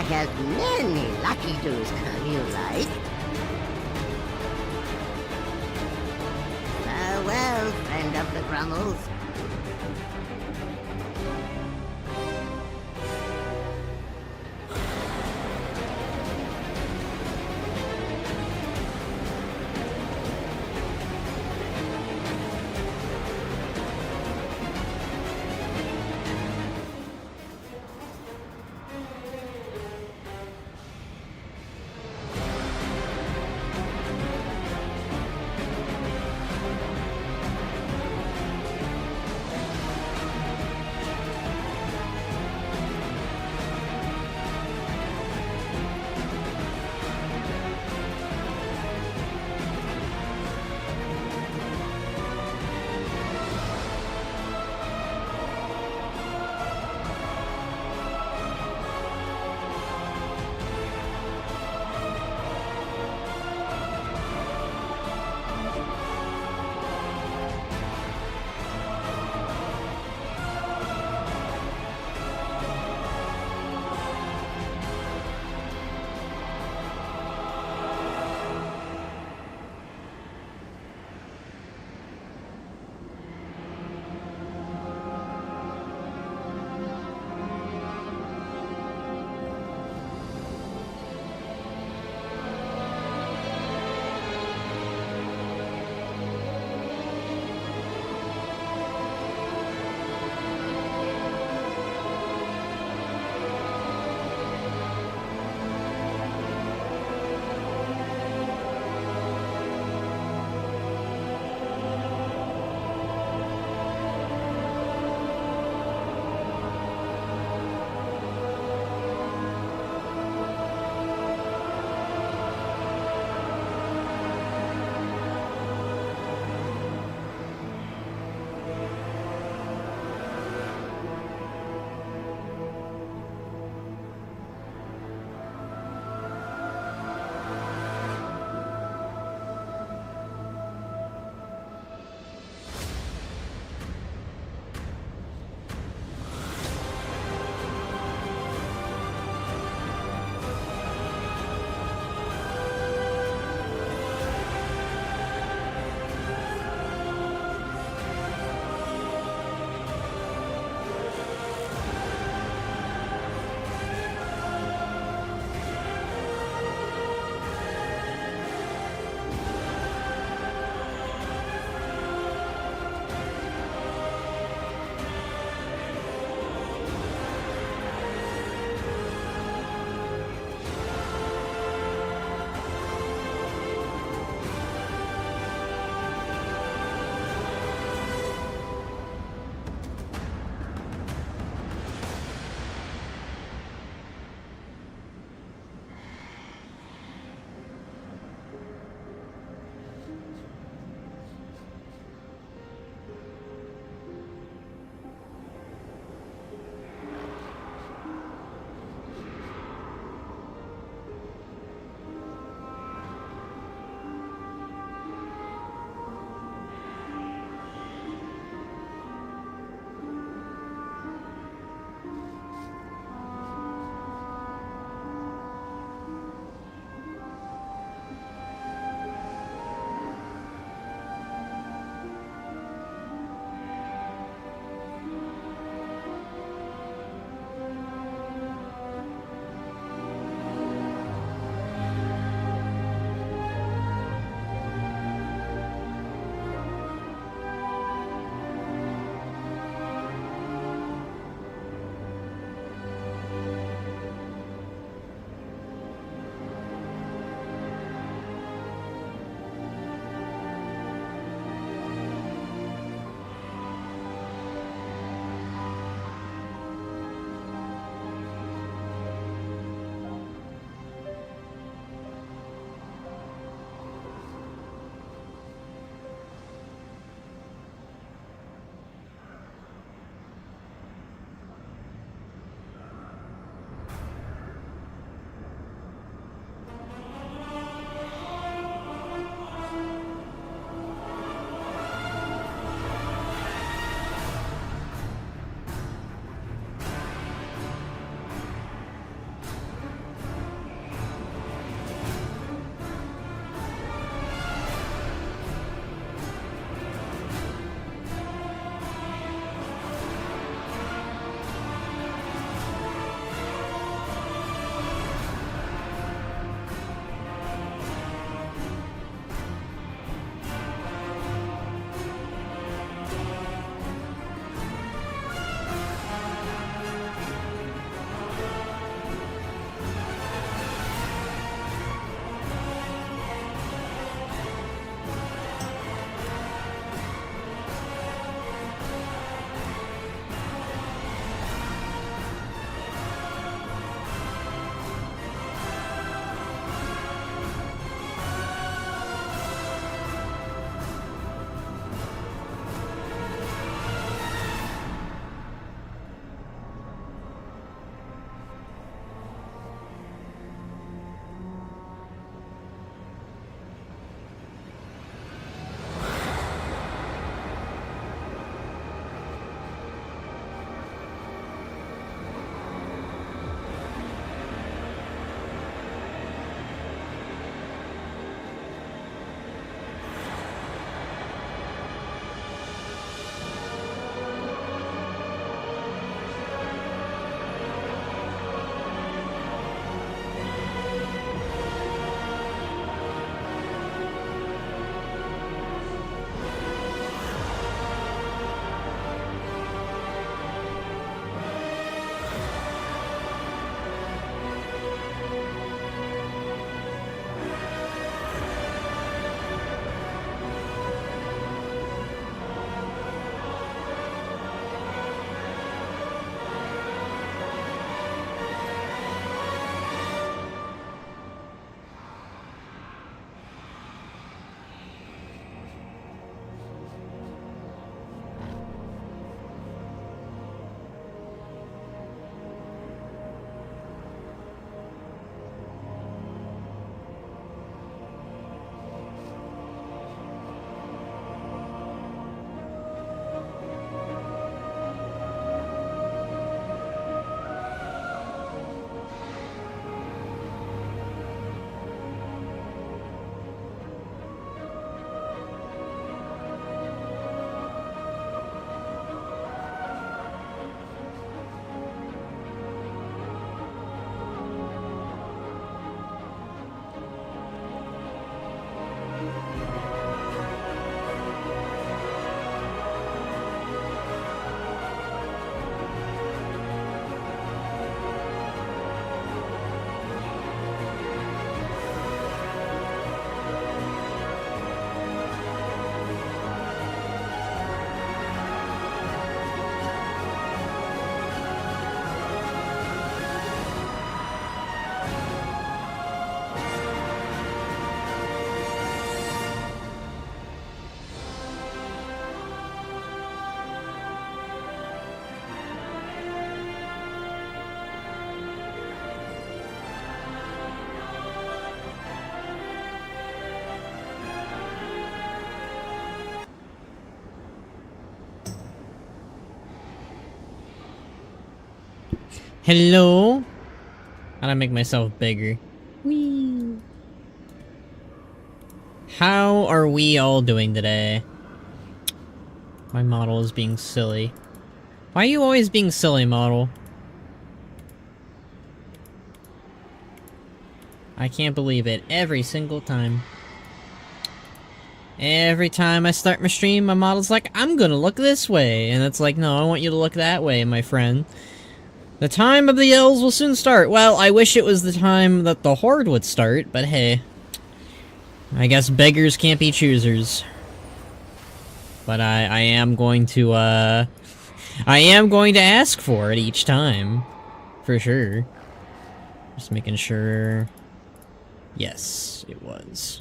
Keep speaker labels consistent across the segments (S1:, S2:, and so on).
S1: have many lucky do's come you like. Farewell, friend of the Grummles.
S2: Hello? How do I make myself bigger? Whee! How are we all doing today? My model is being silly. Why are you always being silly, model? I can't believe it. Every single time. Every time I start my stream, my model's like, I'm gonna look this way. And it's like, no, I want you to look that way, my friend. The time of the elves will soon start. Well, I wish it was the time that the horde would start, but hey. I guess beggars can't be choosers. But I am going to, I am going to ask for it each time. For sure. Just making sure... Yes, it was.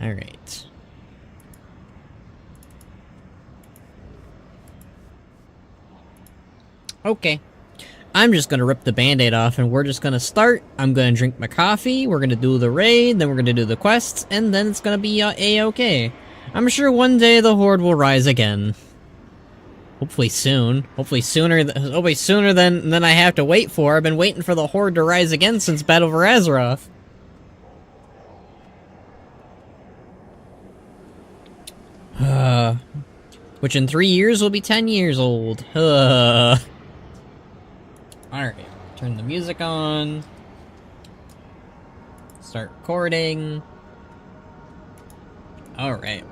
S2: Alright. Okay. I'm just gonna rip the band-aid off and we're just gonna start. I'm gonna drink my coffee, we're gonna do the raid, then we're gonna do the quests, and then it's gonna be A-okay. I'm sure one day the horde will rise again. Hopefully soon. Hopefully sooner than I have to wait for. I've been waiting for the horde to rise again since Battle for Azeroth. Which in 3 years will be 10 years old. Alright, turn the music on. Start recording. Alright.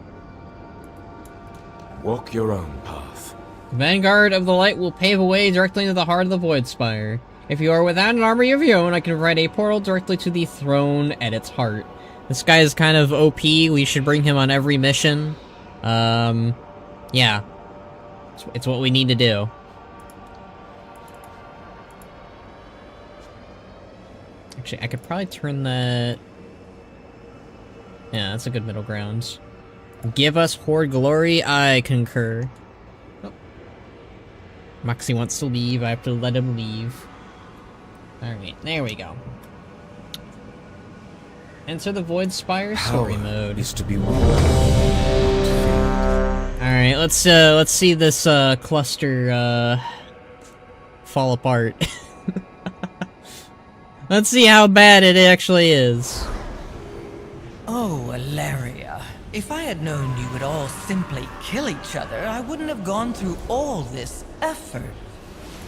S3: Walk your own path.
S2: The Vanguard of the Light will pave a way directly into the heart of the Void Spire. If you are without an army of your own, I can provide a portal directly to the throne at its heart. This guy is kind of OP, we should bring him on every mission. Yeah. It's what we need to do. Actually, I could probably turn that... Yeah, that's a good middle ground. Give us Horde glory, I concur. Oh. Moxie wants to leave, I have to let him leave. Alright, there we go. Enter the Void Spire story mode.
S3: Is to be won.
S2: Alright, let's see this, cluster, fall apart. Let's see how bad it actually is.
S4: Oh, Alaria. If I had known you would all simply kill each other, I wouldn't have gone through all this effort.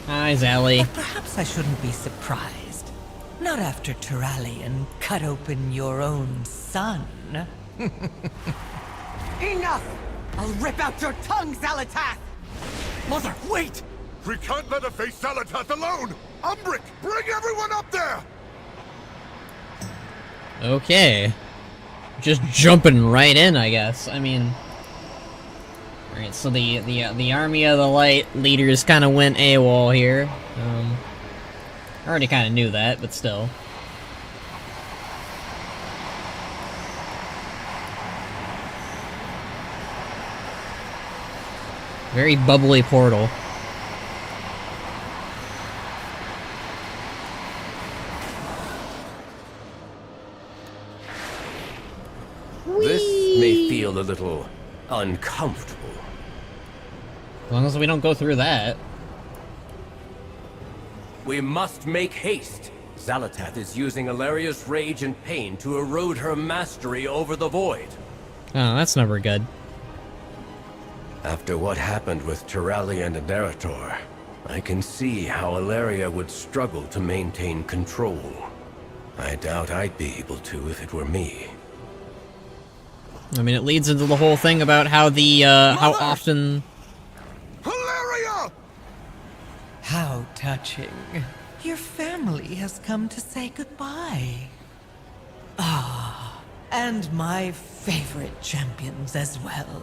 S2: Hi, Zally.
S4: But perhaps I shouldn't be surprised. Not after Turallion cut open your own son.
S5: Enough! I'll rip out your tongue, Xal'atath!
S6: Mother, wait! We can't let her face Xal'atath alone! Umbric, bring everyone up there!
S2: Okay. Just jumping right in, I guess. I mean... Alright, so the Army of the Light leaders kind of went AWOL here. I already kind of knew that, but still. Very bubbly portal.
S3: This may feel a little uncomfortable.
S2: As long as we don't go through that.
S3: We must make haste. Xal'atath is using Alaria's rage and pain to erode her mastery over the void.
S2: Oh, that's never good.
S3: After what happened with Turallion and Nerator, I can see how Alaria would struggle to maintain control. I doubt I'd be able to if it were me.
S2: I mean, it leads into the whole thing about how the, how often...
S6: Hilaria!
S4: How touching. Your family has come to say goodbye. Ah, and my favorite champions as well.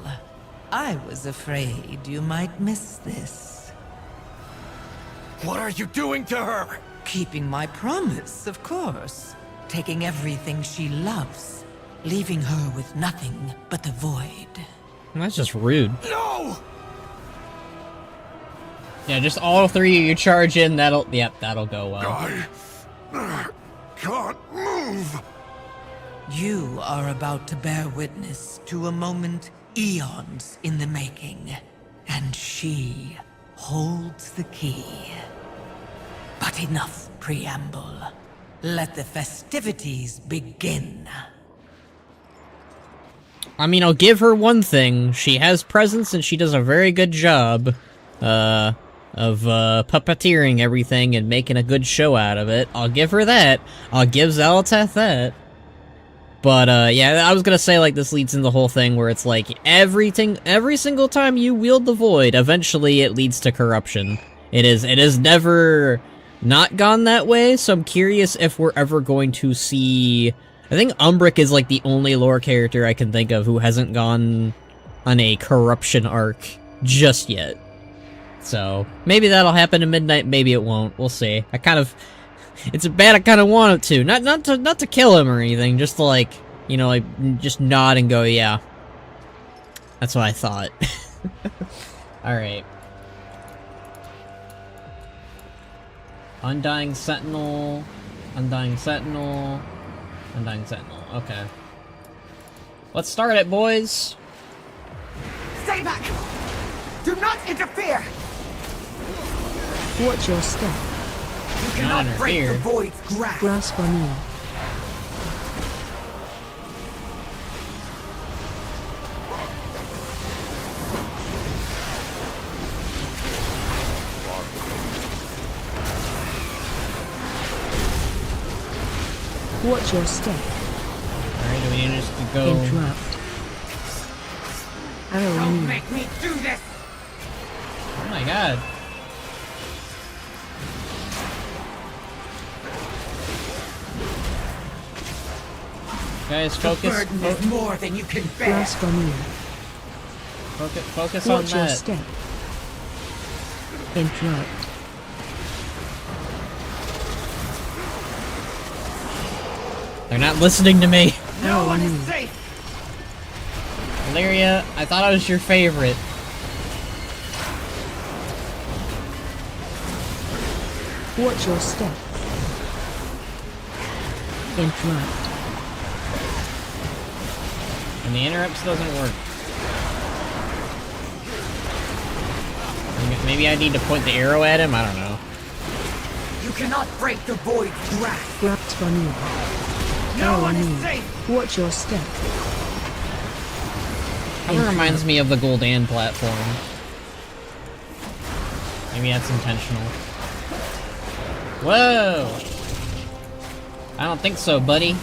S4: I was afraid you might miss this.
S6: What are you doing to her?
S4: Keeping my promise, of course. Taking everything she loves. Leaving her with nothing but the void.
S2: That's just rude.
S6: No!
S2: Yeah, just all three of you charge in, that'll go well.
S6: I can't move!
S4: You are about to bear witness to a moment eons in the making. And she holds the key. But enough preamble. Let the festivities begin.
S2: I mean, I'll give her one thing. She has presence and she does a very good job, of puppeteering everything and making a good show out of it. I'll give her that. I'll give Xal'atath that. But, yeah, I was gonna say, like, this leads into the whole thing where it's like, every single time you wield the Void, eventually it leads to corruption. It is never not gone that way, so I'm curious if we're ever going to see... I think Umbric is, like, the only lore character I can think of who hasn't gone on a corruption arc just yet. So, maybe that'll happen in Midnight, maybe it won't. We'll see. It's bad I kind of want it to. Not to kill him or anything, just to, like, you know, like, just nod and go, yeah. That's what I thought. Alright. Undying Sentinel. Undying Sentinel. Undying Sentinel. Okay. Let's start it, boys.
S5: Stay back! Do not interfere!
S7: Watch your step.
S5: You cannot break the Void's grasp.
S7: Grasp on you. Watch your step.
S2: Alright, do we need to go...
S7: Interrupt. Arrow
S5: Don't
S7: knee.
S5: make me do this!
S2: Oh my god. Guys,
S5: The
S2: focus.
S5: burden is more than you can bear.
S7: Grasp on you.
S2: Focus on
S7: Watch your
S2: that.
S7: step. Interrupt.
S2: They're not listening to me.
S5: No one is safe!
S2: Valeria, I thought I was your favorite.
S7: Watch your step. Interrupt.
S2: And the interrupts doesn't work. Maybe I need to point the arrow at him? I don't know.
S5: You cannot break the Void's grasp!
S7: Grasp on you.
S5: No
S7: Arrow
S5: one is
S7: knee.
S5: safe!
S7: Watch your step.
S2: Kind of reminds me of the Gul'dan platform. Maybe that's intentional. Whoa! I don't think so, buddy.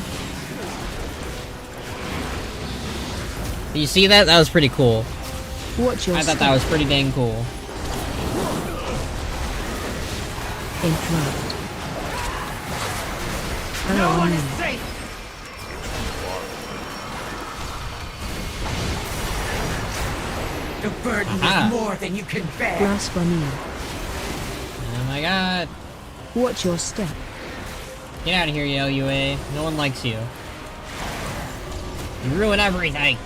S2: Did you see that? That was pretty cool.
S7: Watch your
S2: I
S7: step.
S2: thought that was pretty dang cool.
S7: Interrupt.
S5: No
S7: Arrow
S5: one
S7: knee.
S5: is safe! The burden
S2: Aha.
S5: is more than you can bear!
S7: Grasp on you.
S2: Oh my god.
S7: Watch your step.
S2: Get out of here, you LUA. No one likes you. You ruin everything.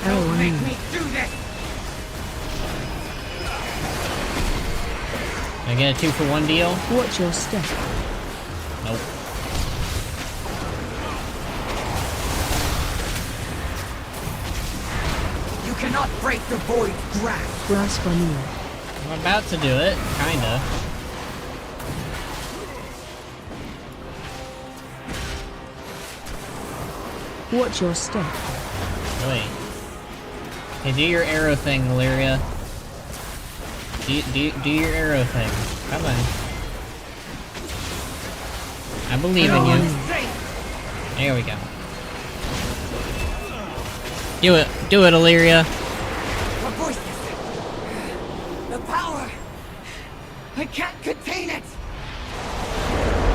S7: Arrow
S5: Don't make
S7: knee.
S5: me do this!
S2: Can I get a 2-for-1 deal?
S7: Watch your step.
S2: Nope.
S5: You cannot break the Void's grasp!
S7: Grasp on you.
S2: I'm about to do it, kinda.
S7: Watch your step.
S2: Wait. Hey, do your arrow thing, Valeria. Do your arrow thing. Come on. I believe in you.
S5: Safe!
S2: There we go. Do it, Illyria.
S5: The voices! The power! I can't contain it!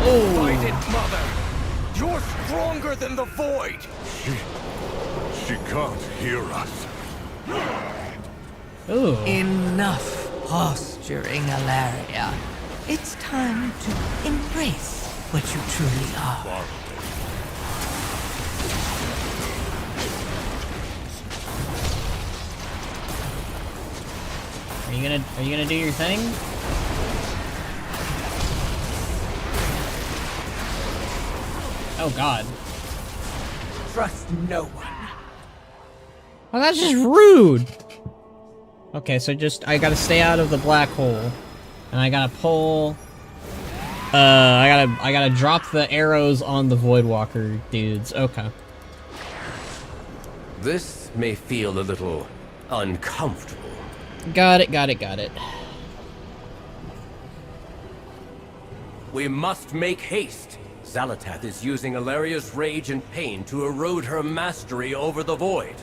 S6: Fight it, Mother! You're stronger than the Void! She can't hear us.
S2: Ooh.
S4: Enough posturing, Alaria. It's time to embrace what you truly are.
S2: Are you gonna do your thing? Oh god.
S5: Trust no one.
S2: Oh, that's just rude! Okay, so I gotta stay out of the black hole. And I gotta pull... I gotta drop the arrows on the Voidwalker dudes. Okay.
S3: This may feel a little uncomfortable.
S2: Got it.
S3: We must make haste. Xal'atath is using Ilaria's rage and pain to erode her mastery over the void.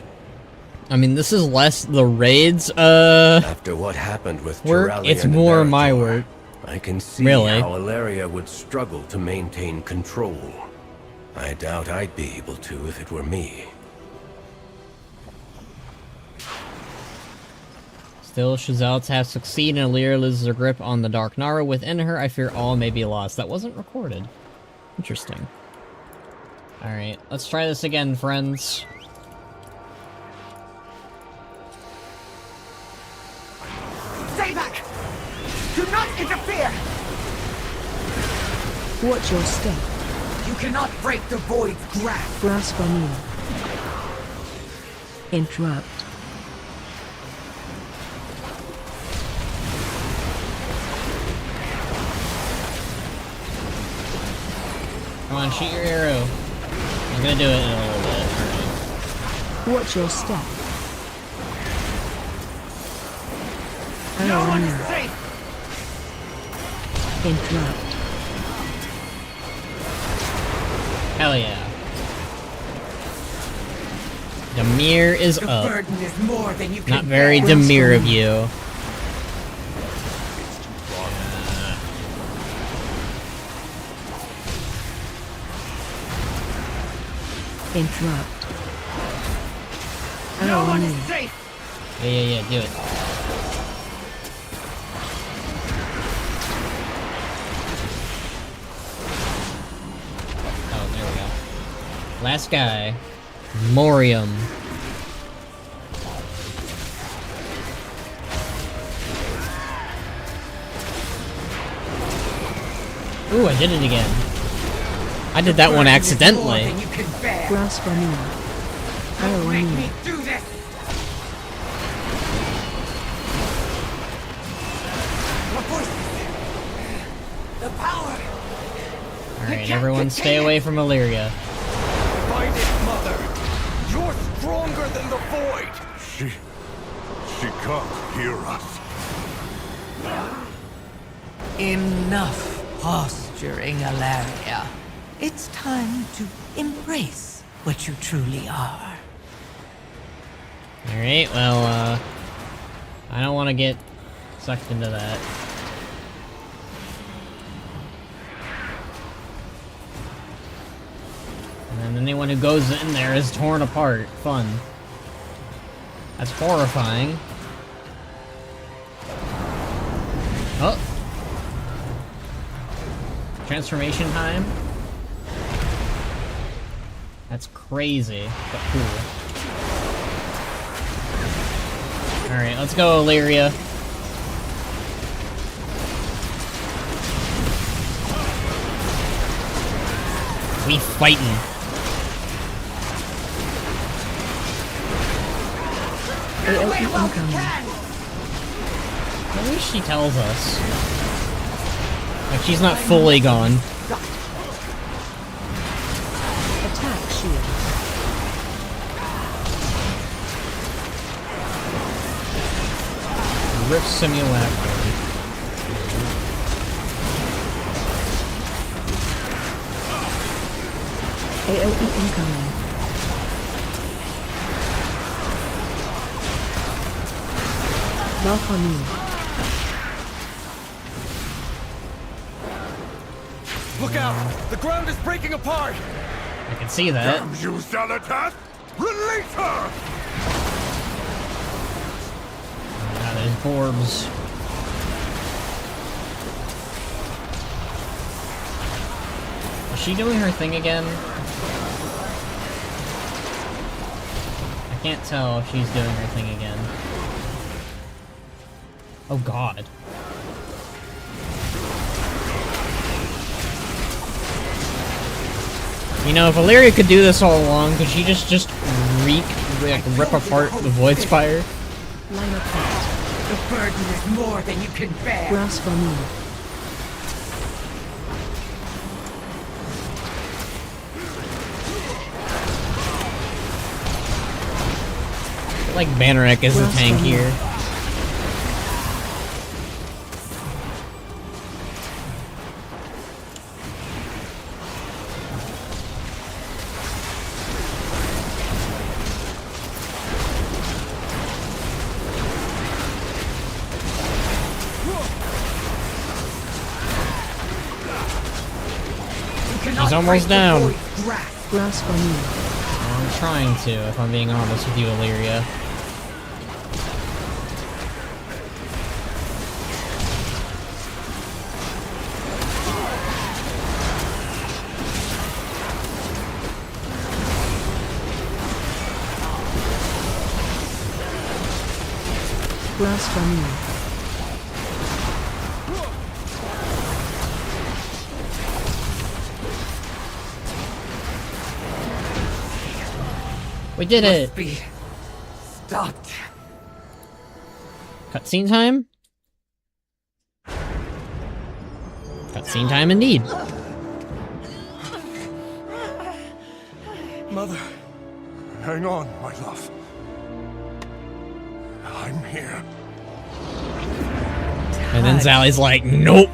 S2: I mean, this is less the raids,
S3: After what happened with
S2: work,
S3: Turali
S2: it's
S3: and
S2: more
S3: Nerator,
S2: my work.
S3: I can see
S2: Really?
S3: how Ilaria would struggle to maintain control. I doubt I'd be able to if it were me.
S2: Still, should Xal'atath succeed and Illyria loses her grip on the Dark Nara within her, I fear all may be lost. That wasn't recorded. Interesting. Alright, let's try this again, friends.
S5: Stay back! Do not interfere!
S7: Watch your step.
S5: You cannot break the void's grasp!
S7: Blasphemy. Interrupt.
S2: Come on, shoot your arrow. I'm gonna do it in a little bit. Alright.
S7: Watch your step.
S5: No
S7: Arrow
S5: one
S7: on
S5: is
S7: you.
S5: safe!
S7: Interrupt.
S2: Hell yeah. Demir is
S5: The
S2: up.
S5: burden is more than you can
S2: Not very
S5: bear.
S2: Demir of you.
S7: Interrupt.
S5: No
S7: Arrow
S5: one
S7: on
S5: is
S7: you.
S5: safe!
S2: Yeah, do it. Oh, there we go. Last guy. Morium. Ooh, I did it again. I did that one
S5: Burden is more
S2: accidentally.
S5: than you can bear.
S7: Blasphemy. Arrow
S5: Don't
S7: on
S5: make
S7: you.
S5: me do this! The voices! The power!
S2: Alright, everyone stay away from Illyria.
S6: Find it, Mother! You're stronger than the void! She can't hear us.
S4: Enough posturing, Ilaria. It's time to embrace what you truly are.
S2: Alright, well, I don't want to get sucked into that. And then anyone who goes in there is torn apart. Fun. That's horrifying. Oh! Transformation time? That's crazy, but cool. Alright, let's go, Illyria. We fightin'.
S7: AOE
S5: Away while we
S7: incoming.
S5: can!
S2: At least she tells us. Like, she's not fully gone.
S7: Attack shield.
S2: Rip Simulacrum.
S7: AOE incoming. Blasphemy.
S6: Look out! The ground is breaking apart!
S2: I can see that.
S6: Damn you, Xal'atath! Release her!
S2: God, there's orbs. Is she doing her thing again? I can't tell if she's doing her thing again. Oh god. You know, if Illyria could do this all along, could she just rip apart the Void Spire?
S7: Line of fight.
S5: The burden is more than you can bear.
S7: Blasphemy.
S2: Like Banneret is the tank here. He's almost down.
S7: Blasphemy.
S2: I'm trying to, if I'm being honest with you, Illyria.
S7: Blasphemy.
S2: We did it!
S5: Must be stopped.
S2: Cutscene time? Cutscene time indeed.
S6: Mother, hang on, my love. I'm here.
S2: And then Sally's like, nope!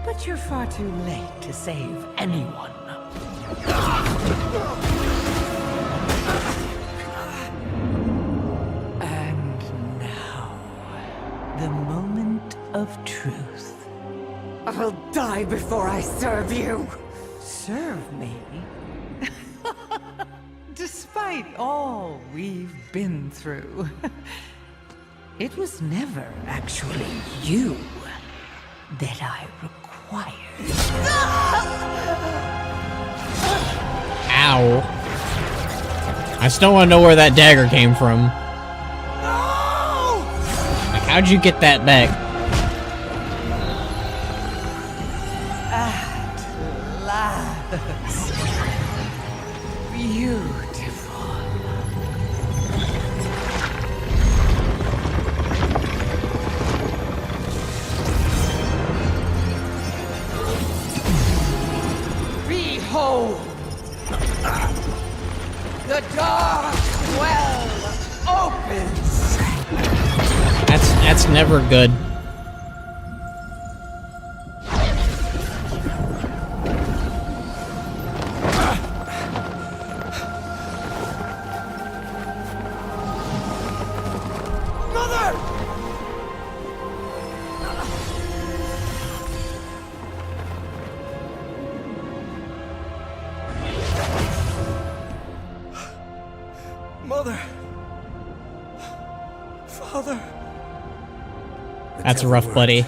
S4: But you're far too late to save anyone. And now, the moment of truth.
S5: I'll die before I serve you.
S4: Serve me? Despite all we've been through, it was never actually you that I required.
S2: Ow. I still want to know where that dagger came from. Like, how'd you get that back?
S4: At last. Beautiful.
S5: Behold! The dark well opens!
S2: That's never good.
S6: Mother. Father.
S2: That's rough, buddy.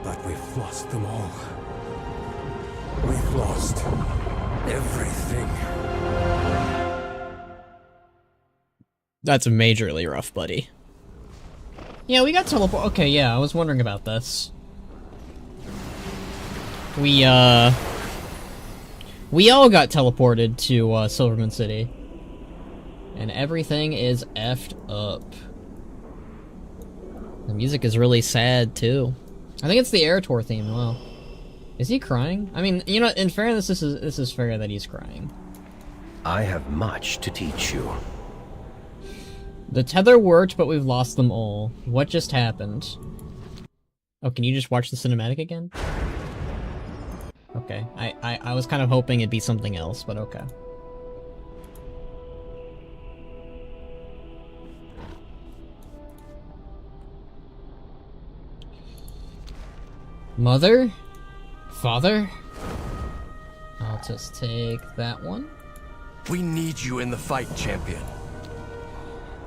S3: But we've lost them all. We've lost everything.
S2: That's majorly rough, buddy. Yeah, we got teleport. Okay, yeah, I was wondering about this. We all got teleported to, Silverman City. And everything is effed up. The music is really sad, too. I think it's the Erator theme, well. Is he crying? I mean, you know, in fairness, this is fair that he's crying.
S3: I have much to teach you.
S2: The tether worked, but we've lost them all. What just happened? Oh, can you just watch the cinematic again? Okay, I was kind of hoping it'd be something else, but okay. Mother? Father? I'll just take that one.
S6: We need you in the fight, champion.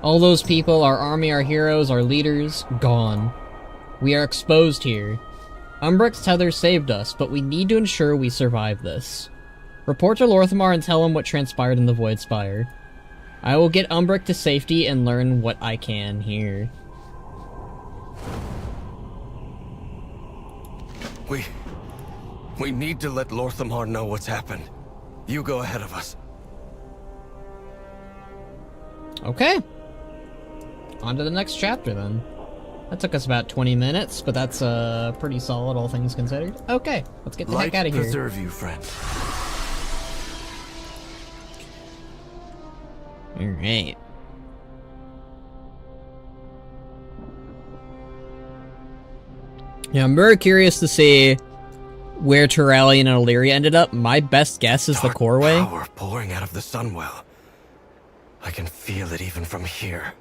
S2: All those people, our army, our heroes, our leaders, gone. We are exposed here. Umbrecht's tether saved us, but we need to ensure we survive this. Report to Lorthamar and tell him what transpired in the Void Spire. I will get Umbrecht to safety and learn what I can here.
S6: We need to let Lorthamar know what's happened. You go ahead of us.
S2: Okay. on to the next chapter then. That took us about 20 minutes, but that's pretty solid, all things considered. Okay, let's get the heck out of here.
S6: Preserve you, friend.
S2: Alright. Yeah, I'm very curious to see where Turalyon and Illyria ended up. My best guess is the core way.
S6: Power pouring out of the Sunwell. I can feel it even from here.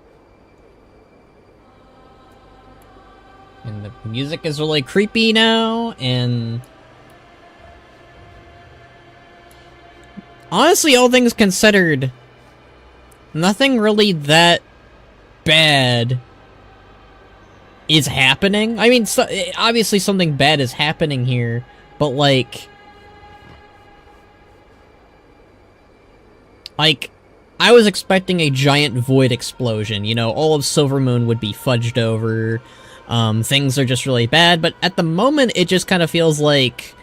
S2: And the music is really creepy now, and... honestly, all things considered, nothing really that bad is happening. I mean, obviously something bad is happening here, but like, I was expecting a giant void explosion, you know, all of Silvermoon would be fudged over, things are just really bad, but at the moment it just kind of feels like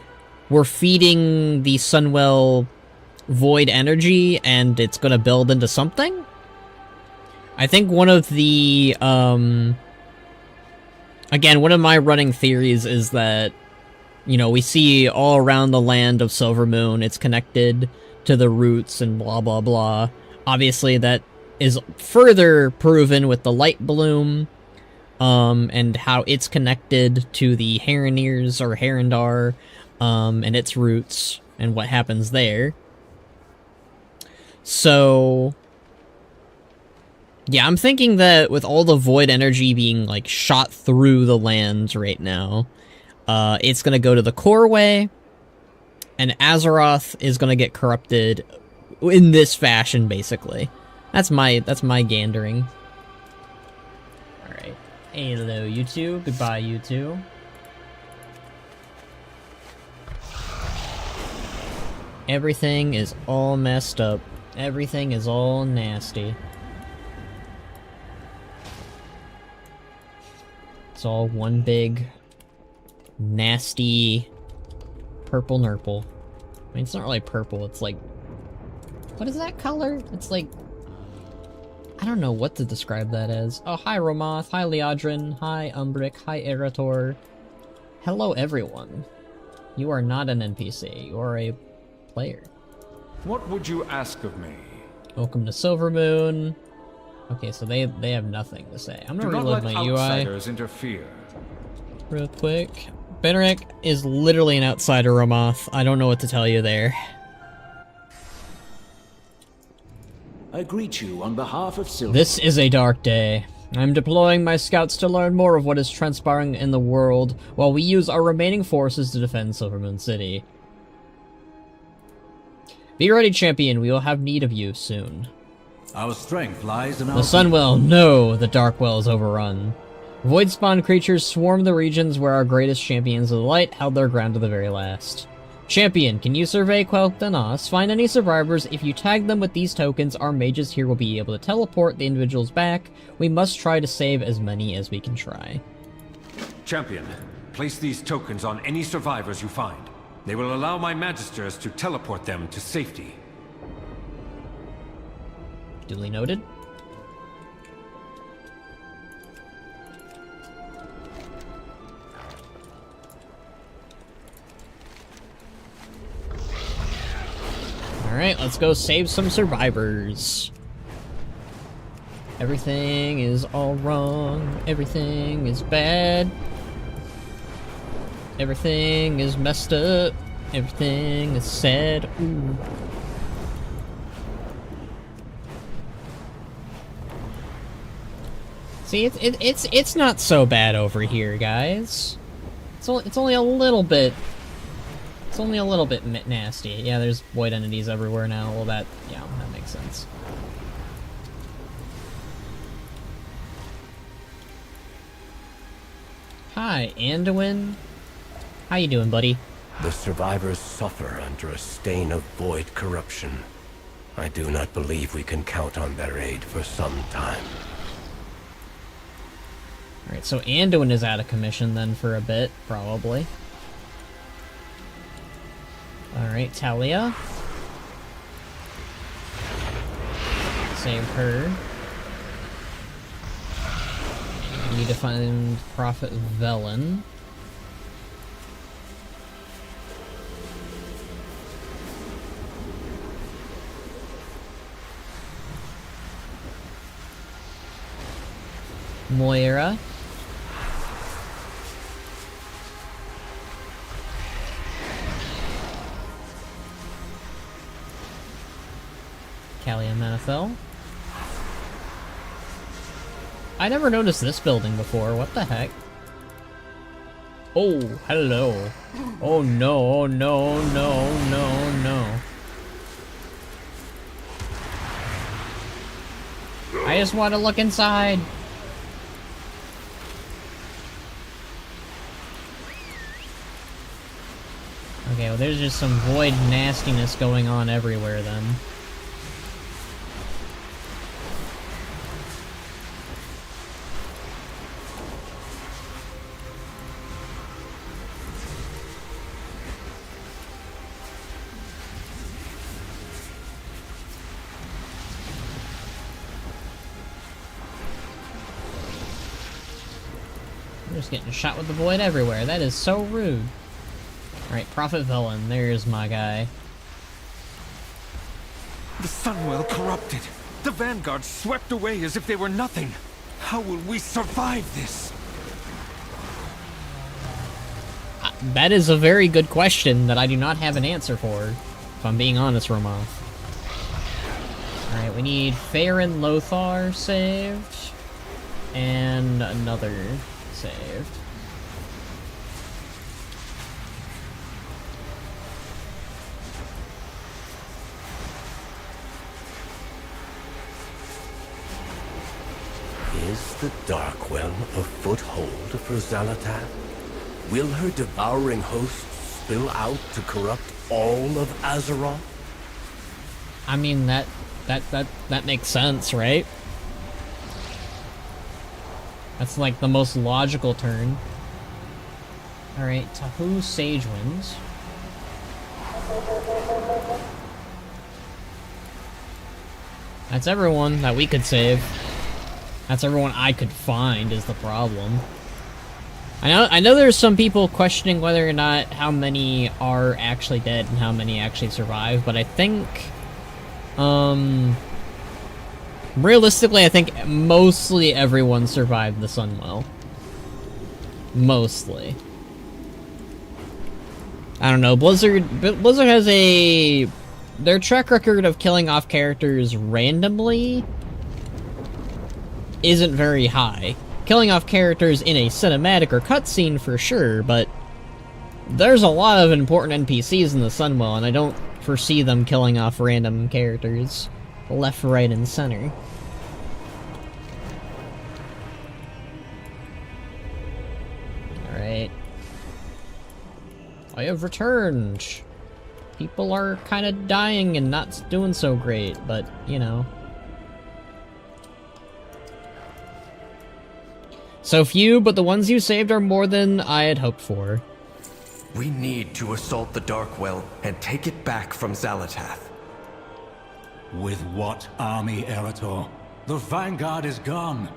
S2: we're feeding the Sunwell void energy and it's gonna build into something? I think one of the, again, one of my running theories is that, you know, we see all around the land of Silvermoon, it's connected to the roots and blah blah blah. Obviously that is further proven with the light bloom, and how it's connected to the Heroneers or Herondar, and its roots, and what happens there. So, yeah, I'm thinking that with all the void energy being, like, shot through the lands right now, it's gonna go to the core way, and Azeroth is gonna get corrupted in this fashion, basically. That's my gandering. Alright. Hello, you two. Goodbye, you two. Everything is all messed up. Everything is all nasty. It's all one big, nasty, purple nurple. I mean, it's not really purple, it's like... what is that color? It's like... I don't know what to describe that as. Oh, hi Romoth, hi Leodrin, hi Umbric, hi Erator. Hello everyone. You are not an NPC, you are a player.
S8: What would you ask of me?
S2: Welcome to Silvermoon. Okay, so they have nothing to say. I'm gonna reload my UI
S8: outsiders interfere.
S2: real quick. Benric is literally an outsider, Romoth. I don't know what to tell you there.
S9: I greet you on behalf of Silver.
S2: This is a dark day. I'm deploying my scouts to learn more of what is transpiring in the world, while we use our remaining forces to defend Silvermoon City. Be ready, champion. We will have need of you soon.
S9: Our strength lies in our...
S2: The Sunwell, no! The Darkwell is overrun. Void spawn creatures swarm the regions where our greatest champions of the light held their ground to the very last. Champion, can you survey Quel'thelas? Find any survivors. If you tag them with these tokens, our mages here will be able to teleport the individuals back. We must try to save as many as we can try.
S8: Champion, place these tokens on any survivors you find. They will allow my magisters to teleport them to safety.
S2: Duly noted. Alright, let's go save some survivors. Everything is all wrong. Everything is bad. Everything is messed up. Everything is sad. Ooh. See, it's not so bad over here, guys. It's only a little bit. It's only a little bit nasty. Yeah, there's void entities everywhere now. Well, that makes sense. Hi, Anduin. How you doing, buddy?
S3: The survivors suffer under a stain of void corruption. I do not believe we can count on their aid for some time.
S2: Alright, so Anduin is out of commission then for a bit, probably. Alright, Talia. Save her. You need to find Prophet Velen. Moira. Kalia Manethel. I never noticed this building before. What the heck? Oh, hello. Oh no, no, no, no, no. I just want to look inside. Okay, well there's just some void nastiness going on everywhere then. I'm just getting shot with the void everywhere. That is so rude. Alright, Prophet Velen, there's my guy.
S6: The Sunwell corrupted. The Vanguard swept away as if they were nothing. How will we survive this?
S2: That is a very good question that I do not have an answer for, if I'm being honest, Romoth. Alright, we need Farron Lothar saved, and another saved.
S3: Is the Darkwell a foothold for Xal'atath? Will her devouring host spill out to corrupt all of Azeroth?
S2: I mean, that makes sense, right? That's like the most logical turn. Alright, Tahu Sagewinds. That's everyone that we could save. That's everyone I could find is the problem. I know there's some people questioning whether or not how many are actually dead and how many actually survive, but I think realistically I think mostly everyone survived the Sunwell. Mostly. I don't know, Blizzard has their track record of killing off characters randomly isn't very high. Killing off characters in a cinematic or cutscene for sure, but there's a lot of important NPCs in the Sunwell, and I don't foresee them killing off random characters left, right, and center. Alright. I have returned. People are kind of dying and not doing so great, but, you know. So few, but the ones you saved are more than I had hoped for.
S10: We need to assault the Darkwell and take it back from Xal'atath.
S9: With what army, Erator? The Vanguard is gone.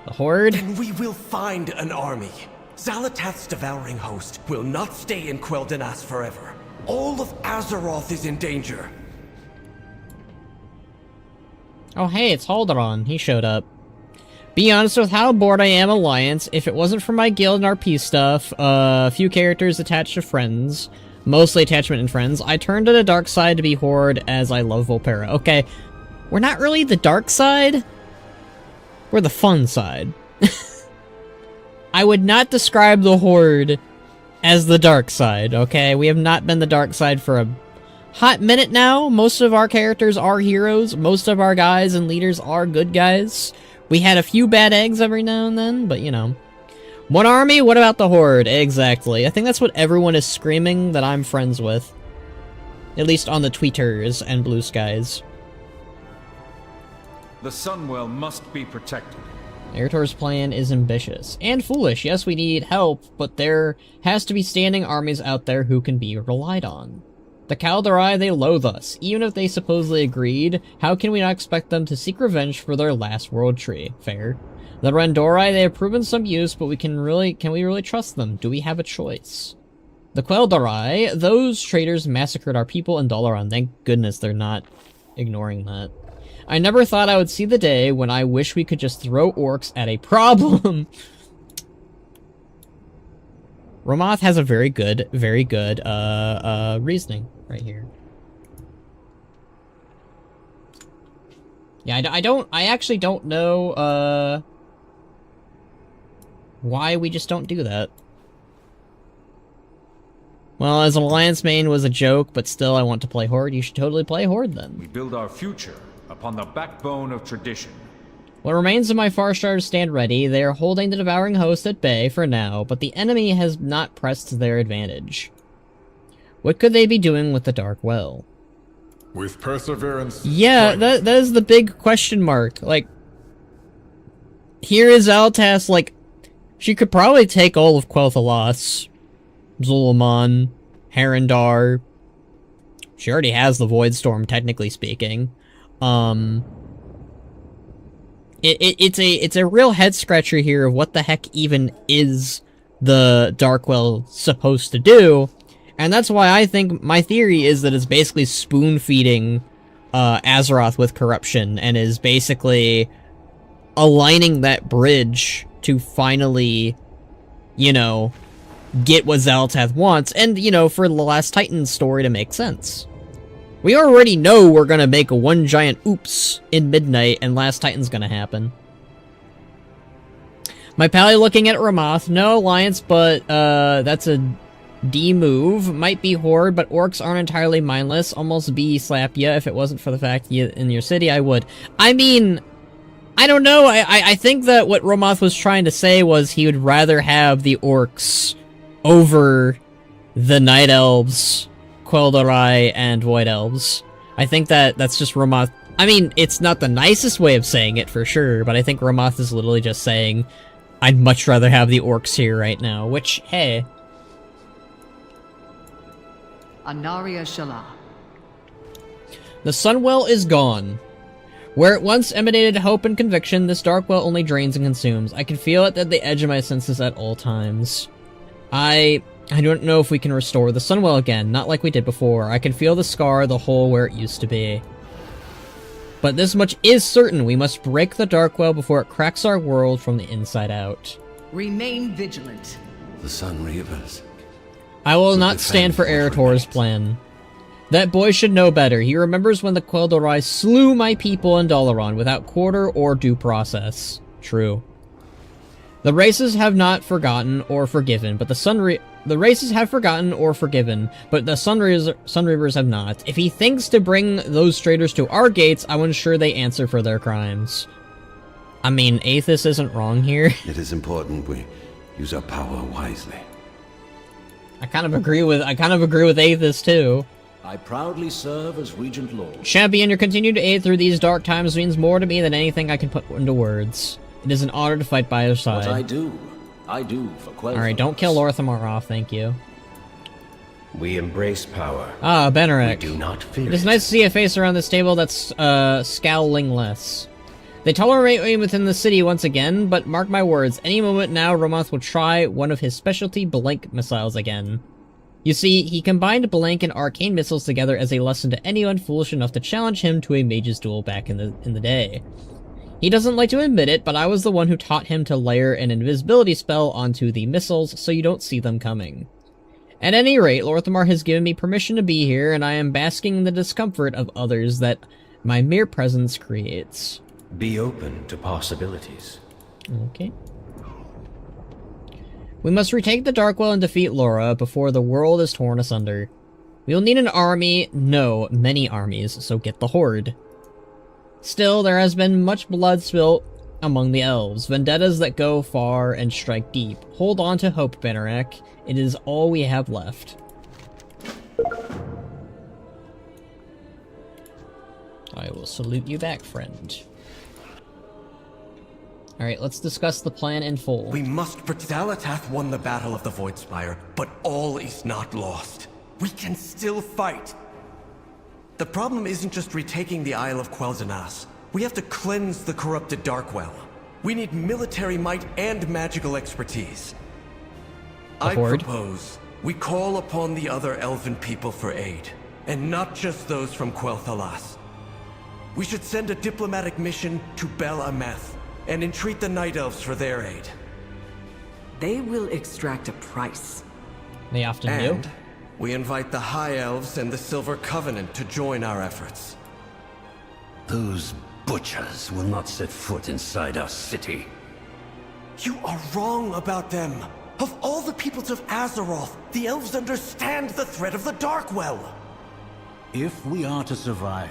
S2: The Horde?
S10: Then we will find an army. Xal'atath's devouring host will not stay in Quel'thelas forever. All of Azeroth is in danger.
S2: Oh hey, it's Halderon. He showed up. Be honest with how bored I am Alliance. If it wasn't for my guild and RP stuff, a few characters attached to friends, mostly attachment and friends, I turned to the dark side to be Horde as I love Volpera. Okay, we're not really the dark side. We're the fun side. I would not describe the Horde as the dark side, okay? We have not been the dark side for a hot minute now. Most of our characters are heroes. Most of our guys and leaders are good guys. We had a few bad eggs every now and then, but you know. One army? What about the Horde? Exactly. I think that's what everyone is screaming that I'm friends with. At least on the tweeters and blue skies.
S8: The Sunwell must be protected.
S2: Erator's plan is ambitious. And foolish. Yes, we need help, but there has to be standing armies out there who can be relied on. The Kaldari, they loathe us. Even if they supposedly agreed, how can we not expect them to seek revenge for their last world tree? Fair. The Rendori, they have proven some use, but can we really trust them? Do we have a choice? The Quel'thelas, those traitors massacred our people in Dalaran. Thank goodness they're not ignoring that. I never thought I would see the day when I wish we could just throw orcs at a problem. Ramoth has a very good reasoning right here. Yeah, I actually don't know, why we just don't do that. Well, as an Alliance main was a joke, but still I want to play Horde. You should totally play Horde then.
S8: We build our future upon the backbone of tradition.
S2: What remains of my Farstars stand ready. They are holding the Devouring Host at bay for now, but the enemy has not pressed to their advantage. What could they be doing with the Dark Well?
S6: With perseverance...
S2: Yeah, that is the big question mark. Like, here is Xal'atath, like, she could probably take all of Quel'thelas, Zul'aman, Harandar. She already has the Voidstorm, technically speaking. It's a real head scratcher here of what the heck even is the Darkwell supposed to do, and that's why I think my theory is that it's basically spoon feeding Azeroth with corruption, and is basically aligning that bridge to finally, you know, get what Xal'atath wants, and, you know, for the Last Titan story to make sense. We already know we're gonna make a one giant oops in Midnight, and Last Titan's gonna happen. My pally looking at Ramoth. No Alliance, but, that's a D move. Might be Horde, but orcs aren't entirely mindless. Almost B slap ya. If it wasn't for the fact you in your city, I would. I mean, I don't know. I think that what Ramoth was trying to say was he would rather have the orcs over the Night Elves, Quel'thelas, and Void Elves. I think that's just Ramoth. I mean, it's not the nicest way of saying it for sure, but I think Ramoth is literally just saying, I'd much rather have the orcs here right now, which, hey.
S5: Anaria Shala.
S2: The Sunwell is gone. Where it once emanated hope and conviction, this Darkwell only drains and consumes. I can feel it at the edge of my senses at all times. I don't know if we can restore the Sunwell again, not like we did before. I can feel the scar, the hole where it used to be. But this much is certain, we must break the Darkwell before it cracks our world from the inside out.
S5: Remain vigilant.
S3: The Sun Reavers.
S2: I will not stand for Erator's plan. That boy should know better. He remembers when the Quel'thelas slew my people in Dalaran without quarter or due process. True. The races have not forgotten or forgiven, but the races have forgotten or forgiven, but the Sunreavers have not. If he thinks to bring those traitors to our gates, I will ensure they answer for their crimes. I mean, Aethys isn't wrong here.
S3: It is important we use our power wisely.
S2: I kind of agree with Aethys too.
S11: I proudly serve as Regent Lord.
S2: Champion, your continued aid through these dark times means more to me than anything I can put into words. It is an honor to fight by your side.
S11: What I do for Quel'thelas.
S2: Alright, don't kill Orthamar off, thank you.
S3: We embrace power.
S2: Ah, Benarek.
S3: We do not fear
S2: It is nice to see a face around this table that's, scowling less. They tolerate me within the city once again, but mark my words, any moment now Ramoth will try one of his specialty blank missiles again. You see, he combined blank and arcane missiles together as a lesson to anyone foolish enough to challenge him to a mage's duel back in the day. He doesn't like to admit it, but I was the one who taught him to layer an invisibility spell onto the missiles so you don't see them coming. At any rate, Lorthamar has given me permission to be here, and I am basking in the discomfort of others that my mere presence creates.
S3: Be open to possibilities.
S2: Okay. We must retake the Darkwell and defeat Laura before the world is torn asunder. We'll need an army, no, many armies, so get the Horde. Still, there has been much blood spilt among the elves, vendettas that go far and strike deep. Hold on to hope, Benarek. It is all we have left. I will salute you back, friend. Alright, let's discuss the plan in full.
S10: We must Xal'atath won the Battle of the Voidspire, but all is not lost. We can still fight. The problem isn't just retaking the Isle of Quel'thelas. We have to cleanse the corrupted Darkwell. We need military might and magical expertise. I
S2: Horde?
S10: propose we call upon the other elven people for aid, and not just those from Quel'thelas. We should send a diplomatic mission to Bel-Ameth and entreat the Night Elves for their aid.
S5: They will extract a price.
S2: They often
S10: And
S2: do.
S10: we invite the High Elves and the Silver Covenant to join our efforts.
S3: Those butchers will not set foot inside our city.
S10: You are wrong about them. Of all the peoples of Azeroth, the elves understand the threat of the Darkwell.
S9: If we are to survive,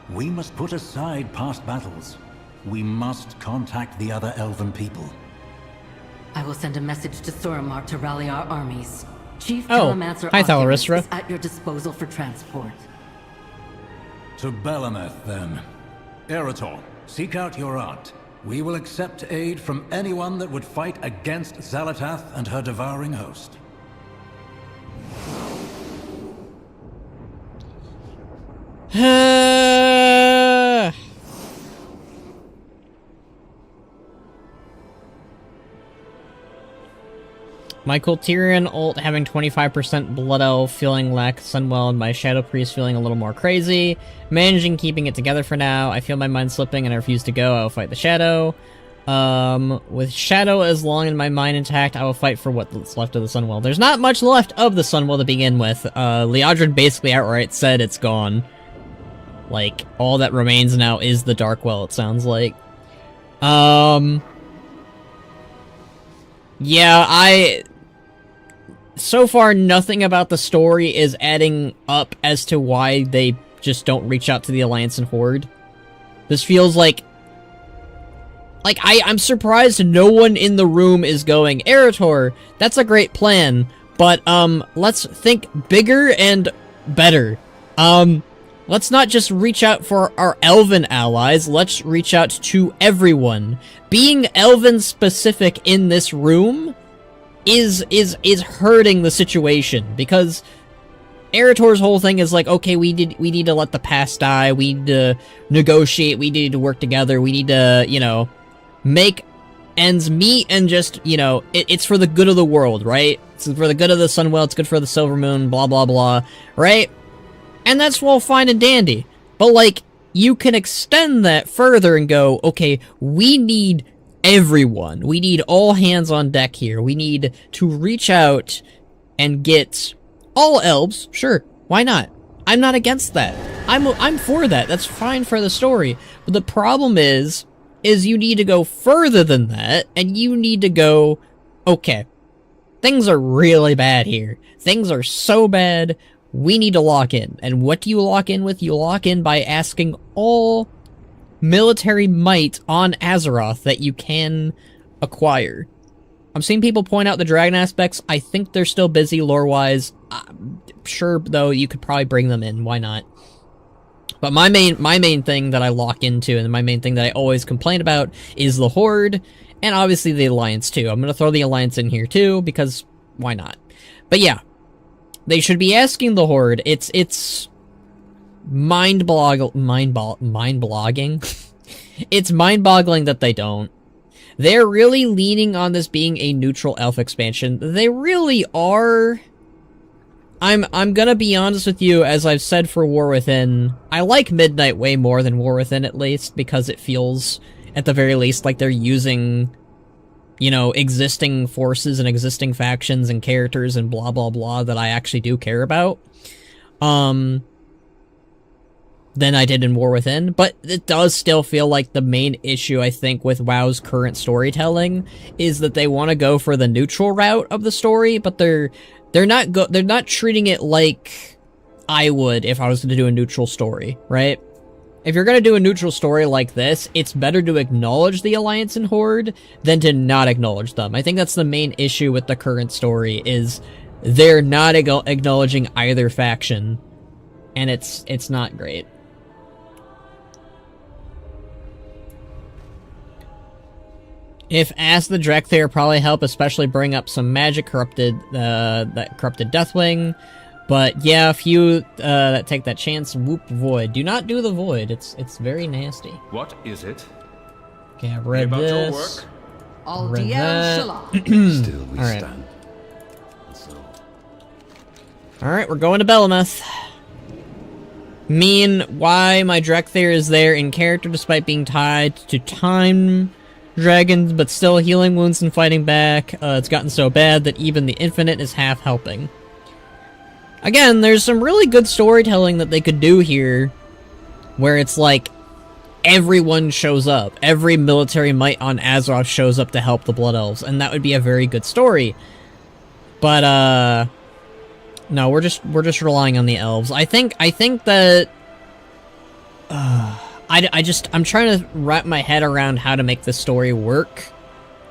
S9: we must put aside past battles. We must contact the other elven people.
S12: I will send a message to Suramar to rally our armies. Chief
S2: Oh,
S12: Telemancer
S2: hi,
S12: Oculus
S2: Thalarysra.
S12: is at your disposal for transport.
S9: To Bel-Ameth, then. Eretor, seek out your aunt. We will accept aid from anyone that would fight against Xal'atath and her devouring host.
S2: My Colterian ult having 25% Blood Elf, feeling lack Sunwell, and my Shadow Priest feeling a little more crazy. Managing keeping it together for now. I feel my mind slipping and I refuse to go. I will fight the Shadow. With Shadow as long and my mind intact, I will fight for what's left of the Sunwell. There's not much left of the Sunwell to begin with. Liadrin basically outright said it's gone. Like, all that remains now is the Darkwell, it sounds like. Yeah, so far, nothing about the story is adding up as to why they just don't reach out to the Alliance and Horde. This feels like... I'm surprised no one in the room is going, Eretor, that's a great plan, but, let's think bigger and better. Let's not just reach out for our Elven allies, let's reach out to everyone. Being Elven-specific in this room is hurting the situation, because Eretor's whole thing is like, okay, we need to let the past die, we need to negotiate, we need to work together, we need to, you know, make ends meet, and just, you know, it's for the good of the world, right? It's for the good of the Sunwell, it's good for the Silver Moon, blah blah blah, right? And that's all fine and dandy, but like, you can extend that further and go, okay, we need everyone. We need all hands on deck here. We need to reach out and get all elves. Sure, why not? I'm not against that. I'm for that. That's fine for the story. But the problem is you need to go further than that, and you need to go, okay, things are really bad here. Things are so bad, we need to lock in. And what do you lock in with? You lock in by asking all military might on Azeroth that you can acquire. I'm seeing people point out the dragon aspects. I think they're still busy lore-wise. Sure, though, you could probably bring them in. Why not? But my main thing that I lock into, and my main thing that I always complain about, is the Horde, and obviously the Alliance, too. I'm gonna throw the Alliance in here, too, because why not? But yeah, they should be asking the Horde. It's mind-blogging. It's mind-boggling that they don't. They're really leaning on this being a neutral elf expansion. They really are. I'm gonna be honest with you, as I've said for War Within, I like Midnight way more than War Within, at least, because it feels, at the very least, like they're using, you know, existing forces and existing factions and characters and blah blah blah that I actually do care about. Than I did in War Within, but it does still feel like the main issue, I think, with WoW's current storytelling is that they want to go for the neutral route of the story, but they're not treating it like I would if I was going to do a neutral story, right? If you're going to do a neutral story like this, it's better to acknowledge the Alliance and Horde than to not acknowledge them. I think that's the main issue with the current story, is they're not acknowledging either faction, and it's not great. If asked, the Drekthir probably help, especially bring up some magic corrupted, that corrupted Deathwing. But yeah, if you that take that chance, whoop Void. Do not do the Void. It's very nasty.
S8: What is it?
S2: Okay, I read
S8: About your
S2: this.
S8: work?
S12: All
S2: Read
S12: DL
S2: that.
S12: Shalom.
S3: Still we
S2: Alright.
S3: stand. So,
S2: Alright, we're going to Belemeth. Why my Drekthir is there in character despite being tied to time dragons, but still healing wounds and fighting back. It's gotten so bad that even the infinite is half helping. Again, there's some really good storytelling that they could do here, where it's like, everyone shows up. Every military might on Azeroth shows up to help the Blood Elves, and that would be a very good story. But, no, we're just relying on the elves. I think that, I'm trying to wrap my head around how to make this story work,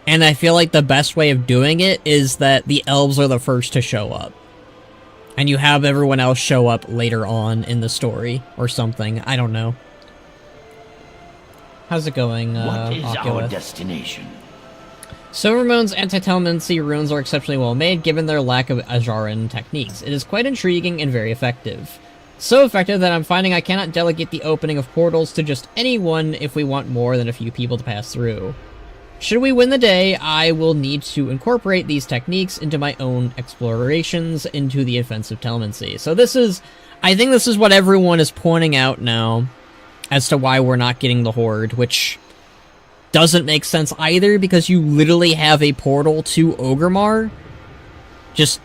S2: and I feel like the best way of doing it is that the elves are the first to show up. And you have everyone else show up later on in the story, or something. I don't know. How's it going,
S13: What is our
S2: Oculus?
S13: destination?
S2: Silvermoon's anti-telemancy runes are exceptionally well made, given their lack of Ajaran techniques. It is quite intriguing and very effective. So effective that I'm finding I cannot delegate the opening of portals to just anyone if we want more than a few people to pass through. Should we win the day, I will need to incorporate these techniques into my own explorations into the offensive telemancy. So I think this is what everyone is pointing out now as to why we're not getting the Horde, which doesn't make sense either, because you literally have a portal to Orgrimmar just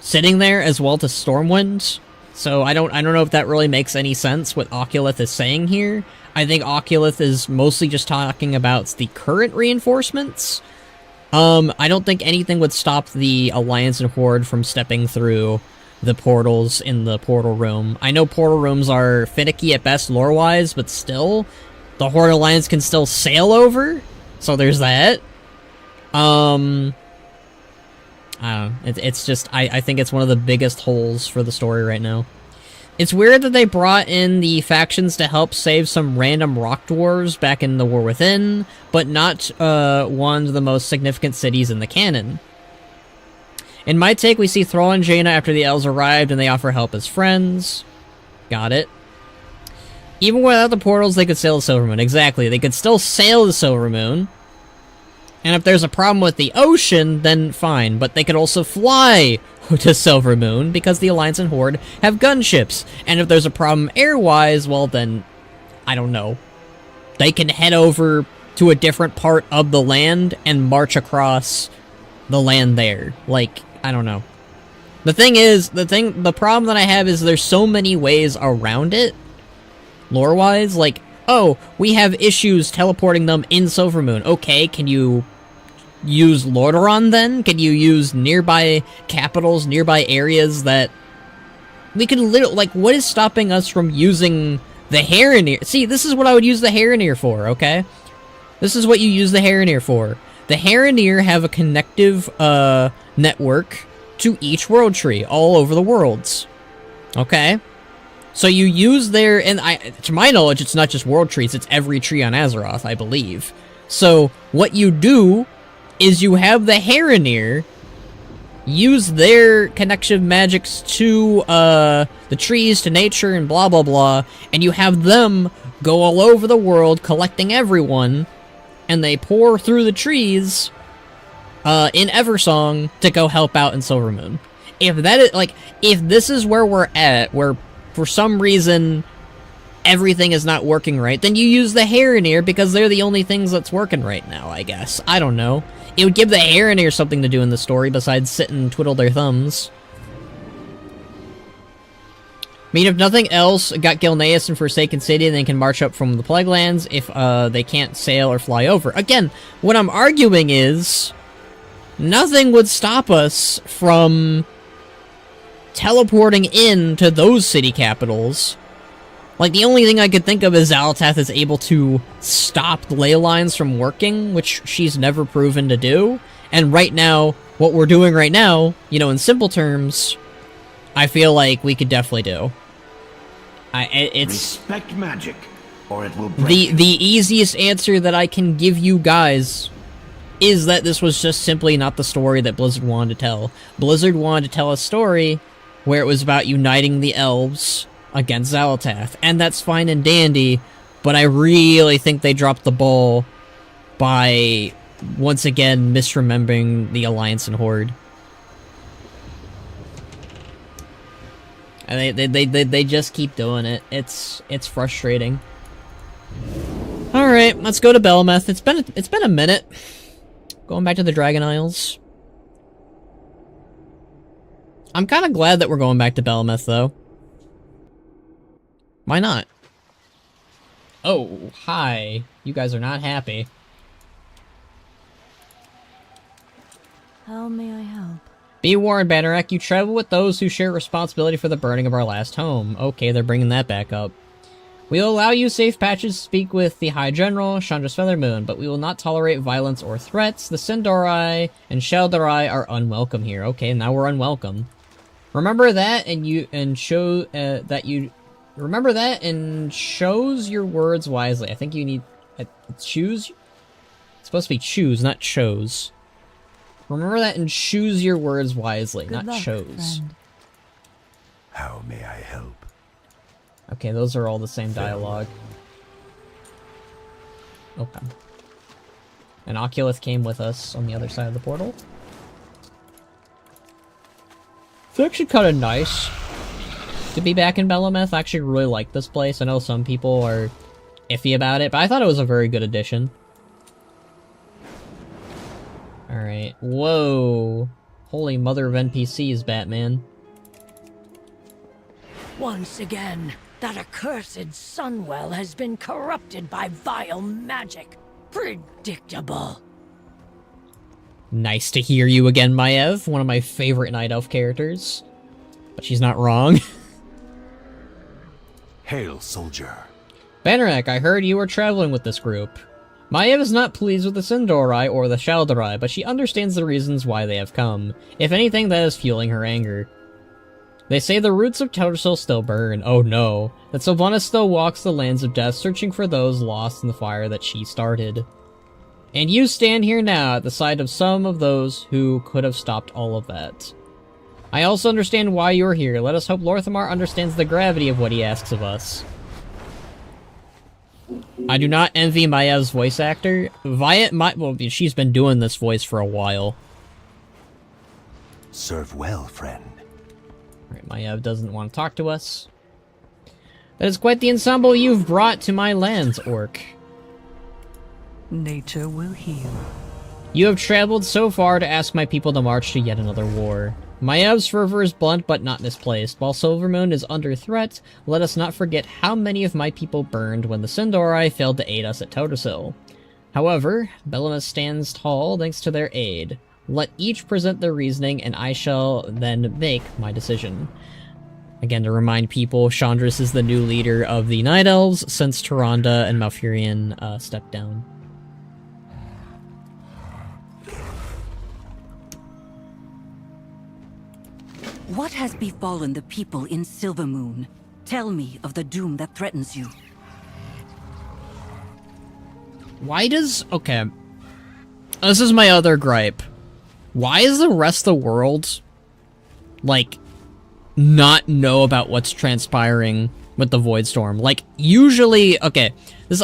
S2: sitting there as well to Stormwind. So I don't know if that really makes any sense what Oculus is saying here. I think Oculus is mostly just talking about the current reinforcements. I don't think anything would stop the Alliance and Horde from stepping through the portals in the portal room. I know portal rooms are finicky at best lore-wise, but still, the Horde Alliance can still sail over, so there's that. I don't know. It's just, I think it's one of the biggest holes for the story right now. It's weird that they brought in the factions to help save some random rock dwarves back in the War Within, but not one of the most significant cities in the canon. In my take, we see Thrall and Jaina after the elves arrived, and they offer help as friends. Got it. Even without the portals, they could sail the Silvermoon. Exactly, they could still sail the Silvermoon. And if there's a problem with the ocean, then fine. But they could also fly to Silvermoon, because the Alliance and Horde have gunships. And if there's a problem air-wise, well then, I don't know. They can head over to a different part of the land and march across the land there. Like, I don't know. The problem that I have is there's so many ways around it, lore-wise. Like, oh, we have issues teleporting them in Silvermoon. Okay, can you use Lordaeron then? Can you use nearby capitals, nearby areas that we could literally, like, what is stopping us from using the Harrenir? See, this is what I would use the Harrenir for, okay? This is what you use the Harrenir for. The Harrenir have a connective network to each world tree all over the worlds. Okay? So you use their, and to my knowledge, it's not just world trees, it's every tree on Azeroth, I believe. So what you do is you have the Harrenir use their connection magics to the trees, to nature, and blah blah blah, and you have them go all over the world collecting everyone, and they pour through the trees in Eversong to go help out in Silvermoon. If that is, like, if this is where we're at, where for some reason everything is not working right, then you use the Harrenir because they're the only things that's working right now, I guess. I don't know. It would give the Harrenir something to do in the story besides sit and twiddle their thumbs. I mean, if nothing else, got Gilneas and Forsaken City, and they can march up from the Plaguelands if they can't sail or fly over. Again, what I'm arguing is nothing would stop us from teleporting in to those city capitals. Like, the only thing I could think of is Xal'atath is able to stop the ley lines from working, which she's never proven to do. And right now, what we're doing right now, you know, in simple terms, I feel like we could definitely do. It's
S13: respect magic, or it will break.
S2: the easiest answer that I can give you guys is that this was just simply not the story that Blizzard wanted to tell. Blizzard wanted to tell a story where it was about uniting the elves against Xal'atath, and that's fine and dandy, but I really think they dropped the ball by, once again, misremembering the Alliance and Horde. And they just keep doing it. It's frustrating. Alright, let's go to Belemeth. It's been a minute. Going back to the Dragon Isles. I'm kind of glad that we're going back to Belemeth, though. Why not? Oh, hi. You guys are not happy.
S14: How may I help?
S2: Be warned, Banneret, you travel with those who share responsibility for the burning of our last home. Okay, they're bringing that back up. We will allow you safe patches to speak with the High General, Chandra's Feathermoon, but we will not tolerate violence or threats. The Sin'dorei and Xal'atath are unwelcome here. Okay, now we're unwelcome. Remember that remember that and choose your words wisely. I think you need choose. It's supposed to be choose, not chose. Remember that and choose your words wisely, not chose.
S14: Friend.
S6: How may I help?
S2: Okay, those are all the same dialogue. Okay. And Oculus came with us on the other side of the portal. It's actually kind of nice to be back in Belemeth. I actually really like this place. I know some people are iffy about it, but I thought it was a very good addition. Alright. Whoa. Holy mother of NPCs, Batman.
S15: Once again, that accursed Sunwell has been corrupted by vile magic. Predictable.
S2: Nice to hear you again, Maiev. One of my favorite Night Elf characters. But she's not wrong.
S6: Hail, soldier.
S2: Banneret, I heard you were traveling with this group. Maiev is not pleased with the Sin'dorei or the Xal'atath, but she understands the reasons why they have come. If anything, that is fueling her anger. They say the roots of Teldrassil still burn. Oh no. That Sylvanas still walks the lands of death, searching for those lost in the fire that she started. And you stand here now at the side of some of those who could have stopped all of that. I also understand why you are here. Let us hope Lor'themar understands the gravity of what he asks of us. I do not envy Maiev's voice actor. Well, she's been doing this voice for a while.
S6: Serve well, friend.
S2: Alright, Maiev doesn't want to talk to us. That is quite the ensemble you've brought to my lands, Orc.
S4: Nature will heal.
S2: You have traveled so far to ask my people to march to yet another war. Maiev's fervor is blunt but not misplaced. While Silvermoon is under threat, let us not forget how many of my people burned when the Sin'dorei failed to aid us at Teldrassil. However, Belemeth stands tall thanks to their aid. Let each present their reasoning, and I shall then make my decision. Again, to remind people, Chandras is the new leader of the Night Elves since Tyrande and Malfurion stepped down.
S12: What has befallen the people in Silvermoon? Tell me of the doom that threatens you.
S2: Why does... Okay. This is my other gripe. Why is the rest of the world, like, not know about what's transpiring with the Voidstorm? Like, usually... Okay, this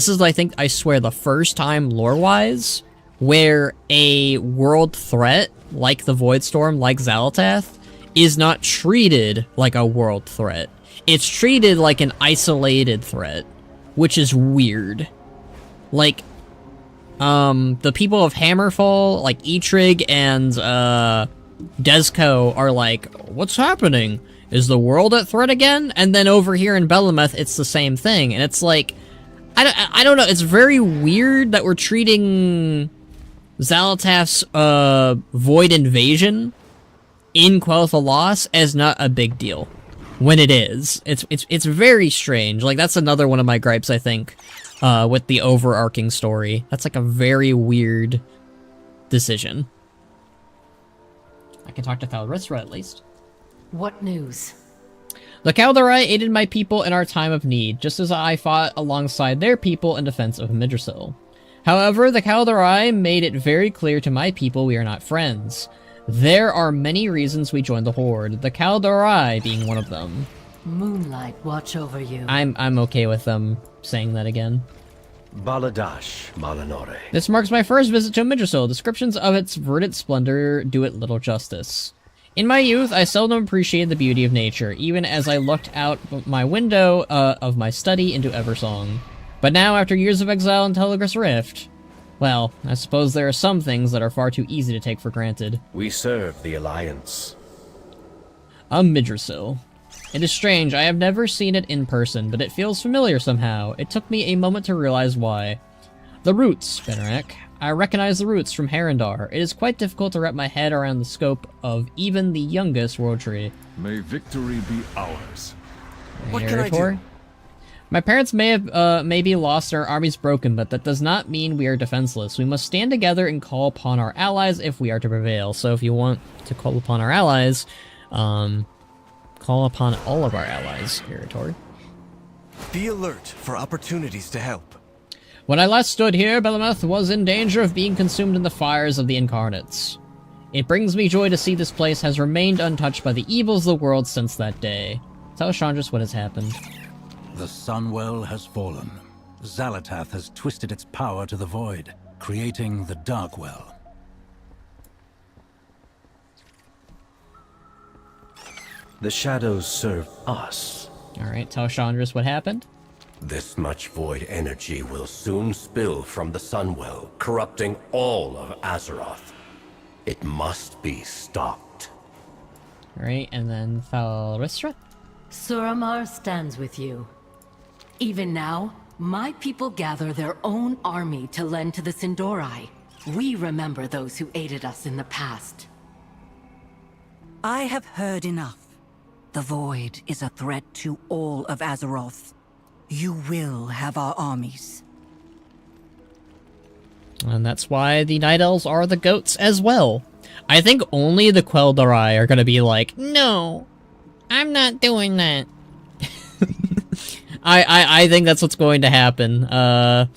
S2: is, I think, I swear, the first time, lore-wise, where a world threat, like the Voidstorm, like Xal'atath, is not treated like a world threat. It's treated like an isolated threat, which is weird. Like, the people of Hammerfall, like Eitrig and, Desco are like, what's happening? Is the world at threat again? And then over here in Belemeth, it's the same thing. And it's like, I don't know, it's very weird that we're treating Xal'atath's, Void Invasion in Quel'thelas as not a big deal, when it is. It's very strange. Like, that's another one of my gripes, I think, with the overarching story. That's like a very weird decision. I can talk to Thalrithra at least.
S12: What news?
S2: The Kaldorei aided my people in our time of need, just as I fought alongside their people in defense of Midrasil. However, the Kaldorei made it very clear to my people we are not friends. There are many reasons we joined the Horde, the Kaldorei being one of them.
S12: Moonlight watch over you.
S2: I'm okay with them saying that again.
S3: Baladash Malanore.
S2: This marks my first visit to Midrisil. Descriptions of its verdant splendor do it little justice. In my youth, I seldom appreciated the beauty of nature, even as I looked out my window of my study into Eversong. But now, after years of exile in Telegraph's Rift, well, I suppose there are some things that are far too easy to take for granted.
S3: We serve the Alliance.
S2: A Midrisil. It is strange, I have never seen it in person, but it feels familiar somehow. It took me a moment to realize why. The roots, Benarek. I recognize the roots from Herondar. It is quite difficult to wrap my head around the scope of even the youngest world tree.
S6: May victory be ours.
S10: What can I do?
S2: My parents may have maybe lost our armies broken, but that does not mean we are defenseless. We must stand together and call upon our allies if we are to prevail. So if you want to call upon our allies, call upon all of our allies, Irator.
S10: Be alert for opportunities to help.
S2: When I last stood here, Belameth was in danger of being consumed in the fires of the Incarnates. It brings me joy to see this place has remained untouched by the evils of the world since that day. Tell Chandras what has happened.
S9: The Sunwell has fallen. Xal'atath has twisted its power to the void, creating the Darkwell.
S3: The shadows serve us.
S2: Alright, tell Chandras what happened.
S3: This much void energy will soon spill from the Sunwell, corrupting all of Azeroth. It must be stopped.
S2: Alright, and then Thalristra?
S16: Suramar stands with you. Even now, my people gather their own army to lend to the Sin'dorei. We remember those who aided us in the past.
S12: I have heard enough. The Void is a threat to all of Azeroth. You will have our armies.
S2: And that's why the Night Elves are the goats as well. I think only the Quel'thelas are gonna be like, no, I'm not doing that. I think that's what's going to happen. Oh.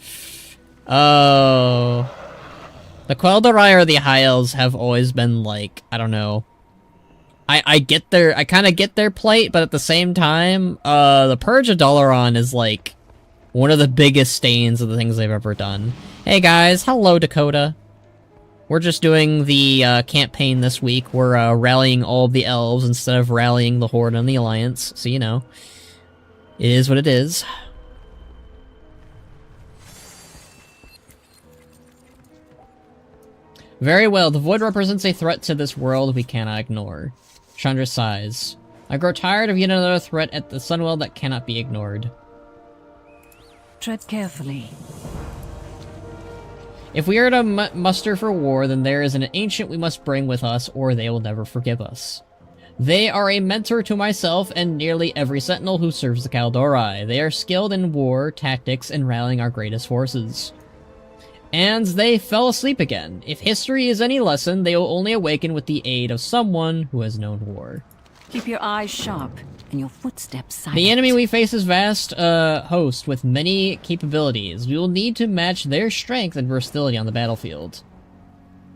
S2: The Quel'theras or the High Elves have always been like, I don't know. I kind of get their plight, but at the same time, the Purge of Dalaran is like one of the biggest stains of the things they've ever done. Hey guys, hello Dakota. We're just doing the campaign this week. We're rallying all of the elves instead of rallying the Horde and the Alliance, so you know. It is what it is. Very well, the Void represents a threat to this world we cannot ignore. Chandra sighs. I grow tired of yet another threat at the Sunwell that cannot be ignored.
S12: Tread carefully.
S2: If we are to muster for war, then there is an ancient we must bring with us, or they will never forgive us. They are a mentor to myself and nearly every sentinel who serves the Kaldorei. They are skilled in war, tactics, and rallying our greatest forces. And they fell asleep again. If history is any lesson, they will only awaken with the aid of someone who has known war.
S12: Keep your eyes sharp and your footsteps silent.
S2: The enemy we face is vast host with many capabilities. We will need to match their strength and versatility on the battlefield.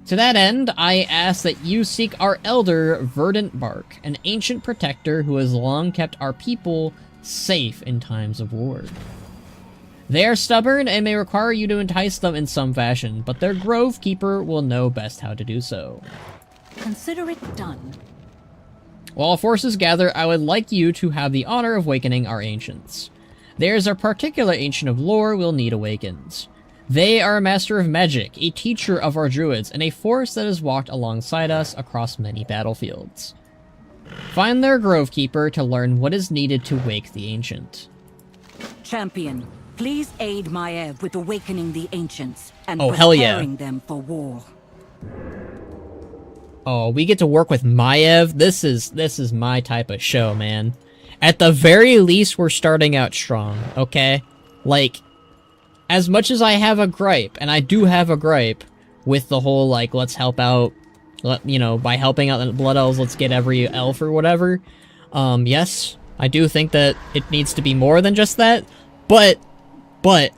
S2: To that end, I ask that you seek our elder, Verdant Bark, an ancient protector who has long kept our people safe in times of war. They are stubborn and may require you to entice them in some fashion, but their Grove Keeper will know best how to do so.
S12: Consider it done.
S2: While forces gather, I would like you to have the honor of awakening our ancients. There is a particular ancient of lore we'll need awakened. They are a master of magic, a teacher of our druids, and a force that has walked alongside us across many battlefields. Find their Grove Keeper to learn what is needed to wake the ancient.
S12: Champion, please aid Maiev with awakening the ancients and
S2: preparing
S12: them for war.
S2: Oh, we get to work with Maiev? This is my type of show, man. At the very least, we're starting out strong, okay? Like, as much as I have a gripe, and I do have a gripe, with the whole, like, let's help out, you know, by helping out the Blood Elves, let's get every elf or whatever. Yes, I do think that it needs to be more than just that, but,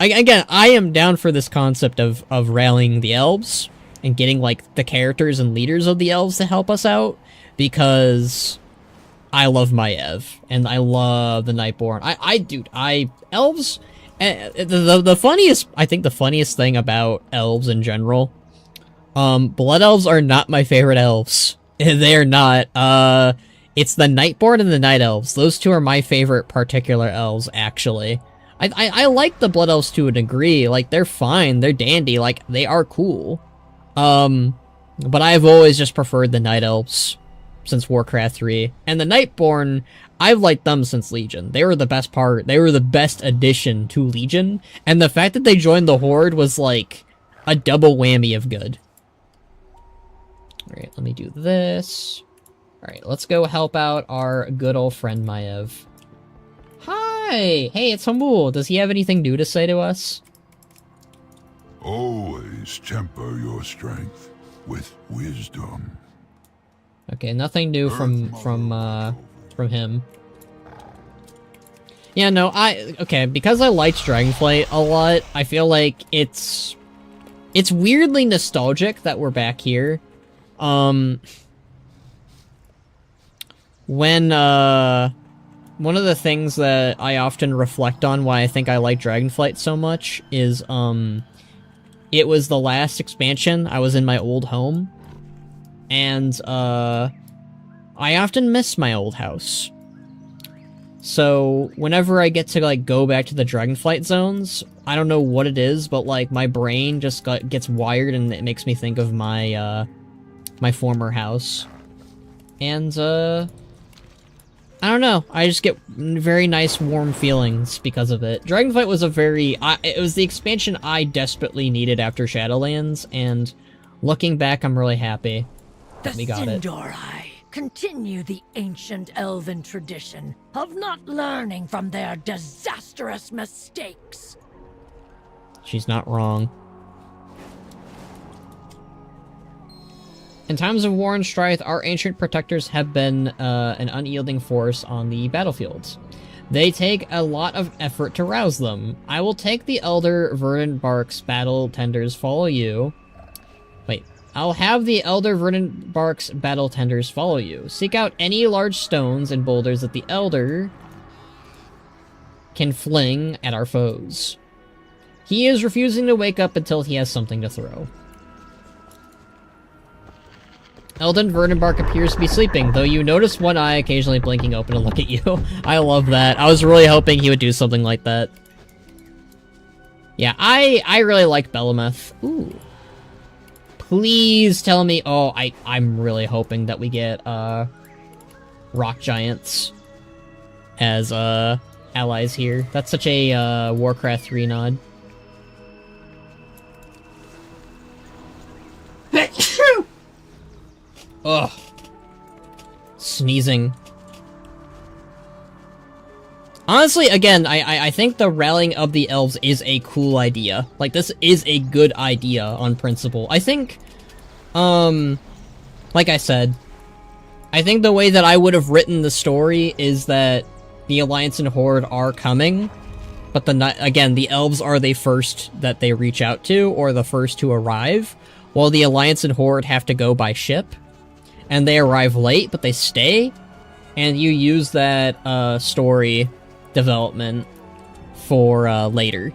S2: again, I am down for this concept of rallying the elves, and getting, like, the characters and leaders of the elves to help us out, because I love Maiev, and I love the Nightborn. Elves The funniest, I think the funniest thing about elves in general, blood elves are not my favorite elves. They are not. It's the Nightborn and the Night Elves. Those two are my favorite particular elves, actually. I like the blood elves to a degree. Like, they're fine, they're dandy, like, they are cool. But I've always just preferred the Night Elves since Warcraft 3. And the Nightborn, I've liked them since Legion. They were the best part. They were the best addition to Legion. And the fact that they joined the Horde was like a double whammy of good. Alright, let me do this. Alright, let's go help out our good old friend Maiev. Hi! Hey, it's Hamul. Does he have anything new to say to us?
S6: Always temper your strength with wisdom.
S2: Okay, nothing new from him. Yeah, no, okay, because I liked Dragonflight a lot, I feel like it's weirdly nostalgic that we're back here. When, one of the things that I often reflect on why I think I like Dragonflight so much is, it was the last expansion. I was in my old home, and, I often miss my old house. So, whenever I get to, like, go back to the Dragonflight zones, I don't know what it is, but, like, my brain just gets wired, and it makes me think of my, my former house. And, I don't know, I just get very nice, warm feelings because of it. Dragonflight was it was the expansion I desperately needed after Shadowlands, and looking back, I'm really happy that we got it.
S15: The Sin'dorei continue the ancient elven tradition of not learning from their disastrous mistakes.
S2: She's not wrong. In times of war and strife, our ancient protectors have been an unyielding force on the battlefields. They take a lot of effort to rouse them. I will take the Elder Verdant-Bark's battle tenders follow you. Wait. I'll have the Elder Verdant-Bark's battle tenders follow you. Seek out any large stones and boulders that the Elder can fling at our foes. He is refusing to wake up until he has something to throw. Elden Verdant-Bark appears to be sleeping, though you notice one eye occasionally blinking open to look at you. I love that. I was really hoping he would do something like that. Yeah, I really like Belemeth. Ooh. Please tell me... Oh, I'm really hoping that we get, rock giants as, allies here. That's such a, Warcraft 3 nod. Ugh. Sneezing. Honestly, again, I think the rallying of the elves is a cool idea. Like, this is a good idea on principle. I think, like I said, I think the way that I would have written the story is that the Alliance and Horde are coming, but again, the elves are the first that they reach out to, or the first to arrive, while the Alliance and Horde have to go by ship, and they arrive late, but they stay, and you use that, story development for later.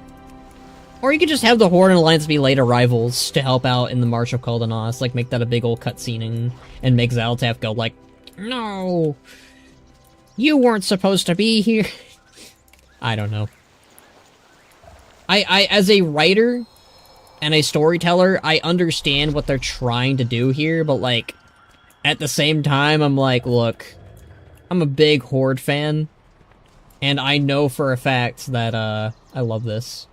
S2: Or you could just have the Horde and Alliance be late arrivals to help out in the March of Quel'thelas, like make that a big old cutscene and make Xal'atath go like, no, you weren't supposed to be here. I don't know. I as a writer and a storyteller, I understand what they're trying to do here, but like at the same time, I'm like, look, I'm a big Horde fan. And I know for a fact that, I love this.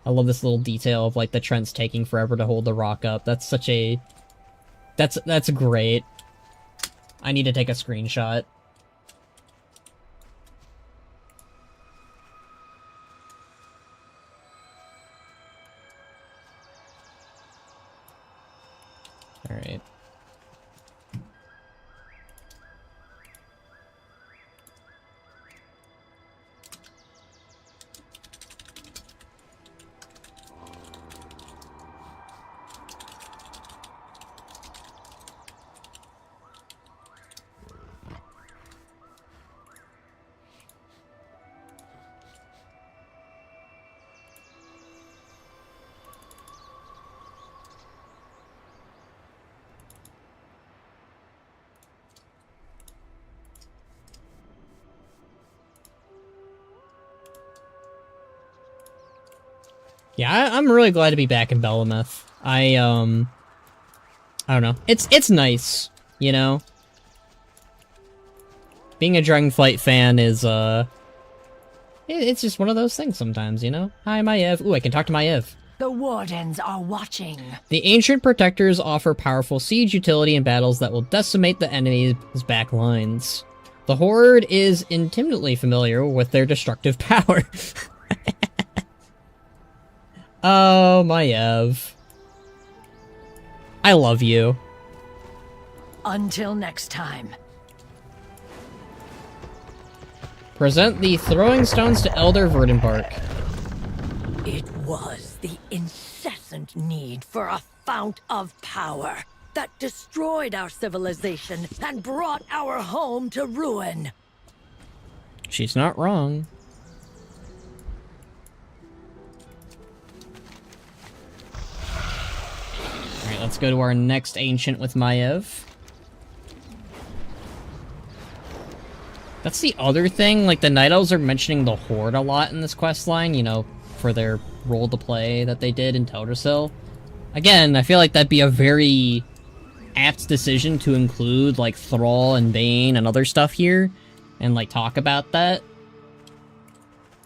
S2: I love this little detail of, like, the Trent's taking forever to hold the rock up. That's such a... That's great. I need to take a screenshot. Alright. Yeah, I'm really glad to be back in Belemeth. I don't know. It's nice, you know? Being a Dragonflight fan is, it's just one of those things sometimes, you know? Hi, Maiev. Ooh, I can talk to Maiev.
S15: The Wardens are watching.
S2: The Ancient Protectors offer powerful siege utility in battles that will decimate the enemy's back lines. The Horde is intimately familiar with their destructive power. Oh, Maiev. I love you.
S15: Until next time.
S2: Present the throwing stones to Elder Verdenbark.
S15: It was the incessant need for a fount of power that destroyed our civilization and brought our home to ruin.
S2: She's not wrong. Alright, let's go to our next ancient with Maiev. That's the other thing, like, the Night Elves are mentioning the Horde a lot in this questline, you know, for their role to play that they did in Teldrassil. Again, I feel like that'd be a very apt decision to include, like, Thrall and Bane and other stuff here, and, like, talk about that.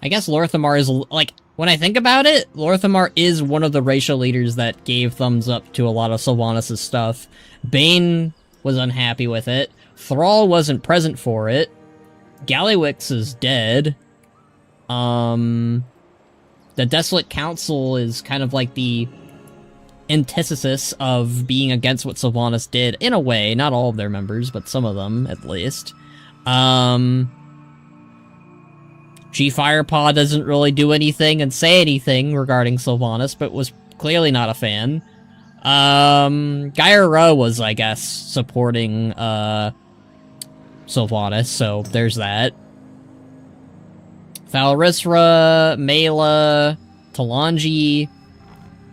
S2: I guess Lor'themar is, like, when I think about it, Lor'themar is one of the racial leaders that gave thumbs up to a lot of Sylvanas' stuff. Bane was unhappy with it. Thrall wasn't present for it. Gallywix is dead. The Desolate Council is kind of like the antithesis of being against what Sylvanas did, in a way. Not all of their members, but some of them, at least. G Firepaw doesn't really do anything and say anything regarding Sylvanas, but was clearly not a fan. Gaia Ra was, I guess, supporting, Sylvanas, so there's that. Thalrisra, Mela, Talanji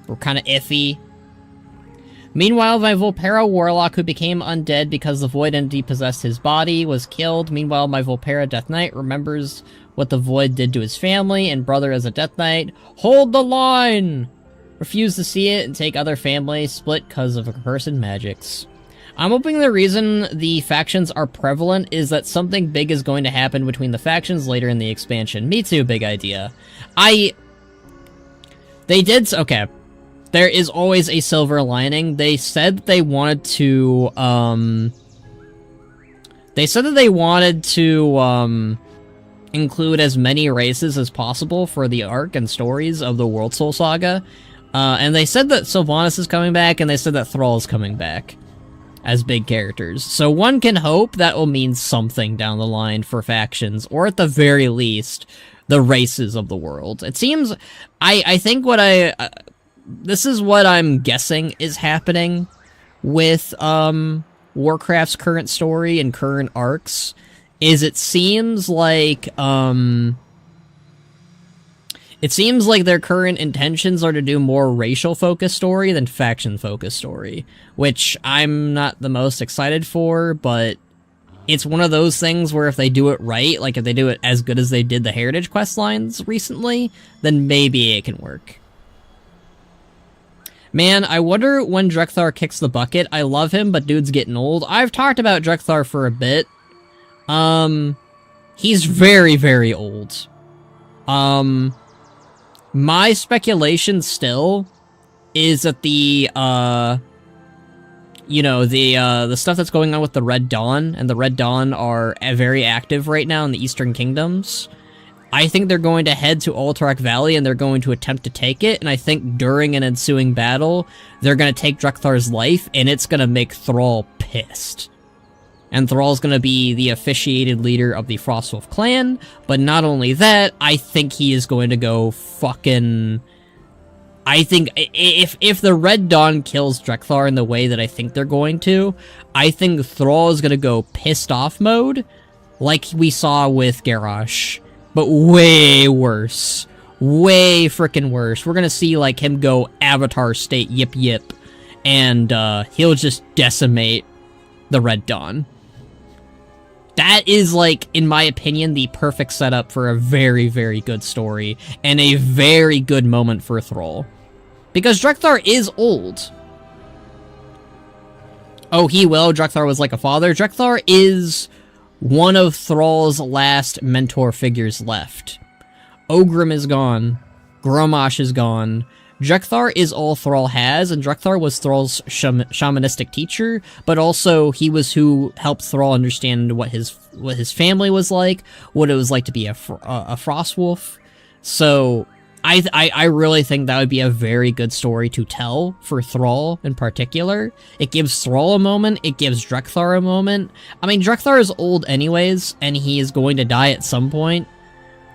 S2: were kind of iffy. Meanwhile, my Volpera warlock, who became undead because the void entity possessed his body, was killed. Meanwhile, my Volpera Death Knight remembers what the void did to his family and brother as a Death Knight. Hold the line! Refuse to see it and take other families split because of accursed magics. I'm hoping the reason the factions are prevalent is that something big is going to happen between the factions later in the expansion. Me too, big idea. They did... Okay. There is always a silver lining. They said that they wanted to, include as many races as possible for the arc and stories of the World Soul Saga. And they said that Sylvanas is coming back, and they said that Thrall is coming back as big characters. So one can hope that will mean something down the line for factions, or at the very least, the races of the world. It seems... I think what this is what I'm guessing is happening with, Warcraft's current story and current arcs, is it seems like their current intentions are to do more racial-focused story than faction-focused story, which I'm not the most excited for, but it's one of those things where if they do it right, like if they do it as good as they did the Heritage questlines recently, then maybe it can work. Man, I wonder when Drekthar kicks the bucket. I love him, but dude's getting old. I've talked about Drekthar for a bit. He's very, very old. My speculation still is that the stuff that's going on with the Red Dawn, and the Red Dawn are very active right now in the Eastern Kingdoms. I think they're going to head to Alterac Valley, and they're going to attempt to take it, and I think during an ensuing battle, they're going to take Drekthar's life, and it's going to make Thrall pissed. And Thrall's going to be the officiated leader of the Frostwolf clan, but not only that, I think he is going to go fucking... I think if the Red Dawn kills Drekthar in the way that I think they're going to, I think Thrall is going to go pissed off mode, like we saw with Garrosh, but way worse. Way frickin' worse. We're going to see like him go Avatar state yip yip, and he'll just decimate the Red Dawn. That is, like, in my opinion, the perfect setup for a very, very good story, and a very good moment for Thrall. Because Drekthar is old. Oh, he will? Drekthar was like a father? Drekthar is one of Thrall's last mentor figures left. Ogrim is gone. Grommash is gone. Drekthar is all Thrall has, and Drekthar was Thrall's shamanistic teacher, but also he was who helped Thrall understand what his family was like, what it was like to be a Frostwolf. So I really think that would be a very good story to tell for Thrall in particular. It gives Thrall a moment, it gives Drekthar a moment. I mean, Drekthar is old anyways, and he is going to die at some point.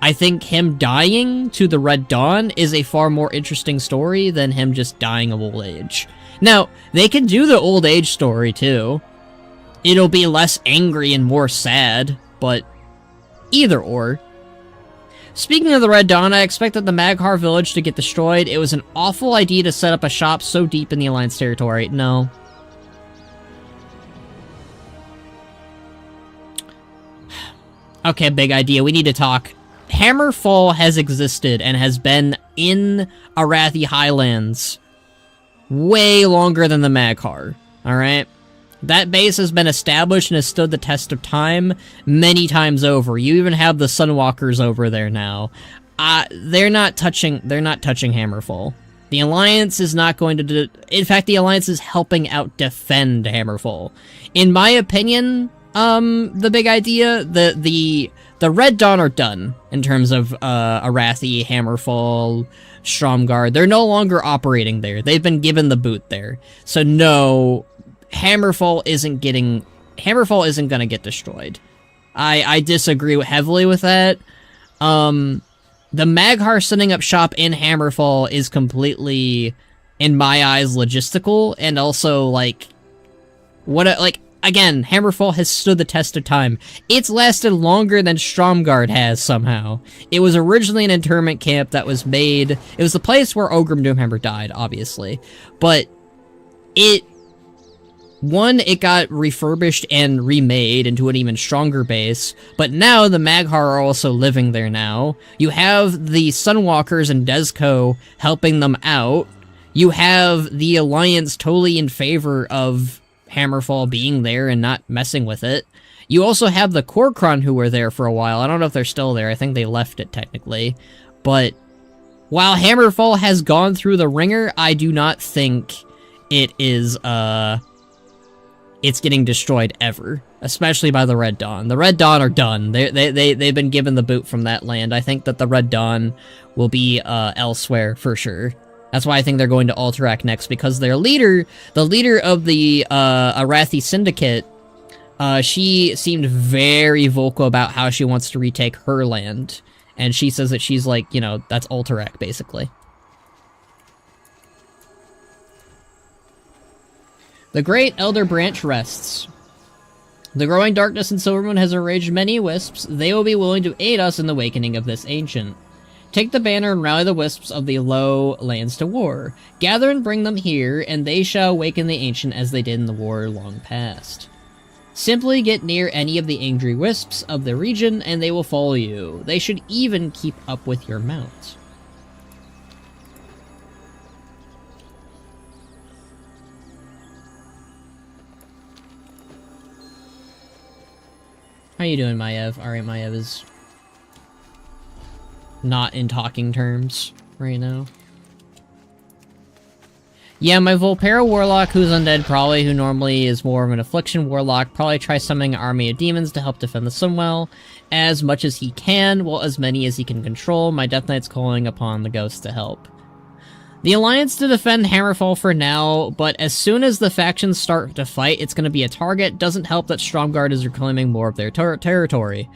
S2: I think him dying to the Red Dawn is a far more interesting story than him just dying of old age. Now, they can do the old age story too. It'll be less angry and more sad, but either or. Speaking of the Red Dawn, I expected the Maghar village to get destroyed. It was an awful idea to set up a shop so deep in the Alliance territory. No. Okay, big idea. We need to talk. Hammerfall has existed and has been in Arathi Highlands way longer than the Maghar, alright? That base has been established and has stood the test of time many times over. You even have the Sunwalkers over there now. They're not touching Hammerfall. The Alliance is not going to in fact, the Alliance is helping out defend Hammerfall. In my opinion, the big idea, the Red Dawn are done in terms of Arathi, Hammerfall, Stromgarde. They're no longer operating there. They've been given the boot there. So no, Hammerfall isn't going to get destroyed. I disagree heavily with that. The Maghar setting up shop in Hammerfall is completely, in my eyes, logistical, and also, like, again, Hammerfall has stood the test of time. It's lasted longer than Stromgarde has, somehow. It was originally an internment camp that was made. It was the place where Ogrim Doomhammer died, obviously. But it got refurbished and remade into an even stronger base, but now the Maghar are also living there now. You have the Sunwalkers and Dezco helping them out. You have the Alliance totally in favor of Hammerfall being there and not messing with it. You also have the Korkron who were there for a while. I don't know if they're still there. I think they left it technically. But while Hammerfall has gone through the ringer, I do not think it is it's getting destroyed ever, especially by the Red Dawn. The Red Dawn are done. They've been given the boot from that land. I think that the Red Dawn will be elsewhere for sure. That's why I think they're going to Alterac next, because their leader, the leader of the Arathi Syndicate, she seemed very vocal about how she wants to retake her land. And she says that she's like, you know, that's Alterac, basically. The Great Elder Branch rests. The growing darkness in Silvermoon has enraged many wisps. They will be willing to aid us in the awakening of this ancient. Take the banner and rally the wisps of the low lands to war. Gather and bring them here, and they shall awaken the ancient as they did in the war long past. Simply get near any of the angry wisps of the region, and they will follow you. They should even keep up with your mount. How you doing, Maiev? Alright, Maiev is not in talking terms right now. Yeah, my Volpera Warlock, who's undead probably, who normally is more of an Affliction Warlock, probably try summoning an army of demons to help defend the Sunwell as much as he can, well, as many as he can control. My Death Knight's calling upon the ghosts to help. The Alliance to defend Hammerfall for now, but as soon as the factions start to fight, it's going to be a target. Doesn't help that Stromgarde is reclaiming more of their territory.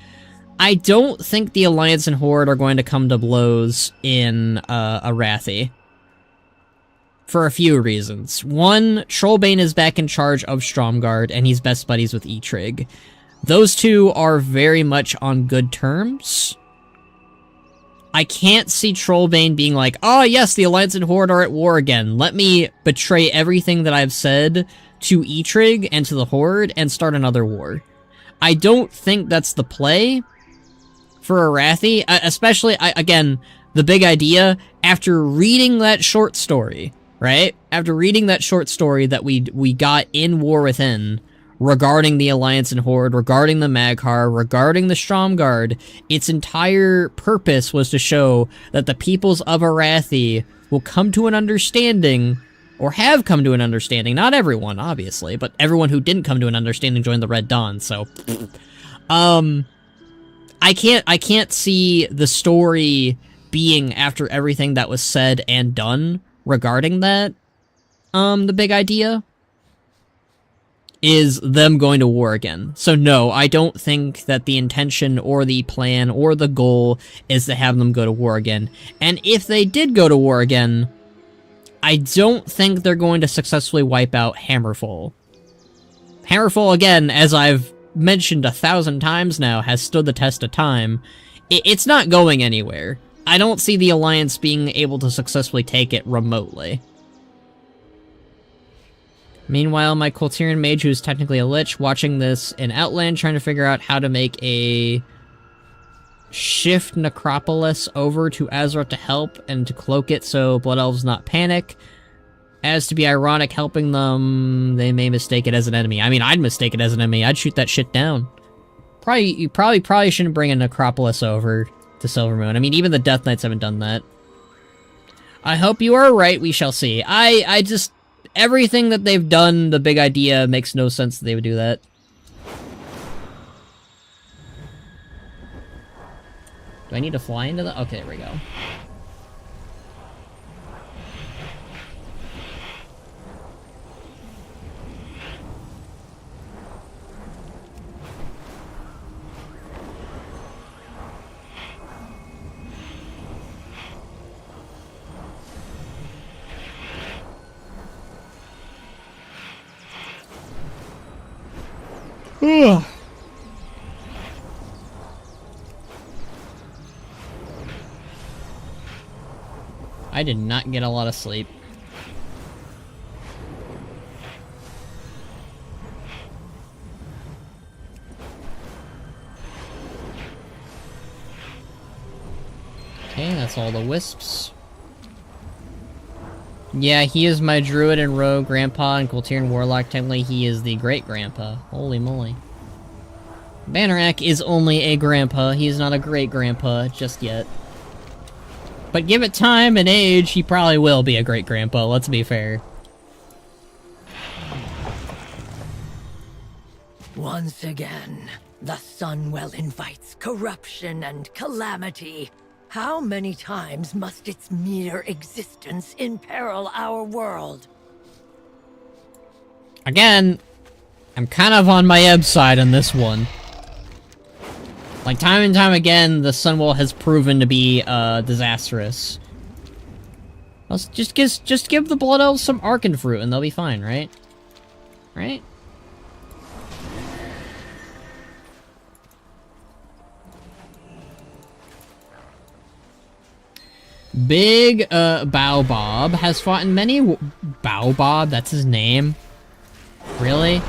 S2: I don't think the Alliance and Horde are going to come to blows in Arathi. For a few reasons. One, Trollbane is back in charge of Stromgarde, and he's best buddies with Eitrig. Those two are very much on good terms. I can't see Trollbane being like, oh yes, the Alliance and Horde are at war again. Let me betray everything that I've said to Eitrig and to the Horde and start another war. I don't think that's the play for Arathi, especially, again, the big idea, after reading that short story, right? After reading that short story that we got in War Within, regarding the Alliance and Horde, regarding the Mag'har, regarding the Stromguard, its entire purpose was to show that the peoples of Arathi will come to an understanding, or have come to an understanding, not everyone, obviously, but everyone who didn't come to an understanding joined the Red Dawn, so... I can't see the story being after everything that was said and done regarding that, the big idea is them going to war again. So no, I don't think that the intention or the plan or the goal is to have them go to war again. And if they did go to war again, I don't think they're going to successfully wipe out Hammerfall. Hammerfall, again, as I've mentioned 1,000 times now, has stood the test of time. It's not going anywhere. I don't see the Alliance being able to successfully take it remotely. Meanwhile, my Quel'thelan mage, who's technically a lich, watching this in Outland, trying to figure out how to make a shift Necropolis over to Azeroth to help and to cloak it so Blood Elves not panic. As to be ironic, helping them, they may mistake it as an enemy. I mean, I'd mistake it as an enemy. I'd shoot that shit down. You probably shouldn't bring a Necropolis over to Silvermoon. I mean, even the Death Knights haven't done that. I hope you are right, we shall see. I just... Everything that they've done, the big idea, makes no sense that they would do that. Do I need to fly into the... Okay, there we go. Ugh. I did not get a lot of sleep. Okay, that's all the wisps. Yeah, he is my druid and rogue grandpa, and Quel'thelan warlock. Technically, he is the great-grandpa. Holy moly. Bannerak is only a grandpa. He is not a great-grandpa just yet. But give it time and age, he probably will be a great-grandpa, let's be fair.
S15: Once again, the Sunwell invites corruption and calamity. How many times must its mere existence imperil our world?
S2: Again, I'm kind of on my Ebb side on this one. Like, time and time again, the Sunwell has proven to be, disastrous. Let's just give the Blood Elves some Arcan Fruit and they'll be fine, right? Right? Big, Baobab has fought in many Baobab? That's his name? Really?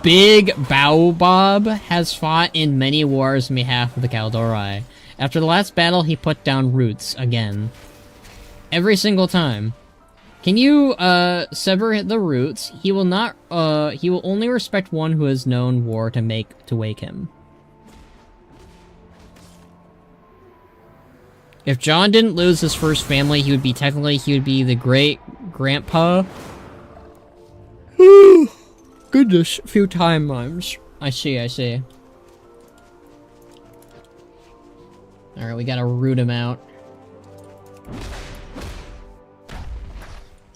S2: Big Baobab has fought in many wars on behalf of the Kaldorei. After the last battle, he put down roots again. Every single time. Can you, sever the roots? He will not, he will only respect one who has known war to wake him. If John didn't lose his first family, he would be the great-grandpa. Goodness, a few timelines. I see. Alright, we gotta root him out.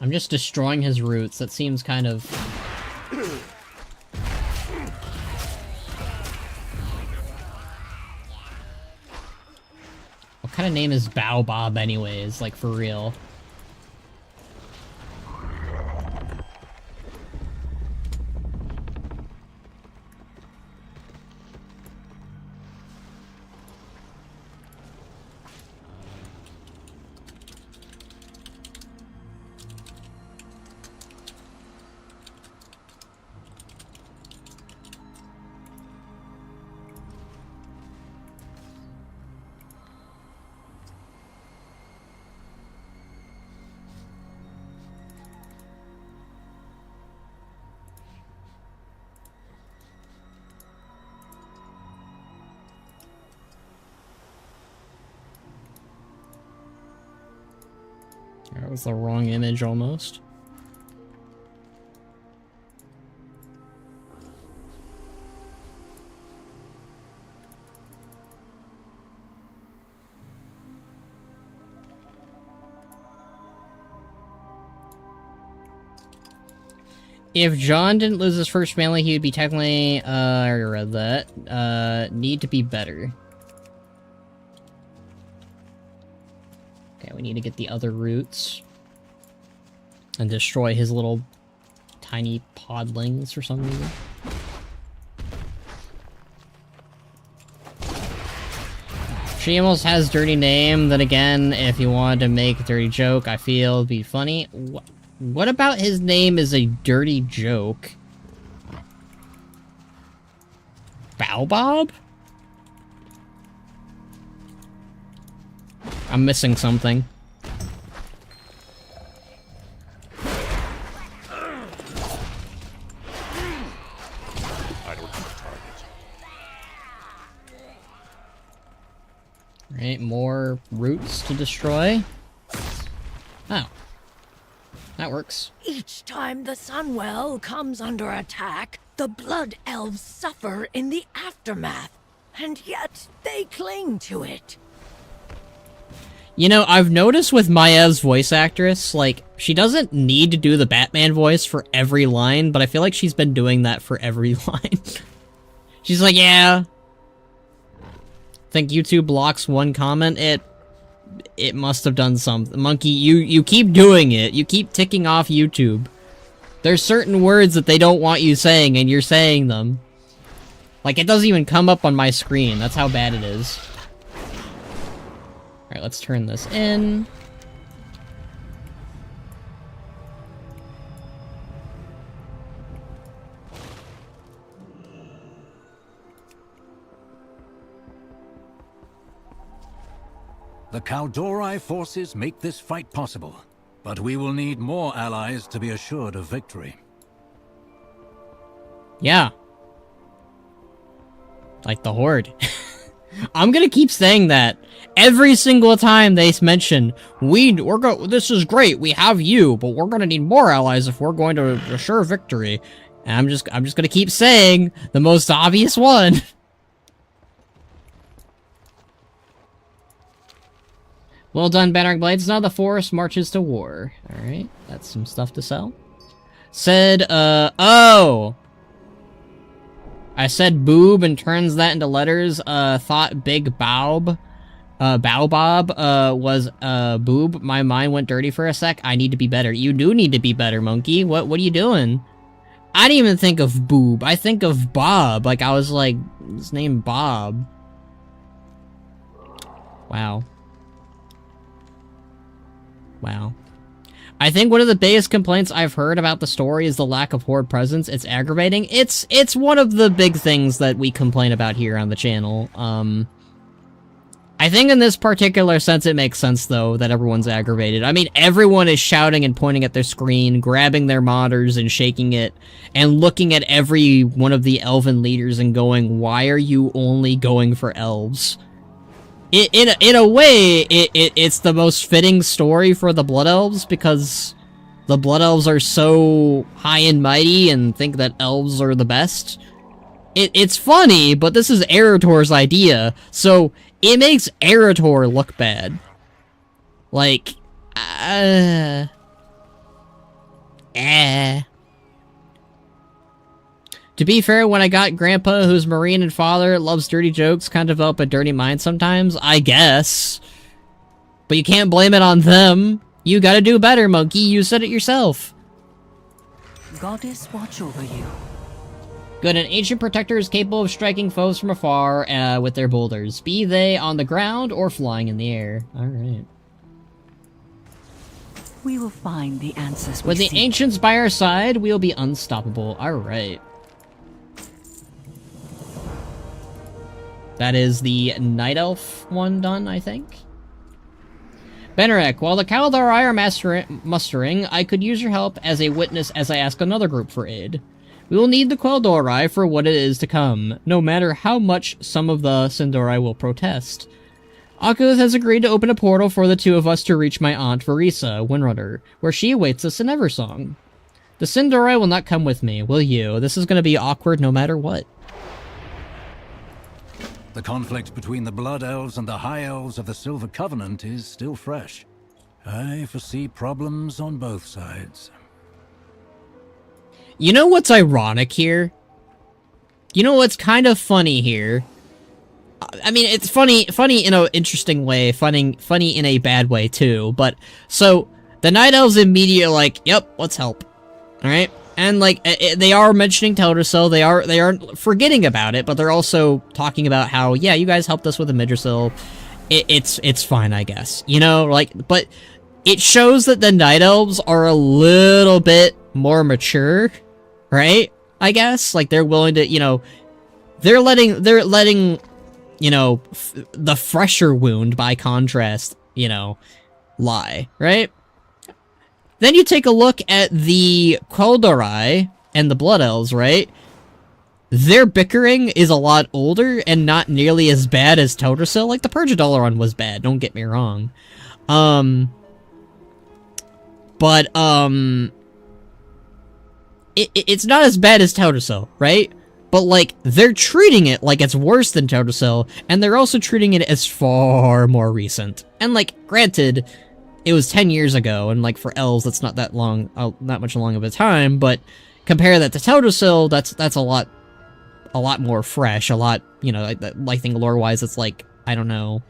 S2: I'm just destroying his roots. That seems kind of... What kind of name is Baobab anyways, like for real? was the wrong image almost. If John didn't lose his first family, he would be technically, I already read that, need to be better. Okay, we need to get the other roots. And destroy his little tiny podlings for some reason. She almost has dirty name, then again, if you wanted to make a dirty joke, I feel it'd be funny. What about his name is a dirty joke? Baobab? I'm missing something. Right, more roots to destroy. Oh. That works.
S15: Each time the Sunwell comes under attack, the Blood Elves suffer in the aftermath, and yet they cling to it.
S2: You know, I've noticed with Maya's voice actress, like, she doesn't need to do the Batman voice for every line, but I feel like she's been doing that for every line. She's like, yeah. I think YouTube blocks one comment, it must have done something. Monkey, you keep doing it. You keep ticking off YouTube. There's certain words that they don't want you saying, and you're saying them. Like, it doesn't even come up on my screen. That's how bad it is. Alright, let's turn this in.
S9: The Kaldorei forces make this fight possible, but we will need more allies to be assured of victory.
S2: Yeah. Like the Horde. I'm gonna keep saying that. Every single time they mention, this is great, we have you, but we're gonna need more allies if we're going to assure victory. And I'm just gonna keep saying the most obvious one. Well done, Banner Blades. Now the forest marches to war. Alright, that's some stuff to sell. Said, oh! I said boob and turns that into letters. Thought Big Baobab was boob. My mind went dirty for a sec. I need to be better. You do need to be better, monkey. What are you doing? I didn't even think of boob. I think of Bob. Like, I was like, his name Bob. Wow. Wow. I think one of the biggest complaints I've heard about the story is the lack of Horde presence. It's aggravating. It's one of the big things that we complain about here on the channel. I think in this particular sense it makes sense, though, that everyone's aggravated. I mean, everyone is shouting and pointing at their screen, grabbing their monitors and shaking it, and looking at every one of the elven leaders and going, why are you only going for elves? In a way, it's the most fitting story for the Blood Elves, because the Blood Elves are so high and mighty and think that elves are the best. It's funny, but this is Erator's idea, so it makes Erator look bad. Like, To be fair, when I got Grandpa, who's Marine and father, loves dirty jokes, kind of develop a dirty mind sometimes, I guess. But you can't blame it on them. You gotta do better, monkey. You said it yourself.
S12: Goddess, watch over you.
S2: Good, an ancient protector is capable of striking foes from afar with their boulders, be they on the ground or flying in the air. Alright.
S12: We will find the answers
S2: With the ancients by our side, we'll be unstoppable. Alright. That is the Night Elf one done, I think. Benarek, while the Kaldorei are mustering, I could use your help as a witness as I ask another group for aid. We will need the Quel'thelas for what it is to come, no matter how much some of the Sindori will protest. Akuth has agreed to open a portal for the two of us to reach my aunt, Varisa, Windrunner, where she awaits us in Eversong. The Sin'dorei will not come with me, will you? This is going to be awkward no matter what.
S9: The conflict between the Blood Elves and the High Elves of the Silver Covenant is still fresh. I foresee problems on both sides.
S2: You know what's ironic here? You know what's kind of funny here? I mean, it's funny in an interesting way, funny in a bad way too, but, so, the Night Elves immediately like, yep, let's help. Alright? And, like, they are mentioning Teldrassil, they aren't forgetting about it, but they're also talking about how, yeah, you guys helped us with the Midrassil, it's fine, I guess. You know, like, but it shows that the Night Elves are a little bit more mature, right? I guess? Like, they're willing to, you know, they're letting, you know, the fresher wound, by contrast, you know, lie, right? Then you take a look at the Quel'thelas and the Blood Elves, right? Their bickering is a lot older and not nearly as bad as Teldrassil. Like, the Purge of Dalaran was bad, don't get me wrong. It's not as bad as Teldrassil, right? But, like, they're treating it like it's worse than Teldrassil, and they're also treating it as far more recent. And, like, granted, it was 10 years ago, and, like, for elves, that's not that long, not much long of a time, but compare that to Teldrassil, that's a lot more fresh, a lot, you know, I think lore-wise, it's like, I don't know,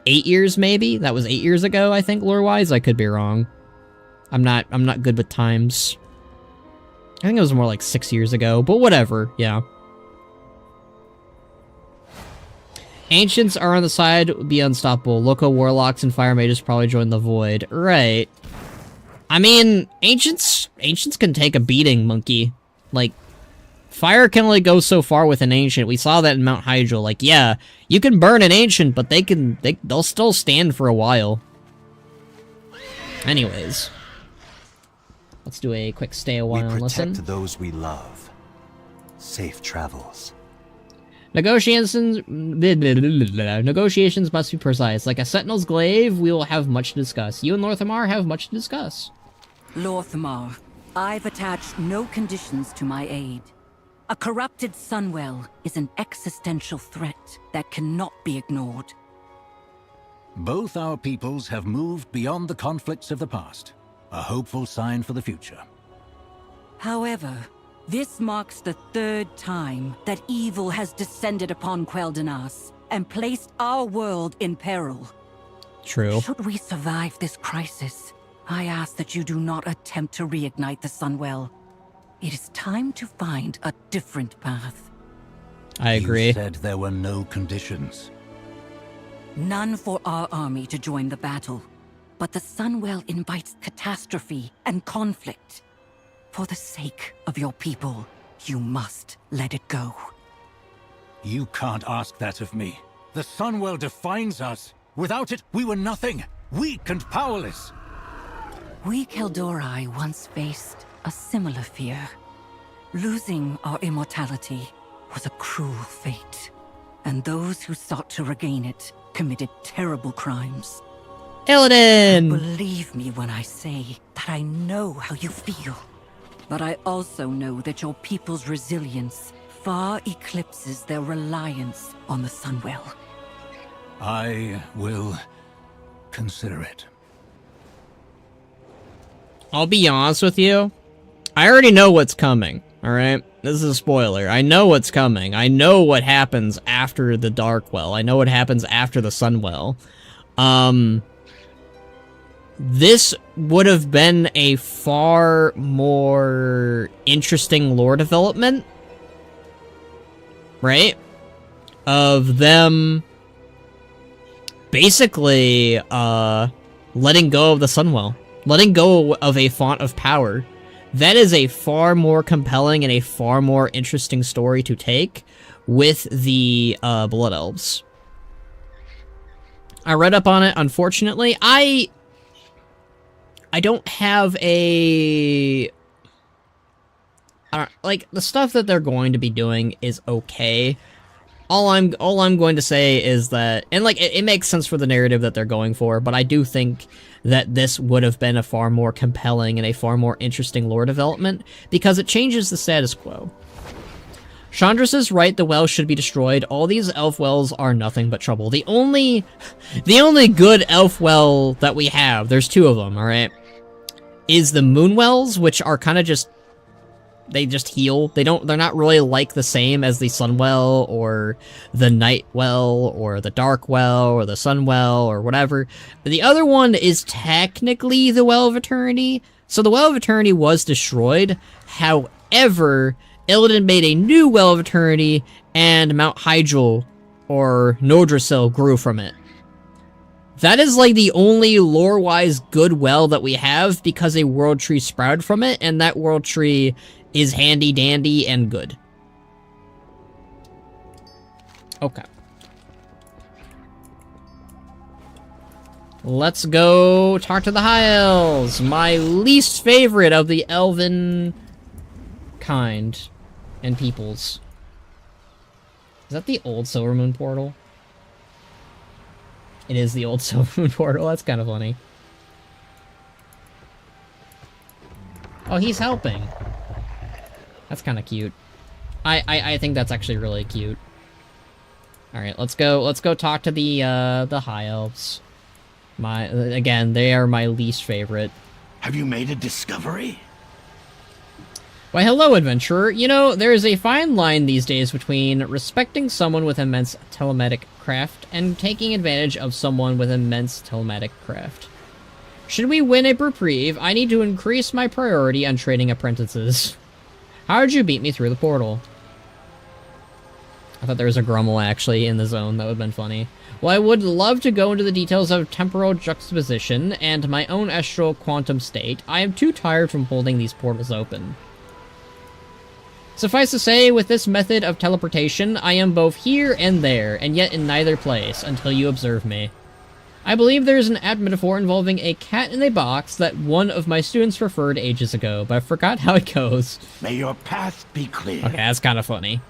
S2: 8 years, maybe? That was 8 years ago, I think, lore-wise? I could be wrong. I'm not good with times. I think it was more like 6 years ago, but whatever, yeah. Ancients are on the side, would be unstoppable. Local warlocks and fire mages probably join the void. Right. I mean, ancients can take a beating, monkey. Like, fire can only go so far with an ancient. We saw that in Mount Hyjal. Like, yeah, you can burn an ancient, but they'll still stand for a while. Anyways. Let's do a quick stay a while and listen.
S13: We protect those we love. Safe travels.
S2: Negotiations must be precise. Like a sentinel's glaive, we will have much to discuss. You and Lor'themar have much to discuss.
S12: Lor'themar, I've attached no conditions to my aid. A corrupted Sunwell is an existential threat that cannot be ignored.
S9: Both our peoples have moved beyond the conflicts of the past. A hopeful sign for the future.
S12: However, this marks the third time that evil has descended upon Quel'thelas and placed our world in peril.
S2: True.
S12: Should we survive this crisis, I ask that you do not attempt to reignite the Sunwell. It is time to find a different path.
S2: I agree.
S9: You said there were no conditions.
S12: None for our army to join the battle. But the Sunwell invites catastrophe and conflict. For the sake of your people, you must let it go.
S9: You can't ask that of me. The Sunwell defines us. Without it, we were nothing. Weak and powerless.
S12: We Keldori once faced a similar fear. Losing our immortality was a cruel fate. And those who sought to regain it committed terrible crimes.
S2: Illidan!
S12: Believe me when I say that I know how you feel. But I also know that your people's resilience far eclipses their reliance on the Sunwell.
S9: I will consider it.
S2: I'll be honest with you. I already know what's coming, alright? This is a spoiler. I know what's coming. I know what happens after the Darkwell. I know what happens after the Sunwell. This would have been a far more interesting lore development, right? Of them basically letting go of the Sunwell, letting go of a font of power. That is a far more compelling and a far more interesting story to take with the Blood Elves. I read up on it, unfortunately. I don't have a... like, the stuff that they're going to be doing is okay. all I'm going to say is that, and like it makes sense for the narrative that they're going for, but I do think that this would have been a far more compelling and a far more interesting lore development because it changes the status quo. Chandras is right, the wells should be destroyed. All these elf wells are nothing but trouble. The only good elf well that we have, there's 2 of them, alright, is the moon wells, which are kind of just, they just heal. They're not really like the same as the sun well or the night well or the dark well or the sun well or whatever. But the other one is technically the Well of Eternity. So the Well of Eternity was destroyed. However, Illidan made a new Well of Eternity and Mount Hyjal or Nordrassil grew from it. That is like the only lore-wise good well that we have because a world tree sprouted from it, and that world tree is handy-dandy and good. Okay. Let's go talk to the High Elves, my least favorite of the elven kind and peoples. Is that the old Silvermoon portal? It is the old Silvermoon portal, that's kind of funny. Oh, he's helping. That's kind of cute. I think that's actually really cute. Alright, let's go talk to the High Elves. Again, they are my least favorite.
S6: Have you made a discovery?
S2: Why, hello, adventurer. You know, there is a fine line these days between respecting someone with immense telematic craft and taking advantage of someone with immense telematic craft. Should we win a reprieve, I need to increase my priority on training apprentices. How did you beat me through the portal? I thought there was a Grummel, actually, in the zone. That would have been funny. Well, I would love to go into the details of temporal juxtaposition and my own astral quantum state. I am too tired from holding these portals open. Suffice to say, with this method of teleportation, I am both here and there, and yet in neither place, until you observe me. I believe there is an apt metaphor involving a cat in a box that one of my students referred ages ago, but I forgot how it goes.
S6: May your path be clear.
S2: Okay, that's kind of funny.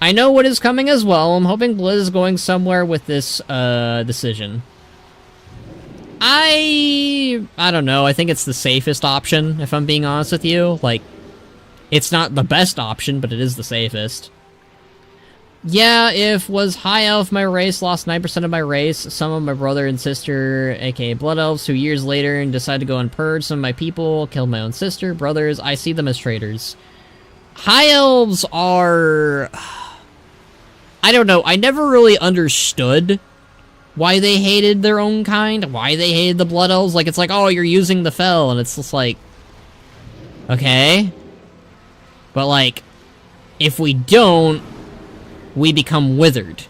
S2: I know what is coming as well. I'm hoping Blizz is going somewhere with this, decision. I don't know. I think it's the safest option, if I'm being honest with you. Like, it's not the best option, but it is the safest. Yeah, if was High Elf my race, lost 9% of my race, some of my brother and sister, aka Blood Elves, who years later and decided to go and purge some of my people, killed my own sister, brothers, I see them as traitors. High Elves are... I don't know, I never really understood why they hated their own kind, why they hated the Blood Elves. Like, it's like, oh, you're using the Fel, and it's just like... Okay. But, like, if we don't, we become withered.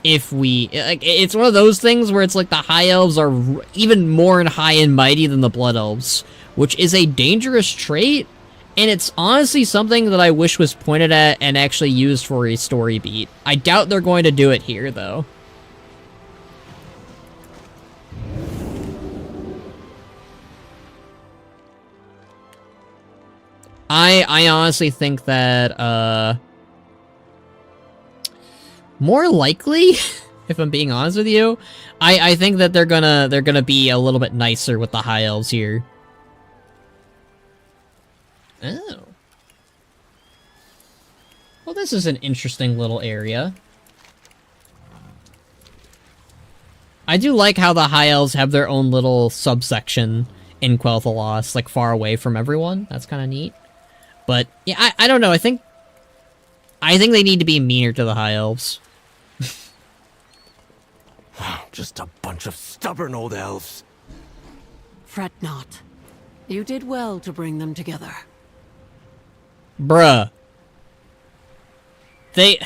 S2: If we... Like, it's one of those things where it's like the High Elves are even more high and mighty than the Blood Elves, which is a dangerous trait, and it's honestly something that I wish was pointed at and actually used for a story beat. I doubt they're going to do it here, though. I honestly think that, more likely, if I'm being honest with you, I think that they're gonna be a little bit nicer with the High Elves here. Oh. Well, this is an interesting little area. I do like how the High Elves have their own little subsection in Quel'thelas, like far away from everyone. That's kind of neat. But yeah, I don't know. I think they need to be meaner to the High Elves.
S10: Just a bunch of stubborn old elves.
S16: Fret not. You did well to bring them together.
S2: Bruh. They...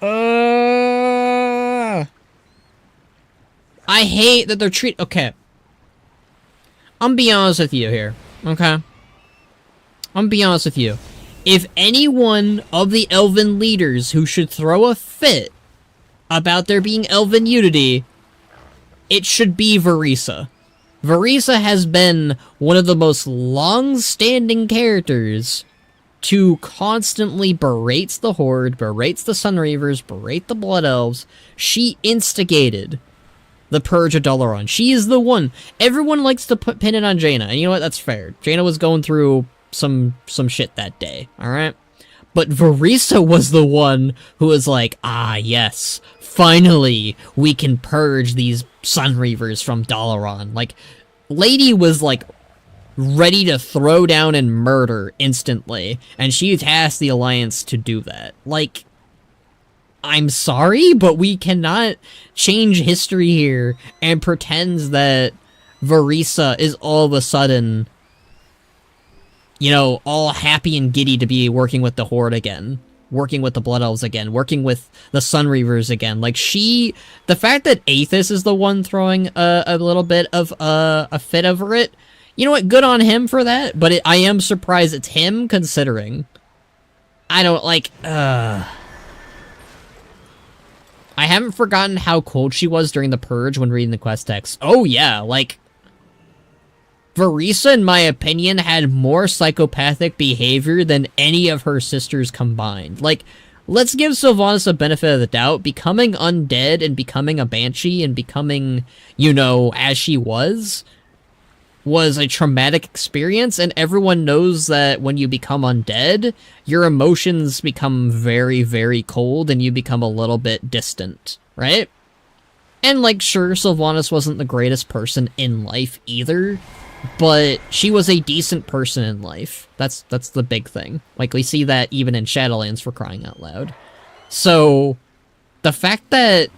S2: I hate that they're okay. I'm be honest with you here, okay? I'm be honest with you. If anyone of the elven leaders who should throw a fit about there being elven unity, it should be Verisa. Verisa has been one of the most long-standing characters to constantly berates the Horde, berates the Sunreavers, berate the Blood Elves. She instigated the Purge of Dalaran. She is the one. Everyone likes to pin it on Jaina, and you know what? That's fair. Jaina was going through some shit that day, alright? But Varisa was the one who was like, ah, yes, finally, we can purge these Sunreavers from Dalaran. Like, Lady was, like, ready to throw down and murder instantly, and she tasked the Alliance to do that. Like, I'm sorry, but we cannot change history here and pretend that Varisa is all of a sudden, you know, all happy and giddy to be working with the Horde again. Working with the Blood Elves again. Working with the Sunreavers again. Like, the fact that Aethys is the one throwing a little bit of a fit over it, you know what, good on him for that, but I am surprised it's him, considering. I don't, like, I haven't forgotten how cold she was during the Purge when reading the quest text. Oh yeah, like, Varisa, in my opinion, had more psychopathic behavior than any of her sisters combined. Like, let's give Sylvanas a benefit of the doubt. Becoming undead and becoming a Banshee and becoming, you know, as she was a traumatic experience, and everyone knows that when you become undead, your emotions become very, very cold, and you become a little bit distant, right? And, like, sure, Sylvanas wasn't the greatest person in life either, but she was a decent person in life. That's the big thing. Like, we see that even in Shadowlands, for crying out loud. So, the fact that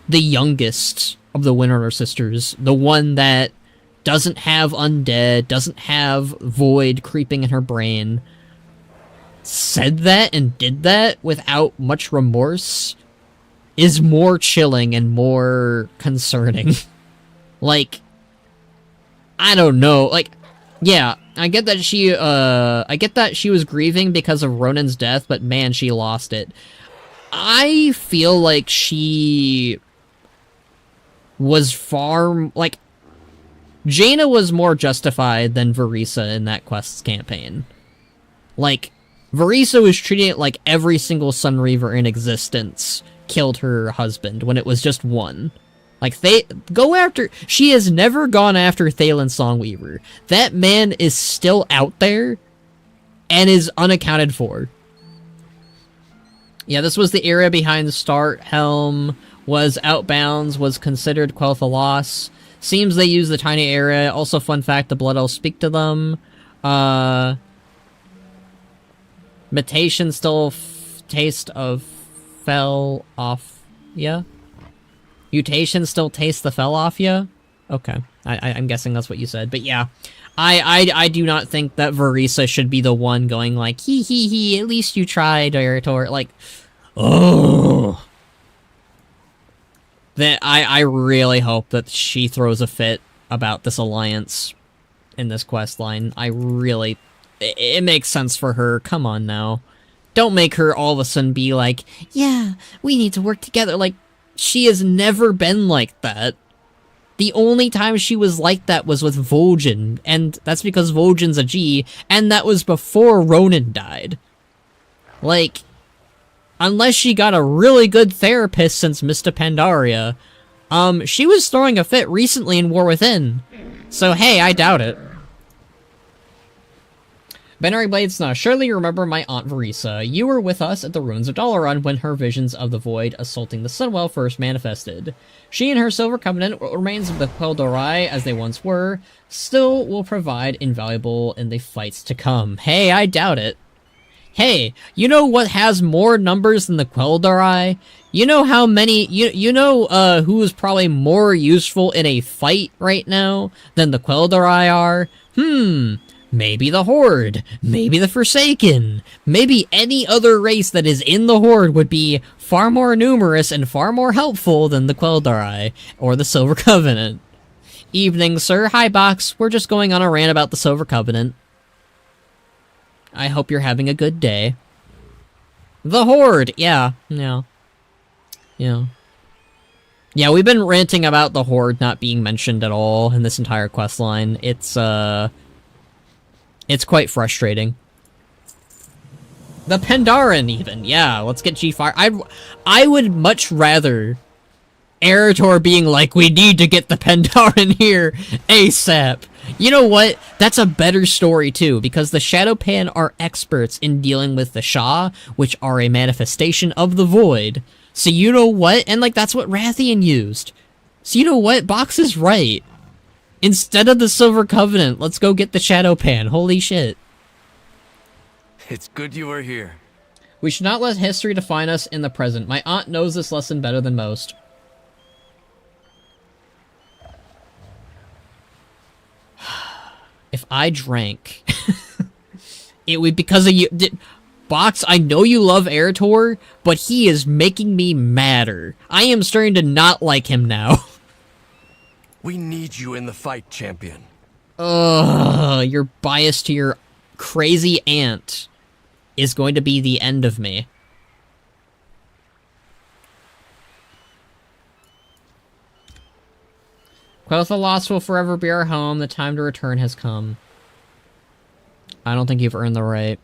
S2: the youngest of the Windrunner sisters, the one that doesn't have undead, doesn't have void creeping in her brain, said that and did that without much remorse is more chilling and more concerning. Like, I don't know, like, yeah, I get that she was grieving because of Ronan's death, but man, she lost it. I feel like she was far, like, Jaina was more justified than Varisa in that quest's campaign. Like, Varisa was treating it like every single Sunreaver in existence killed her husband when it was just one. Like, she has never gone after Thaylen Songweaver. That man is still out there and is unaccounted for. Yeah, this was the era behind the start. Helm was Outbounds, was considered Quel'thelas. Seems they use the tiny area. Also, fun fact, the Blood Elves speak to them. Mutation still taste of fell off ya? Mutation still tastes the fell off ya? Okay. I'm guessing that's what you said. But yeah, I do not think that Varisa should be the one going like, he, at least you tried, or like, oh. That I really hope that she throws a fit about this alliance in this quest line. It makes sense for her. Come on now. Don't make her all of a sudden be like, yeah, we need to work together. Like, she has never been like that. The only time she was like that was with Vol'jin, and that's because Vol'jin's a G, and that was before Ronan died. Like, unless she got a really good therapist since Mista Pandaria, she was throwing a fit recently in War Within. So hey, I doubt it. Benary Bladesna, surely you remember my Aunt Varisa. You were with us at the ruins of Dalaran when her visions of the Void assaulting the Sunwell first manifested. She and her Silver Covenant remains of the Quel'thelas as they once were, still will provide invaluable in the fights to come. Hey, I doubt it. Hey, you know what has more numbers than the Quel'thelas? You know how many, you know who is probably more useful in a fight right now than the Quel'thelas are? Maybe the Horde, maybe the Forsaken, maybe any other race that is in the Horde would be far more numerous and far more helpful than the Quel'thelas or the Silver Covenant. Evening, sir. Hi, Box. We're just going on a rant about the Silver Covenant. I hope you're having a good day. The Horde! Yeah, yeah. Yeah, we've been ranting about the Horde not being mentioned at all in this entire questline. It's quite frustrating. The Pandaren, even. Yeah, let's get G-Fire. I would much rather Eretor being like, we need to get the Pandaren here ASAP. You know what? That's a better story, too, because the Shadowpan are experts in dealing with the Shah, which are a manifestation of the Void. So you know what? And, like, that's what Rathian used. So you know what? Box is right. Instead of the Silver Covenant, let's go get the Shadowpan. Holy shit.
S10: It's good you are here.
S2: We should not let history define us in the present. My aunt knows this lesson better than most. If I drank, it would be because of you. Box, I know you love Eretor, but he is making me madder. I am starting to not like him now.
S10: We need you in the fight, champion.
S2: Ugh, your bias to your crazy aunt is going to be the end of me. Quel'thelas will forever be our home. The time to return has come. I don't think you've earned the right.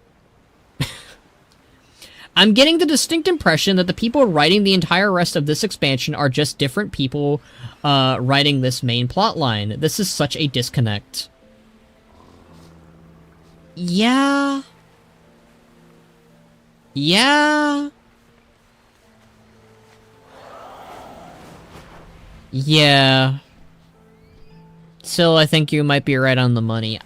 S2: I'm getting the distinct impression that the people writing the entire rest of this expansion are just different people writing this main plotline. This is such a disconnect. Yeah. Yeah. Yeah. Still, I think you might be right on the money.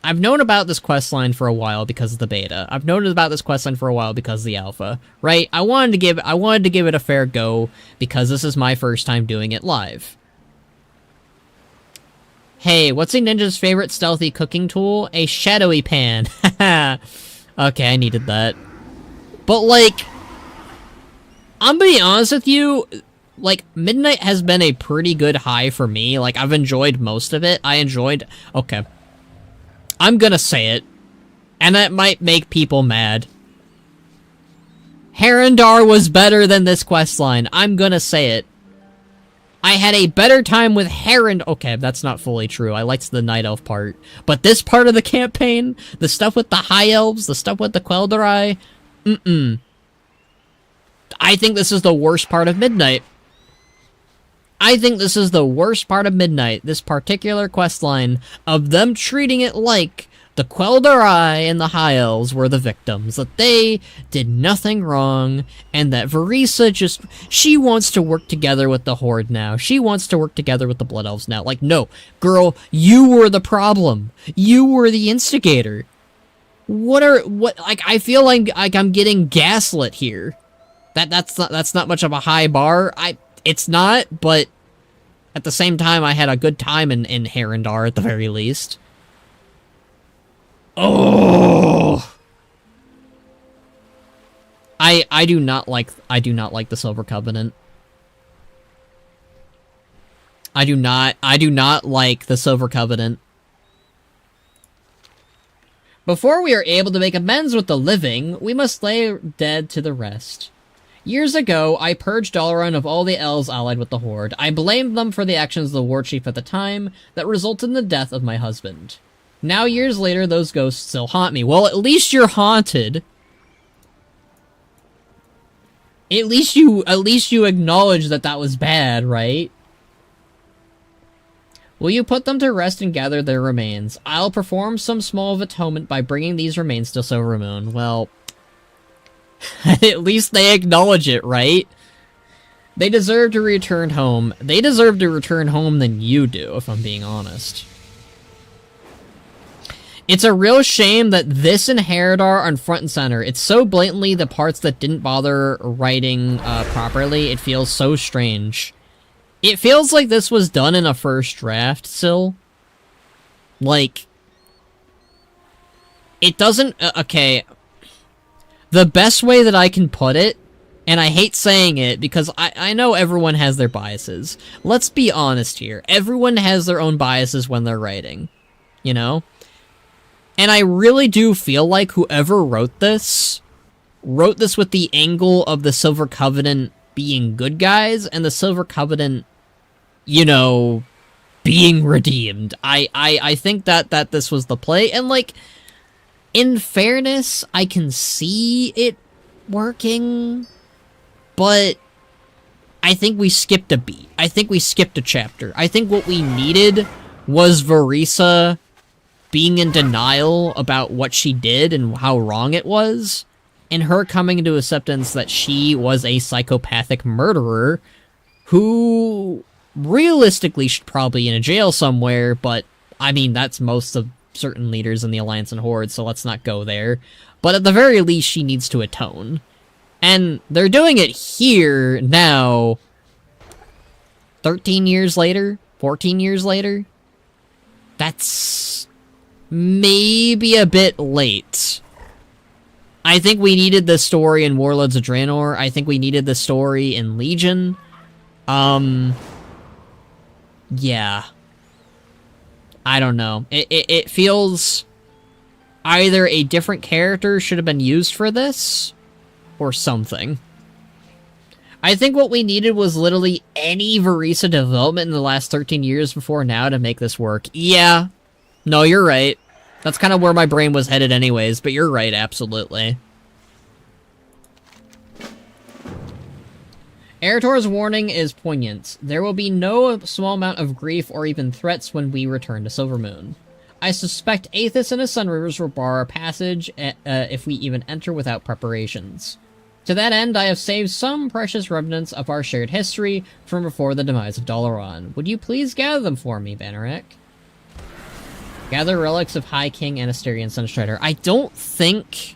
S2: I've known about this questline for a while because of the beta. I've known about this questline for a while because of the alpha, right? I wanted to give it a fair go because this is my first time doing it live. Hey, what's a ninja's favorite stealthy cooking tool? A shadowy pan. Okay, I needed that. But like, I'm gonna be honest with you, like, Midnight has been a pretty good high for me. Like, I've enjoyed most of it. Okay. I'm gonna say it, and that might make people mad. Herondar was better than this questline. I'm gonna say it. I had a better time with Okay, that's not fully true. I liked the Night Elf part. But this part of the campaign, the stuff with the High Elves, the stuff with the Quel'thelas, I think this is the worst part of Midnight. This particular questline of them treating it like the Quel'thelas and the High Elves were the victims, that they did nothing wrong, and that Verisa she wants to work together with the Horde now. She wants to work together with the Blood Elves now. Like, no, girl, you were the problem. You were the instigator. I feel like I'm getting gaslit here. That's not much of a high bar. It's not, but at the same time, I had a good time in Herondar at the very least. Oh, I do not like the Silver Covenant. I do not like the Silver Covenant. Before we are able to make amends with the living, we must lay dead to the rest. Years ago, I purged Dalaran of all the elves allied with the Horde. I blamed them for the actions of the war chief at the time that resulted in the death of my husband. Now, years later, those ghosts still haunt me. Well, at least you're haunted. At least you acknowledge that was bad, right? Will you put them to rest and gather their remains? I'll perform some small atonement by bringing these remains to Silvermoon. Well, at least they acknowledge it, right? They deserve to return home. They deserve to return home than you do, if I'm being honest. It's a real shame that this and Herodar are in front and center. It's so blatantly the parts that didn't bother writing properly. It feels so strange. It feels like this was done in a first draft, Sil. Like, it doesn't... okay... The best way that I can put it, and I hate saying it because I know everyone has their biases. Let's be honest here. Everyone has their own biases when they're writing. You know? And I really do feel like whoever wrote this with the angle of the Silver Covenant being good guys, and the Silver Covenant, you know, being redeemed. I think that this was the play, and like, in fairness, I can see it working, but I think we skipped a beat. I think we skipped a chapter. I think what we needed was Varisa being in denial about what she did and how wrong it was, and her coming into acceptance that she was a psychopathic murderer who realistically should probably be in a jail somewhere, but I mean, that's most of certain leaders in the Alliance and Horde, so let's not go there. But at the very least, she needs to atone. And they're doing it here, now, 13 years later? 14 years later? That's maybe a bit late. I think we needed this story in Warlords of Draenor. I think we needed this story in Legion. Yeah. I don't know. It feels either a different character should have been used for this, or something. I think what we needed was literally any Varisa development in the last 13 years before now to make this work. Yeah. No, you're right. That's kind of where my brain was headed anyways, but you're right, absolutely. Erator's warning is poignant. There will be no small amount of grief or even threats when we return to Silvermoon. I suspect Aethys and his Sunrivers will bar our passage if we even enter without preparations. To that end, I have saved some precious remnants of our shared history from before the demise of Dalaran. Would you please gather them for me, Banneret? Gather relics of High King and Asterion Sunstrider. I don't think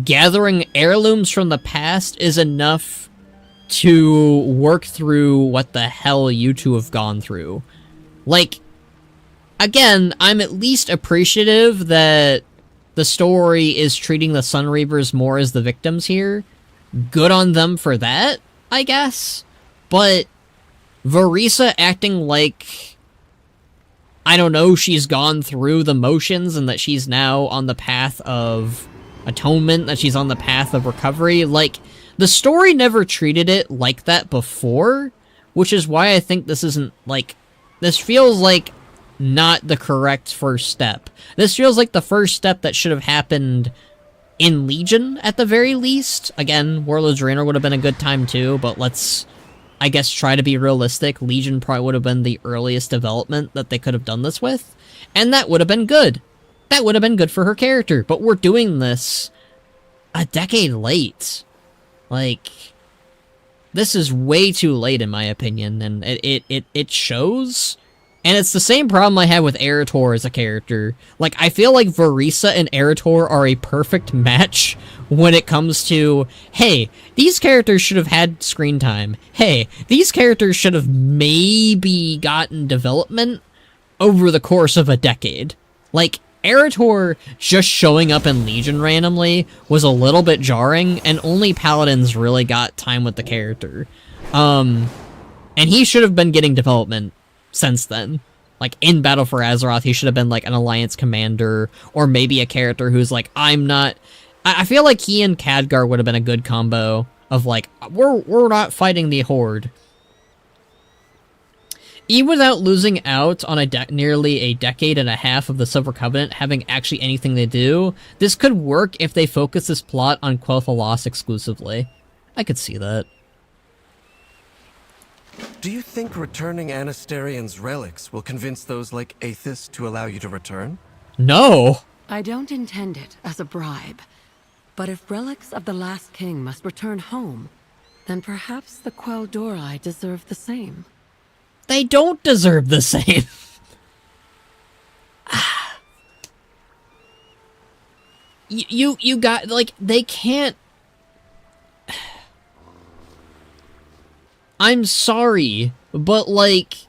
S2: gathering heirlooms from the past is enough to work through what the hell you two have gone through. Like, again, I'm at least appreciative that the story is treating the Sunreavers more as the victims here. Good on them for that, I guess. But Varisa acting like, I don't know, she's gone through the motions and that she's now on the path of atonement, that she's on the path of recovery, like, the story never treated it like that before, which is why I think this isn't, like, this feels like not the correct first step. This feels like the first step that should have happened in Legion, at the very least. Again, Warlords of Draenor would have been a good time too, but let's, I guess, try to be realistic. Legion probably would have been the earliest development that they could have done this with, and that would have been good. That would have been good for her character, but we're doing this a decade late. Like, this is way too late in my opinion, and it shows. And it's the same problem I had with Erator as a character. Like, I feel like Varisa and Erator are a perfect match when it comes to, hey, these characters should have had screen time. Hey, these characters should have maybe gotten development over the course of a decade. Like, Erator just showing up in Legion randomly was a little bit jarring, and only Paladins really got time with the character. And he should have been getting development since then. Like, in Battle for Azeroth, he should have been, like, an Alliance commander, or maybe a character who's like, I'm not... I feel like he and Khadgar would have been a good combo of, like, we're not fighting the Horde. Even without losing out on nearly a decade and a half of the Silver Covenant having actually anything to do, this could work if they focus this plot on Quel'thelas exclusively. I could see that.
S10: Do you think returning Anastarion's relics will convince those like Aethys to allow you to return?
S2: No!
S16: I don't intend it as a bribe. But if relics of the last king must return home, then perhaps the Quel'thelas deserve the same.
S2: They don't deserve the same. you got, like, they can't... I'm sorry, but, like,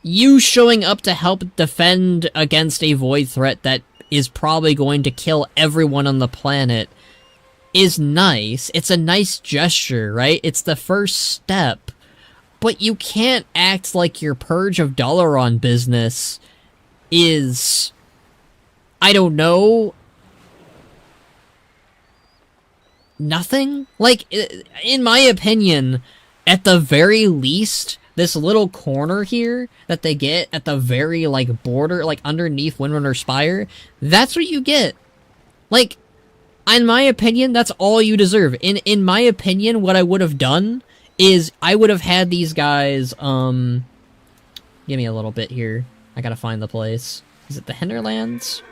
S2: you showing up to help defend against a void threat that is probably going to kill everyone on the planet is nice. It's a nice gesture, right? It's the first step. But you can't act like your Purge of Dalaran business is, I don't know, nothing? Like, in my opinion, at the very least, this little corner here that they get at the very, like, border, like, underneath Windrunner Spire, that's what you get. Like, in my opinion, that's all you deserve. In my opinion, what I would have done is I would have had these guys, give me a little bit here. I gotta find the place. Is it the Hinterlands?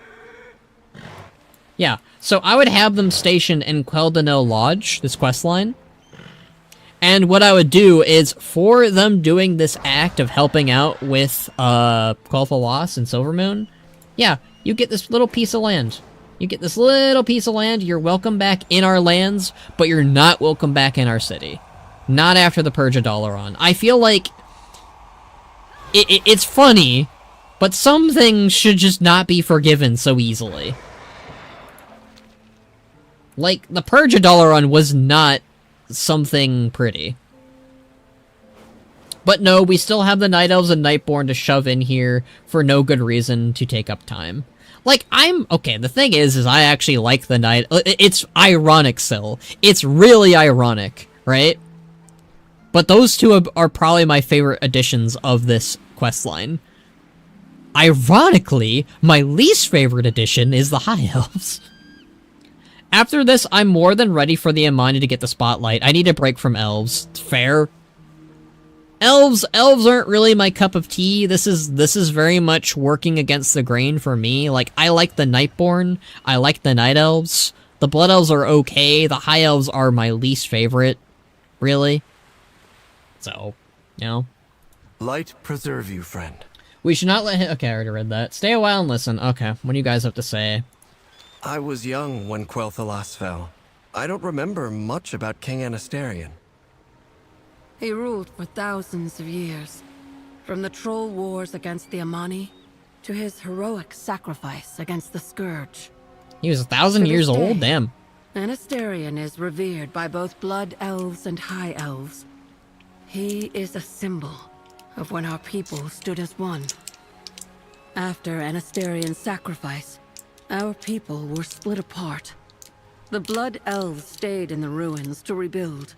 S2: Yeah, so I would have them stationed in Quel'thelas Lodge, this questline. And what I would do is, for them doing this act of helping out with, Quel'thelas and Silvermoon, yeah, you get this little piece of land. You get this little piece of land, you're welcome back in our lands, but you're not welcome back in our city. Not after the Purge of Dalaran. I feel like it's funny, but some things should just not be forgiven so easily. Like, the Purge of Dalaran was not something pretty. But no, we still have the Night Elves and Nightborn to shove in here for no good reason to take up time. Like, okay, the thing is I actually like the Night... It's ironic, Syl. It's really ironic, right? But those two are probably my favorite additions of this questline. Ironically, my least favorite addition is the High Elves. After this, I'm more than ready for the Imani to get the spotlight. I need a break from elves. Fair. Elves aren't really my cup of tea. This is very much working against the grain for me. Like, I like the Nightborn. I like the Night Elves. The Blood Elves are okay. The High Elves are my least favorite. Really. So, you know.
S10: Light preserve you, friend.
S2: We should not let him... Okay, I already read that. Stay a while and listen. Okay, what do you guys have to say?
S10: I was young when Quel'thelas fell. I don't remember much about King Anasterion.
S12: He ruled for thousands of years. From the troll wars against the Imani, to his heroic sacrifice against the Scourge.
S2: He was 1,000 years old? Damn.
S12: Anasterion is revered by both Blood Elves and High Elves. He is a symbol of when our people stood as one. After Anasterian's sacrifice, our people were split apart. The Blood Elves stayed in the ruins to rebuild,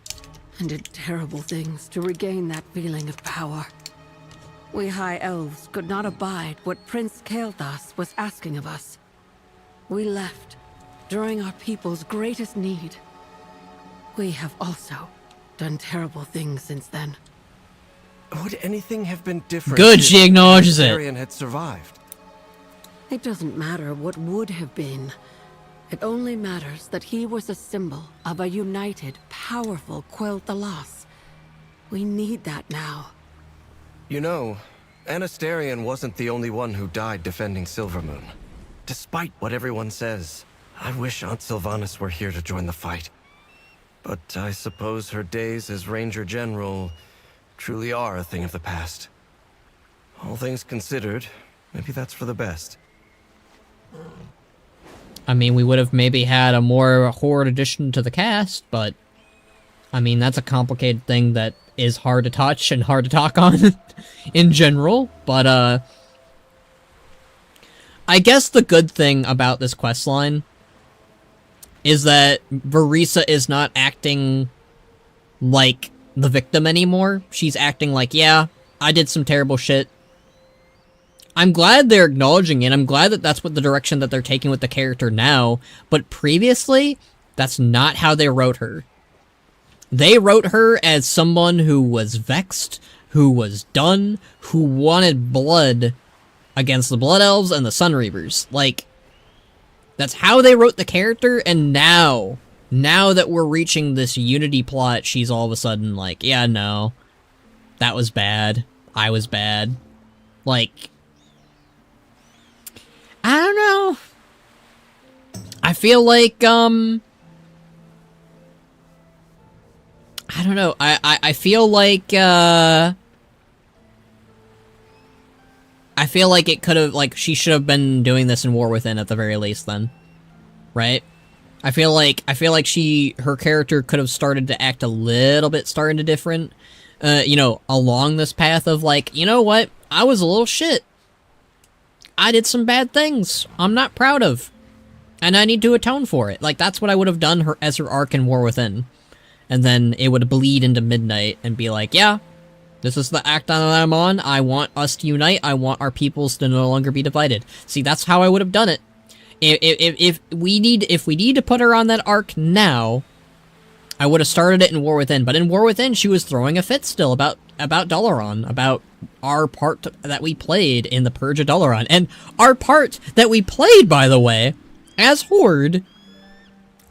S12: and did terrible things to regain that feeling of power. We High Elves could not abide what Prince Xal'atath was asking of us. We left during our people's greatest need. We have also done terrible things since then.
S10: Would anything have been different?
S2: Good, she acknowledges it.
S10: Anasterion had survived.
S12: It doesn't matter what would have been. It only matters that he was a symbol of a united, powerful Quel'thelas. We need that now.
S10: You know, Anasterion wasn't the only one who died defending Silvermoon. Despite what everyone says, I wish Aunt Sylvanas were here to join the fight. But I suppose her days as Ranger General truly are a thing of the past. All things considered, maybe that's for the best.
S2: I mean, we would have maybe had a more Horde addition to the cast, but... I mean, that's a complicated thing that is hard to touch and hard to talk on in general, but, I guess the good thing about this questline is that Verisa is not acting like the victim anymore. She's acting like, yeah, I did some terrible shit. I'm glad they're acknowledging it. I'm glad that that's what the direction that they're taking with the character now, but previously, that's not how they wrote her. They wrote her as someone who was vexed, who was done, who wanted blood against the Blood Elves and the Sunreavers. Like, that's how they wrote the character, and now that we're reaching this unity plot, she's all of a sudden like, yeah, no, that was bad. I was bad. Like, I don't know. I feel like, I don't know. I feel like, I feel like it could have, like, she should have been doing this in War Within at the very least then. Right? I feel like her character could have started to act a little bit starting to different, you know, along this path of like, you know what? I was a little shit. I did some bad things I'm not proud of, and I need to atone for it. Like, that's what I would have done as her arc in War Within. And then it would bleed into Midnight and be like, yeah, This is the act that I'm on. I want us to unite. I want our peoples to no longer be divided. See, that's how I would have done it. If we need to put her on that arc now, I would have started it in War Within. But in War Within, she was throwing a fit still about Dalaran, about our part that we played in the Purge of Dalaran. And our part that we played, by the way, as Horde,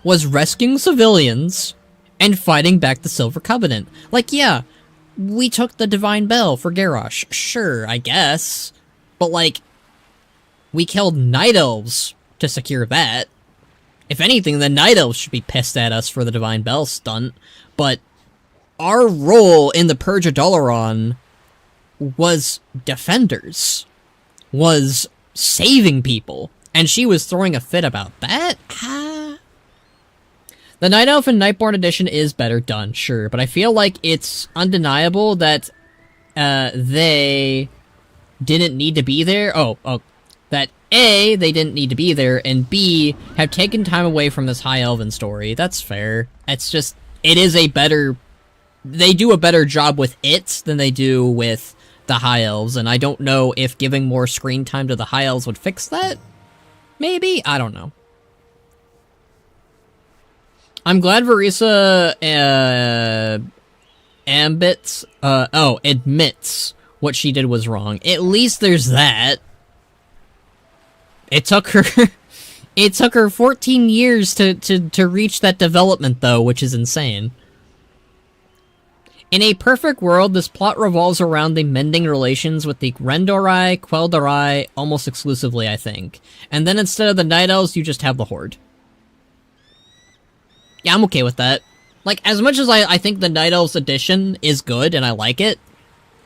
S2: was rescuing civilians and fighting back the Silver Covenant. Like, yeah, we took the Divine Bell for Garrosh. Sure, I guess. But, like, we killed Night Elves to secure that. If anything, the Night Elves should be pissed at us for the Divine Bell stunt. But our role in the Purge of Dalaran was defenders. Was saving people. And she was throwing a fit about that? The Night Elf and Nightborn edition is better done, sure. But I feel like it's undeniable that they didn't need to be there. That A, they didn't need to be there, and B, have taken time away from this High Elven story. That's fair. It's just, it is a better, they do a better job with it than they do with the High Elves, and I don't know if giving more screen time to the High Elves would fix that? Maybe? I don't know. I'm glad Verisa admits what she did was wrong. At least there's that. It took her 14 years to reach that development, though, which is insane. In a perfect world, this plot revolves around the mending relations with the Rendorai, Quel'thelas, almost exclusively, I think. And then instead of the Night Elves, you just have the Horde. Yeah, I'm okay with that. Like, as much as I think the Night Elves edition is good, and I like it,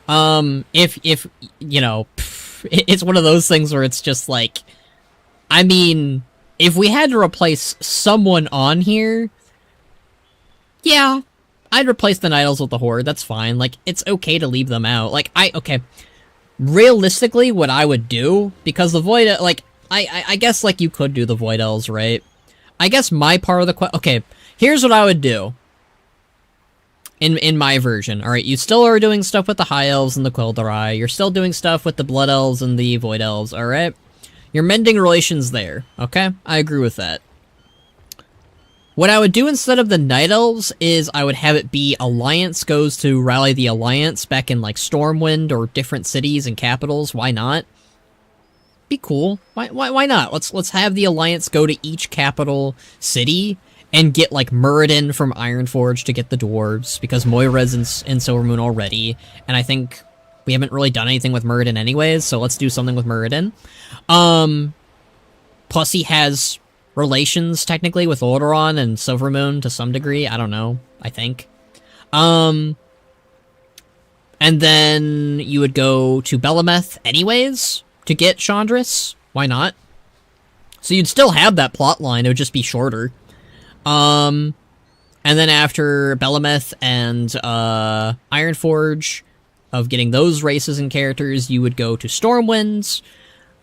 S2: if you know, it's one of those things where it's just like, I mean, if we had to replace someone on here, yeah, I'd replace the Night Elves with the Horde, that's fine. Like, it's okay to leave them out. Like, okay, realistically, what I would do, because the Void, like, I guess, like, you could do the Void Elves, right? I guess my part of the okay, here's what I would do. In my version, alright, you still are doing stuff with the High Elves and the Quel'thelas, you're still doing stuff with the Blood Elves and the Void Elves, alright? You're mending relations there, okay? I agree with that. What I would do instead of the Night Elves is I would have it be Alliance goes to rally the Alliance back in, like, Stormwind or different cities and capitals. Why not? Be cool. Why not? Let's have the Alliance go to each capital city and get, like, Muradin from Ironforge to get the dwarves, because Moira's in Silvermoon already, and I think we haven't really done anything with Muradin anyways, so let's do something with Muradin. Plus he has relations, technically, with Lordaeron and Silvermoon to some degree. I don't know. I think. And then you would go to Belameth anyways to get Chandris. Why not? So you'd still have that plot line. It would just be shorter. And then after Belameth and Ironforge, of getting those races and characters, you would go to Stormwind.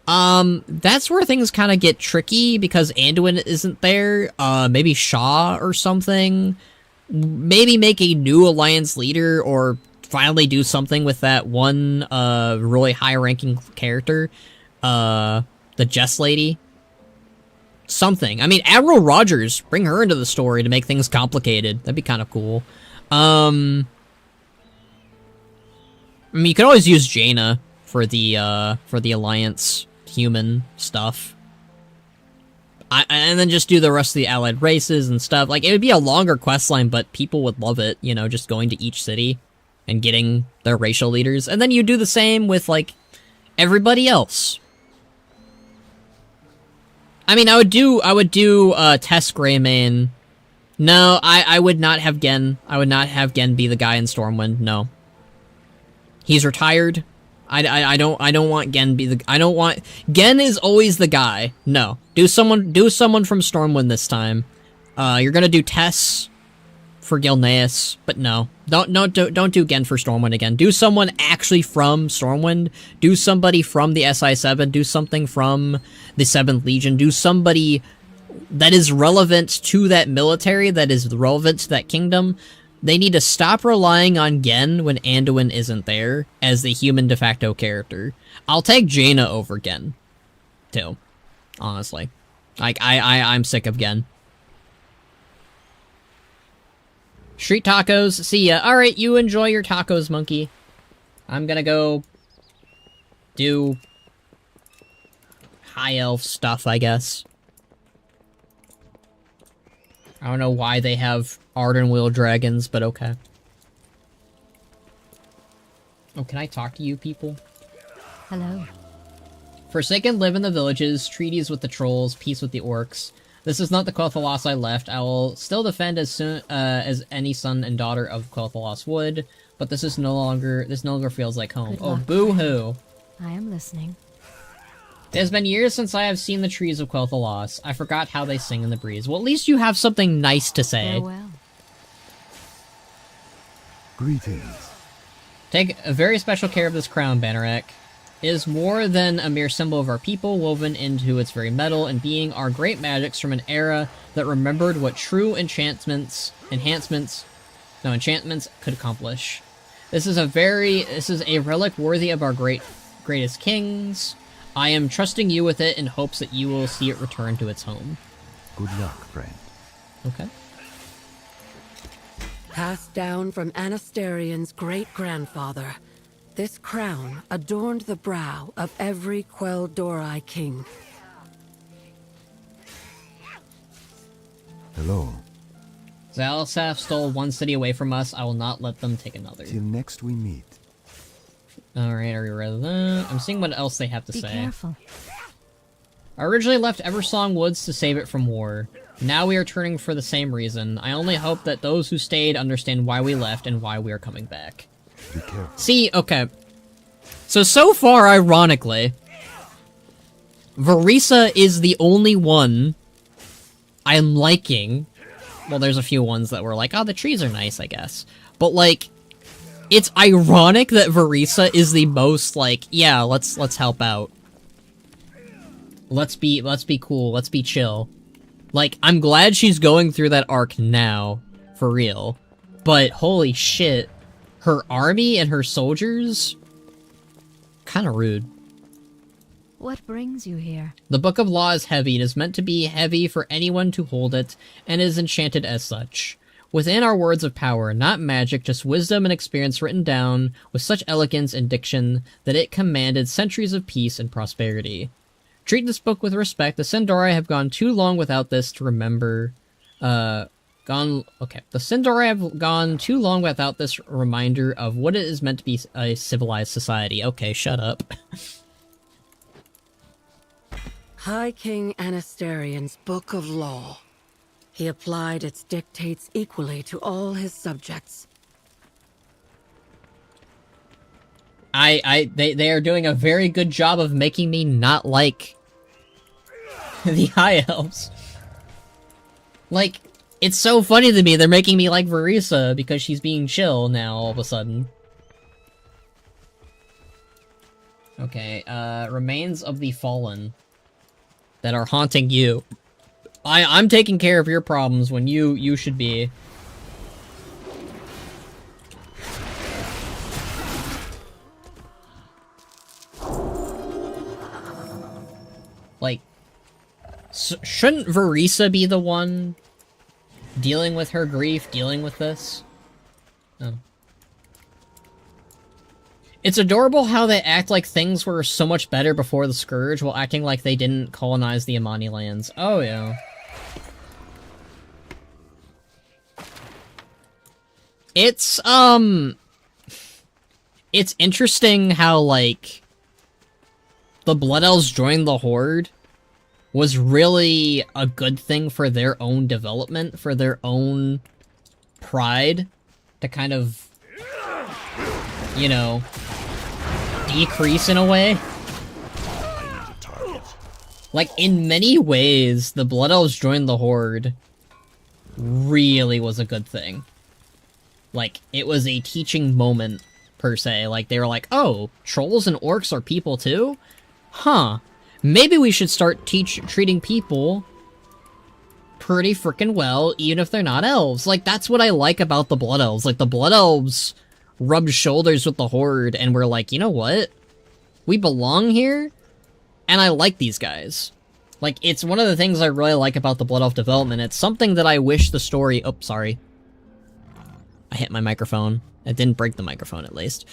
S2: That's where things kind of get tricky, because Anduin isn't there. Maybe Shaw or something. Maybe make a new Alliance leader, or finally do something with that one, really high-ranking character. The Jess Lady. Something. I mean, Admiral Rogers, bring her into the story to make things complicated. That'd be kind of cool. I mean, you could always use Jaina for the Alliance human stuff. And then just do the rest of the allied races and stuff. Like, it would be a longer questline, but people would love it, you know, just going to each city and getting their racial leaders. And then you do the same with, like, everybody else. I mean, I would do Tess Greymane. No, I would not have Gen. I would not have Gen be the guy in Stormwind, no. He's retired. I don't want Gen be the. I don't want Gen is always the guy. No, do someone from Stormwind this time. You're gonna do Tess for Gilneas, but no, don't do Gen for Stormwind again. Do someone actually from Stormwind. Do somebody from the SI7. Do something from the 7th Legion. Do somebody that is relevant to that military, that is relevant to that kingdom. they need to stop relying on Gen when Anduin isn't there as the human de facto character. I'll take Jaina over Gen, too. Honestly. Like, I'm sick of Gen. Street tacos, see ya. Alright, you enjoy your tacos, monkey. I'm gonna go do high elf stuff, I guess. I don't know why they have Arden Wheel dragons, but okay. Oh, can I talk to you people?
S14: Hello.
S2: Forsaken live in the villages, treaties with the trolls, peace with the orcs. This is not the Quel'thelas I left. I will still defend as soon as any son and daughter of Quel'thelas would, but this no longer feels like home. Oh, boo-hoo.
S14: I am listening.
S2: It has been years since I have seen the trees of Quel'thelas. I forgot how they sing in the breeze. Well, at least you have something nice to say.
S14: Farewell.
S6: Greetings.
S2: Take a very special care of this crown, Banneret. It is more than a mere symbol of our people, woven into its very metal and being our great magics from an era that remembered what true enchantments could accomplish. This is a relic worthy of our greatest kings. I am trusting you with it in hopes that you will see it return to its home.
S6: Good luck, friend.
S2: Okay.
S15: Passed down from Anastarion's great-grandfather, this crown adorned the brow of every Quel'thelas king.
S6: Hello.
S2: Xal'atath stole one city away from us. I will not let them take another.
S6: Till next we meet.
S2: Alright, are you ready for that? I'm seeing what else they have to say.
S14: Be careful.
S2: I originally left Eversong Woods to save it from war. Now we are turning for the same reason. I only hope that those who stayed understand why we left and why we are coming back.
S6: Be careful.
S2: See, okay. So far, ironically, Verisa is the only one I'm liking. Well, there's a few ones that were like, oh, the trees are nice, I guess. But, like, it's ironic that Verisa is the most, like, yeah, let's help out. Let's be cool, let's be chill. Like, I'm glad she's going through that arc now, for real. But, holy shit, her army and her soldiers? Kinda rude.
S14: What brings you here?
S2: The Book of Law is heavy. It is meant to be heavy for anyone to hold it, and is enchanted as such. Within are words of power, not magic, just wisdom and experience written down with such elegance and diction that it commanded centuries of peace and prosperity. Treat this book with respect. The Sindori have gone too long without this to remember. The Sindori have gone too long without this reminder of what it is meant to be a civilized society. Okay, shut up.
S15: High King Anastarion's Book of Law. He applied its dictates equally to all his subjects.
S2: They are doing a very good job of making me not like the High Elves. Like, it's so funny to me they're making me like Verisa because she's being chill now all of a sudden. Okay, remains of the fallen that are haunting you. I'm taking care of your problems when you should be. Like, shouldn't Verisa be the one dealing with her grief, dealing with this? Oh. It's adorable how they act like things were so much better before the Scourge while acting like they didn't colonize the Amani lands. Oh, yeah. It's interesting how, like, the Blood Elves joined the Horde was really a good thing for their own development, for their own pride, to kind of, you know, decrease in a way. Like, in many ways, the Blood Elves joined the Horde really was a good thing. Like, it was a teaching moment, per se. Like, they were like, oh, trolls and orcs are people too? Huh. Maybe we should start treating people pretty freaking well, even if they're not elves. Like, that's what I like about the Blood Elves. Like, the Blood Elves rubbed shoulders with the Horde, and we're like, you know what? We belong here, and I like these guys. Like, it's one of the things I really like about the Blood Elf development. It's something that I wish the story... Oh, sorry. I hit my microphone. It didn't break the microphone, at least.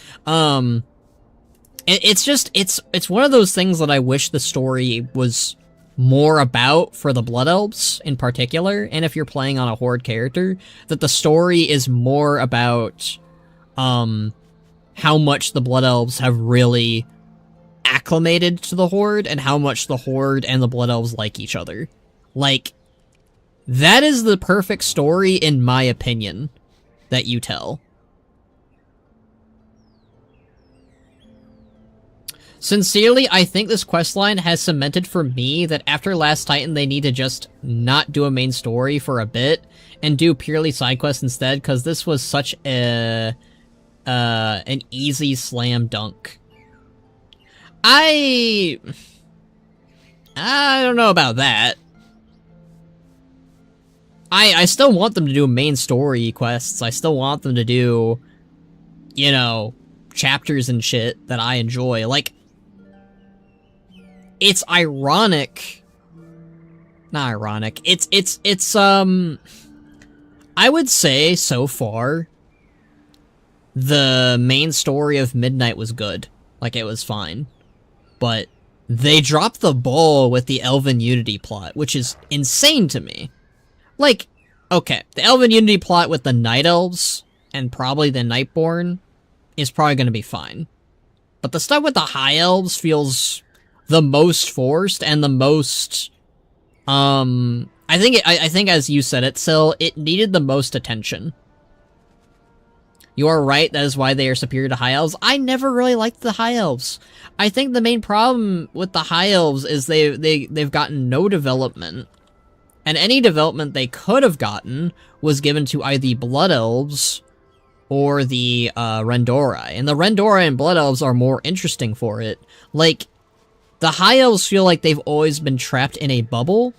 S2: It's just, it's one of those things that I wish the story was more about for the Blood Elves in particular, and if you're playing on a Horde character, that the story is more about, how much the Blood Elves have really acclimated to the Horde, and how much the Horde and the Blood Elves like each other. Like, that is the perfect story, in my opinion, that you tell. Sincerely, I think this questline has cemented for me that after Last Titan, they need to just not do a main story for a bit and do purely side quests instead, because this was such an easy slam dunk. I don't know about that. I still want them to do main story quests. I still want them to do, you know, chapters and shit that I enjoy. Like, it's ironic. Not ironic. It's I would say, so far, the main story of Midnight was good. Like, it was fine. But they dropped the ball with the Elven Unity plot, which is insane to me. Like, okay, the Elven Unity plot with the Night Elves, and probably the Nightborn, is probably gonna be fine. But the stuff with the High Elves feels the most forced, and the most, I think as you said it, Sil, it needed the most attention. You are right, that is why they are superior to High Elves. I never really liked the High Elves. I think the main problem with the High Elves is they've gotten no development. And any development they could have gotten was given to either the Blood Elves or the Ren'dorei. And the Ren'dorei and Blood Elves are more interesting for it. Like, the High Elves feel like they've always been trapped in a bubble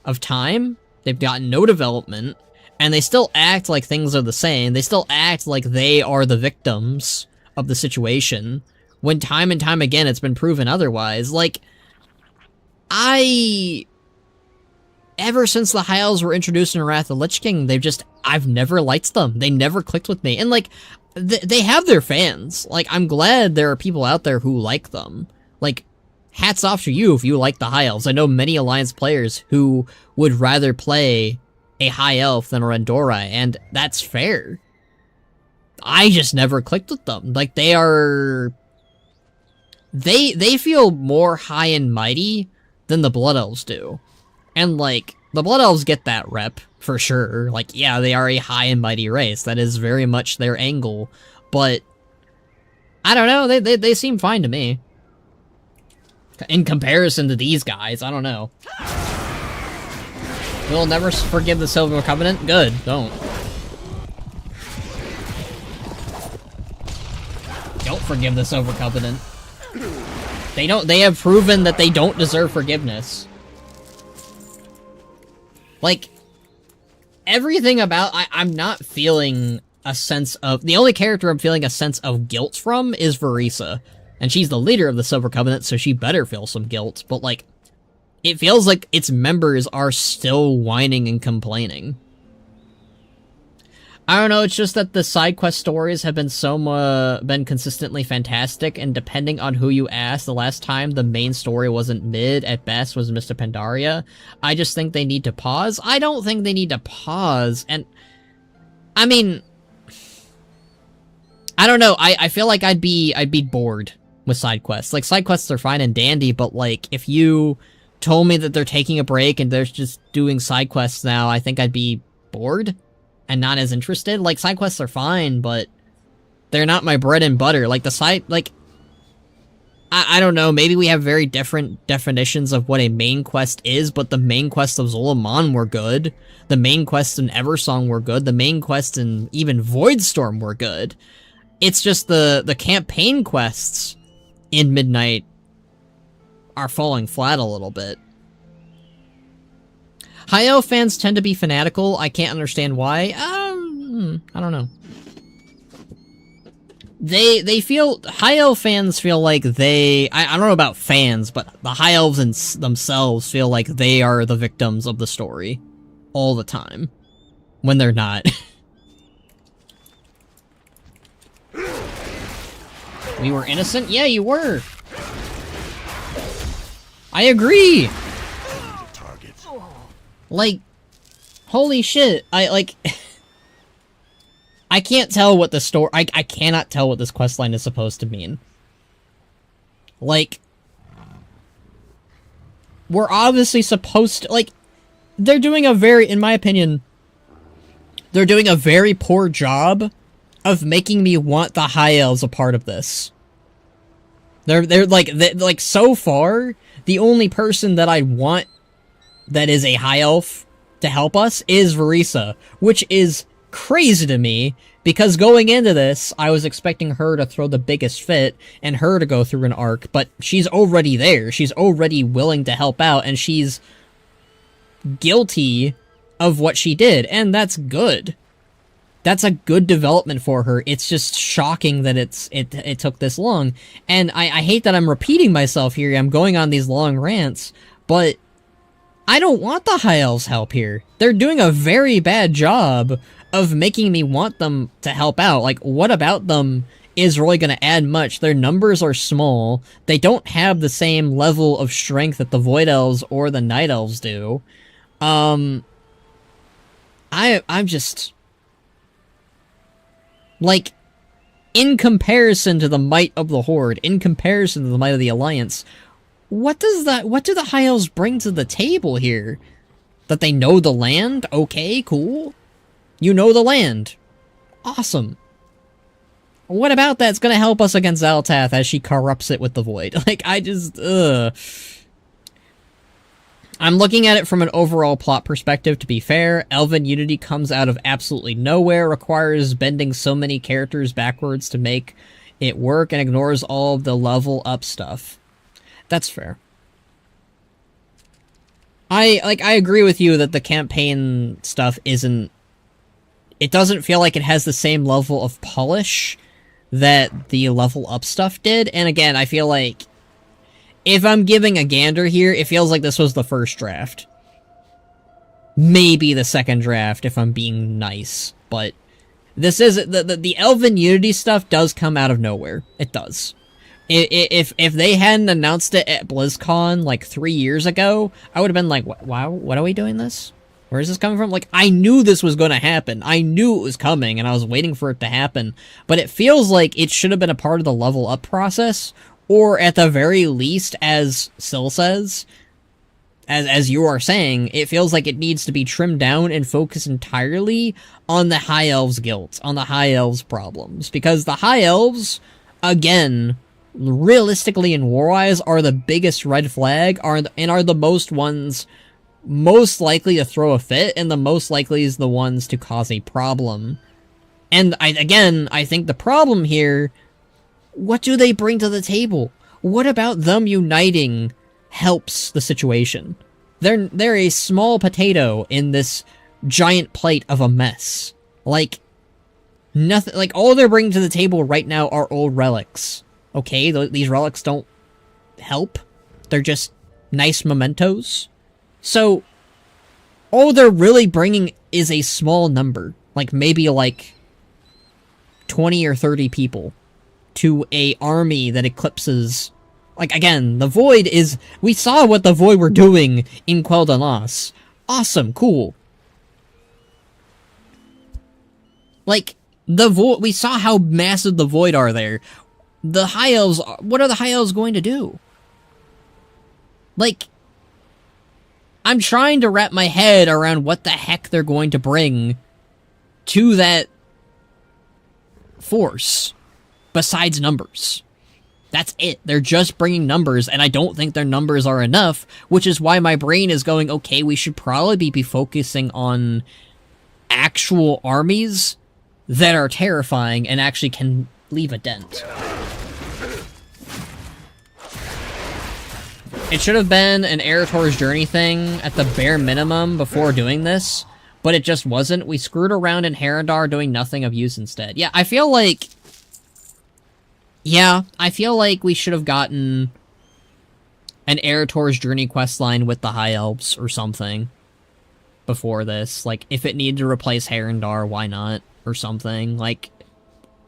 S2: of time. They've gotten no development. And they still act like things are the same. They still act like they are the victims of the situation, when time and time again it's been proven otherwise. Like, ever since the High Elves were introduced in Wrath of the Lich King, I've never liked them. They never clicked with me. And, like, they have their fans. Like, I'm glad there are people out there who like them. Like, hats off to you if you like the High Elves. I know many Alliance players who would rather play a High Elf than a Ren'dorei, and that's fair. I just never clicked with them. Like, they feel more high and mighty than the Blood Elves do. And, like, the Blood Elves get that rep, for sure. Like, yeah, they are a high and mighty race. That is very much their angle. But, I don't know, they seem fine to me. In comparison to these guys, I don't know. We'll never forgive the Silver Covenant? Good, don't. Don't forgive the Silver Covenant. They have proven that they don't deserve forgiveness. Like, everything about, I'm not feeling a sense of, the only character I'm feeling a sense of guilt from is Verisa. And she's the leader of the Silver Covenant, so she better feel some guilt. But, like, it feels like its members are still whining and complaining. I don't know, it's just that the side quest stories have been been consistently fantastic, and depending on who you ask, the last time the main story wasn't mid, at best was Mr. Pandaria. I just think they need to pause. I don't think they need to pause, and I mean, I don't know, I feel like I'd be bored with side quests. Like, side quests are fine and dandy, but, like, if you told me that they're taking a break and they're just doing side quests now, I think I'd be bored and not as interested. Like, side quests are fine, but they're not my bread and butter. Like, the side, like, I don't know, maybe we have very different definitions of what a main quest is, but the main quests of Zul'aman were good. The main quests in Eversong were good. The main quests in even Voidstorm were good. It's just the campaign quests in Midnight are falling flat a little bit. High Elf fans tend to be fanatical. I can't understand why. I don't know. They feel, High Elf fans feel like I don't know about fans, but the High Elves themselves feel like they are the victims of the story all the time, when they're not. We were innocent? Yeah, you were. I agree. Like, holy shit. I can't tell what the story... I cannot tell what this questline is supposed to mean. Like, we're obviously supposed to... Like, they're doing a very... In my opinion, they're doing a very poor job of making me want the High Elves a part of this. They're like, so far, the only person that I want that is a High Elf to help us is Verisa, which is crazy to me, because going into this, I was expecting her to throw the biggest fit, and her to go through an arc, but she's already there, she's already willing to help out, and she's guilty of what she did, and that's good. That's a good development for her. It's just shocking that it took this long, and I hate that I'm repeating myself here, I'm going on these long rants, but I don't want the High Elves' help here. They're doing a very bad job of making me want them to help out. Like, what about them is really going to add much? Their numbers are small. They don't have the same level of strength that the Void Elves or the Night Elves do. I'm just... Like, in comparison to the might of the Horde, in comparison to the might of the Alliance, what do the High Elves bring to the table here? That they know the land? Okay, cool. You know the land. Awesome. What about that's gonna help us against Xal'atath as she corrupts it with the Void? Like, I'm looking at it from an overall plot perspective, to be fair. Elven Unity comes out of absolutely nowhere, requires bending so many characters backwards to make it work, and ignores all of the level up stuff. That's fair. I agree with you that the campaign stuff isn't... It doesn't feel like it has the same level of polish that the level up stuff did, and again, I feel like if I'm giving a gander here, it feels like this was the first draft. Maybe the second draft, if I'm being nice, but this is... The Elven Unity stuff does come out of nowhere. It does. If they hadn't announced it at BlizzCon, like, 3 years ago, I would have been like, wow, what are we doing this? Where is this coming from? Like, I knew this was going to happen. I knew it was coming, and I was waiting for it to happen. But it feels like it should have been a part of the level up process, or at the very least, as Syl says, as you are saying, it feels like it needs to be trimmed down and focus entirely on the High Elves' guilt, on the High Elves' problems. Because the High Elves, again, realistically and war-wise, are the biggest red flag, and are the most likely to throw a fit, and the most likely is the ones to cause a problem. And I think the problem here, what do they bring to the table? What about them uniting helps the situation? They're a small potato in this giant plate of a mess. Like, nothing, like, all they're bringing to the table right now are old relics. Okay, these relics don't help. They're just nice mementos. So, all they're really bringing is a small number. Like, maybe, like, 20 or 30 people to a army that eclipses... Like, again, the Void is... We saw what the Void were doing in Quel'thelas. Awesome, cool. Like, the Void... We saw how massive the Void are there. The High Elves... What are the High Elves going to do? Like... I'm trying to wrap my head around what the heck they're going to bring to that force, besides numbers. That's it. They're just bringing numbers, and I don't think their numbers are enough, which is why my brain is going, okay, we should probably be focusing on actual armies that are terrifying and actually can leave a dent. It should have been an Erator's Journey thing at the bare minimum before doing this, but it just wasn't. We screwed around in Herondar doing nothing of use instead. Yeah, I feel like... Yeah, I feel like we should have gotten an Erator's Journey questline with the High Elves or something before this. Like, if it needed to replace Herondar, why not? Or something. Like,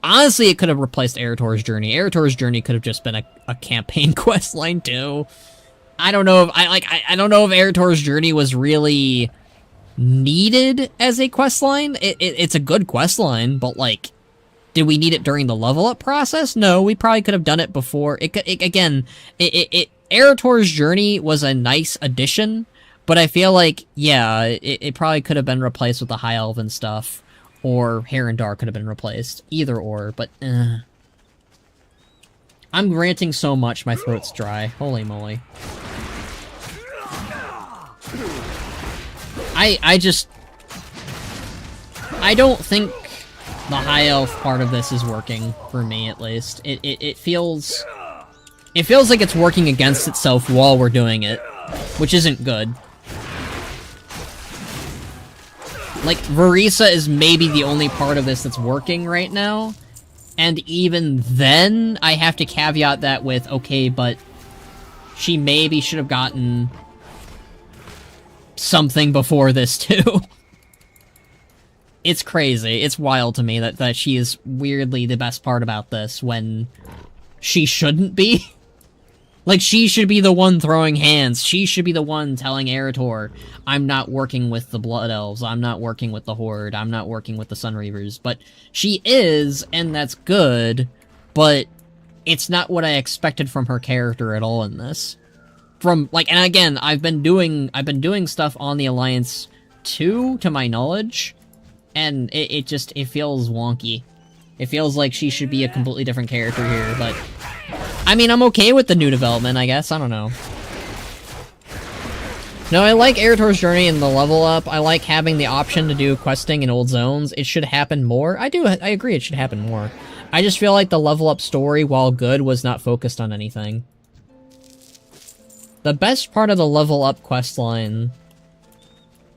S2: honestly, it could have replaced Erator's Journey. Erator's Journey could have just been a campaign questline too. I don't know if I don't know if Erator's Journey was really needed as a questline. It's a good questline, but like, did we need it during the level up process? No, we probably could have done it before. Erator's Journey was a nice addition, but I feel like, yeah, it probably could have been replaced with the High Elven stuff, or Herondar could have been replaced. Either or, but I'm ranting so much, my throat's dry. Holy moly. I don't think the High Elf part of this is working, for me at least. It feels like it's working against itself while we're doing it, which isn't good. Like, Verisa is maybe the only part of this that's working right now, and even then, I have to caveat that with, okay, but she maybe should have gotten something before this, too. It's crazy. It's wild to me that she is weirdly the best part about this when she shouldn't be. Like, she should be the one throwing hands. She should be the one telling Erator, I'm not working with the Blood Elves. I'm not working with the Horde. I'm not working with the Sunreavers. But she is, and that's good, but it's not what I expected from her character at all in this. And again, I've been doing stuff on the Alliance 2, to my knowledge, and it feels wonky. It feels like she should be a completely different character here, but I mean, I'm okay with the new development, I guess. I don't know. No, I like Erator's Journey and the level up. I like having the option to do questing in old zones. It should happen more. I agree it should happen more. I just feel like the level up story, while good, was not focused on anything. The best part of the level up questline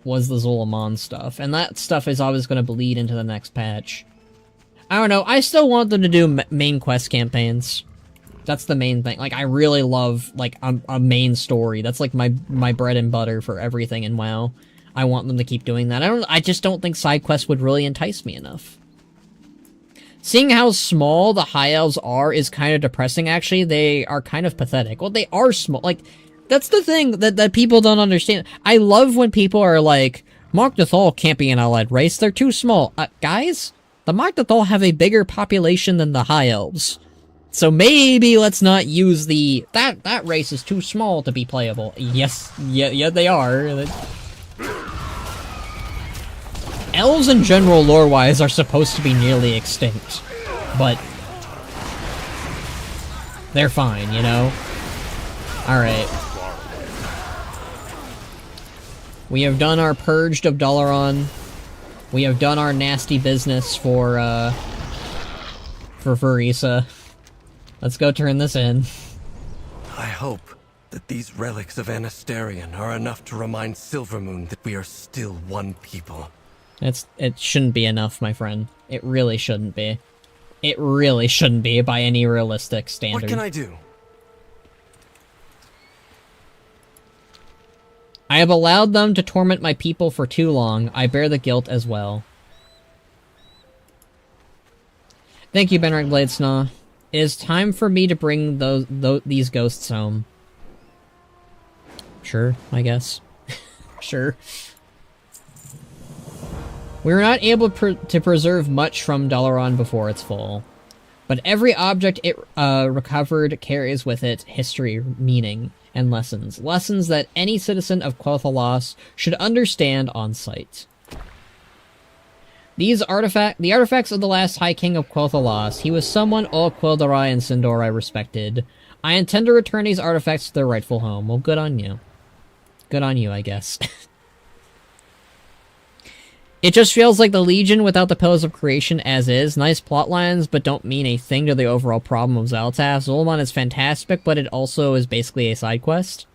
S2: was the Zul'aman stuff, and that stuff is always going to bleed into the next patch. I don't know, I still want them to do main quest campaigns. That's the main thing. Like, I really love, like, a main story. That's, like, my bread and butter for everything in WoW. I want them to keep doing that. I just don't think side quests would really entice me enough. Seeing how small the High Elves are is kind of depressing, actually. They are kind of pathetic. Well, they are small. Like, that's the thing that people don't understand. I love when people are like, Mok'Dathol can't be an allied race. They're too small. Guys, the Mok'Dathol have a bigger population than the High Elves. So maybe let's not use that race is too small to be playable. Yes, yeah, they are. Elves in general, lore-wise, are supposed to be nearly extinct. But they're fine, you know? Alright. We have done our Purged of Dalaran. We have done our nasty business for Verisa. Let's go turn this in.
S10: I hope that these relics of Anasterion are enough to remind Silvermoon that we are still one people.
S2: It shouldn't be enough, my friend. It really shouldn't be. It really shouldn't be by any realistic standard.
S10: What can I do?
S2: I have allowed them to torment my people for too long. I bear the guilt as well. Thank you, Benric Bladesnaw. It is time for me to bring these ghosts home. Sure, I guess. Sure. We were not able to preserve much from Dalaran before its fall, but every object it recovered carries with it history, meaning, and lessons. Lessons that any citizen of Quel'thelas should understand on sight. The artifacts of the last High King of Quel'thelas. He was someone all Quel'Darai and Sin'dorei respected. I intend to return these artifacts to their rightful home. Well, good on you. Good on you, I guess. It just feels like the Legion without the Pillars of Creation as is. Nice plotlines, but don't mean a thing to the overall problem of Xal'atath. Zul'aman is fantastic, but it also is basically a side quest.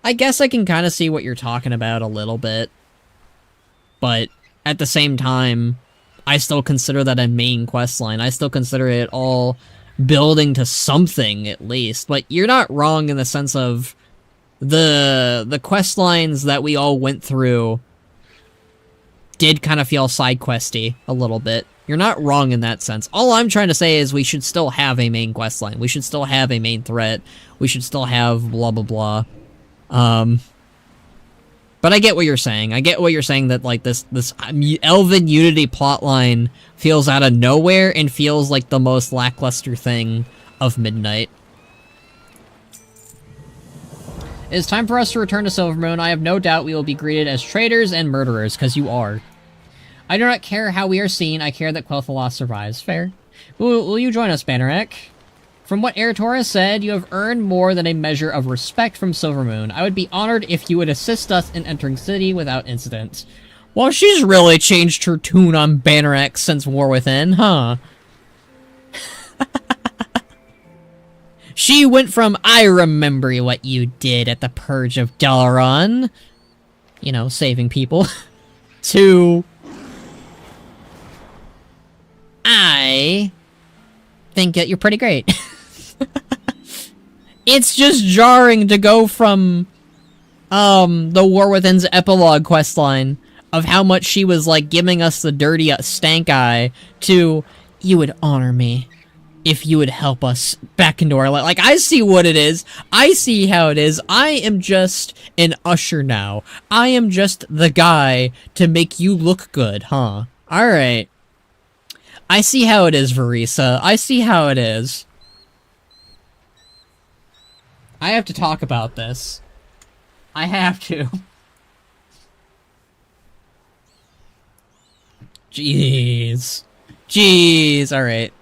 S2: I guess I can kind of see what you're talking about a little bit. But at the same time, I still consider that a main questline. I still consider it all building to something, at least. But you're not wrong in the sense of the questlines that we all went through did kind of feel side questy a little bit. You're not wrong in that sense. All I'm trying to say is we should still have a main questline. We should still have a main threat. We should still have blah blah blah. But I get what you're saying. I get what you're saying that, like, this Elven Unity plotline feels out of nowhere and feels like the most lackluster thing of Midnight. It is time for us to return to Silvermoon. I have no doubt we will be greeted as traitors and murderers, because you are. I do not care how we are seen, I care that Quel'thelas survives. Fair. Will you join us, Banneret? From what Eretor has said, you have earned more than a measure of respect from Silvermoon. I would be honored if you would assist us in entering city without incident. Well, she's really changed her tune on Banneret since War Within, huh? She went from, I remember what you did at the Purge of Dalaran, you know, saving people, to, I think that you're pretty great. It's just jarring to go from, the War Within's epilogue questline of how much she was, like, giving us the dirty stank eye to, you would honor me if you would help us back into our life. Like, I see what it is. I see how it is. I am just an usher now. I am just the guy to make you look good, huh? Alright. I see how it is, Verisa. I see how it is. I have to talk about this. I have to. Jeez. Jeez, alright.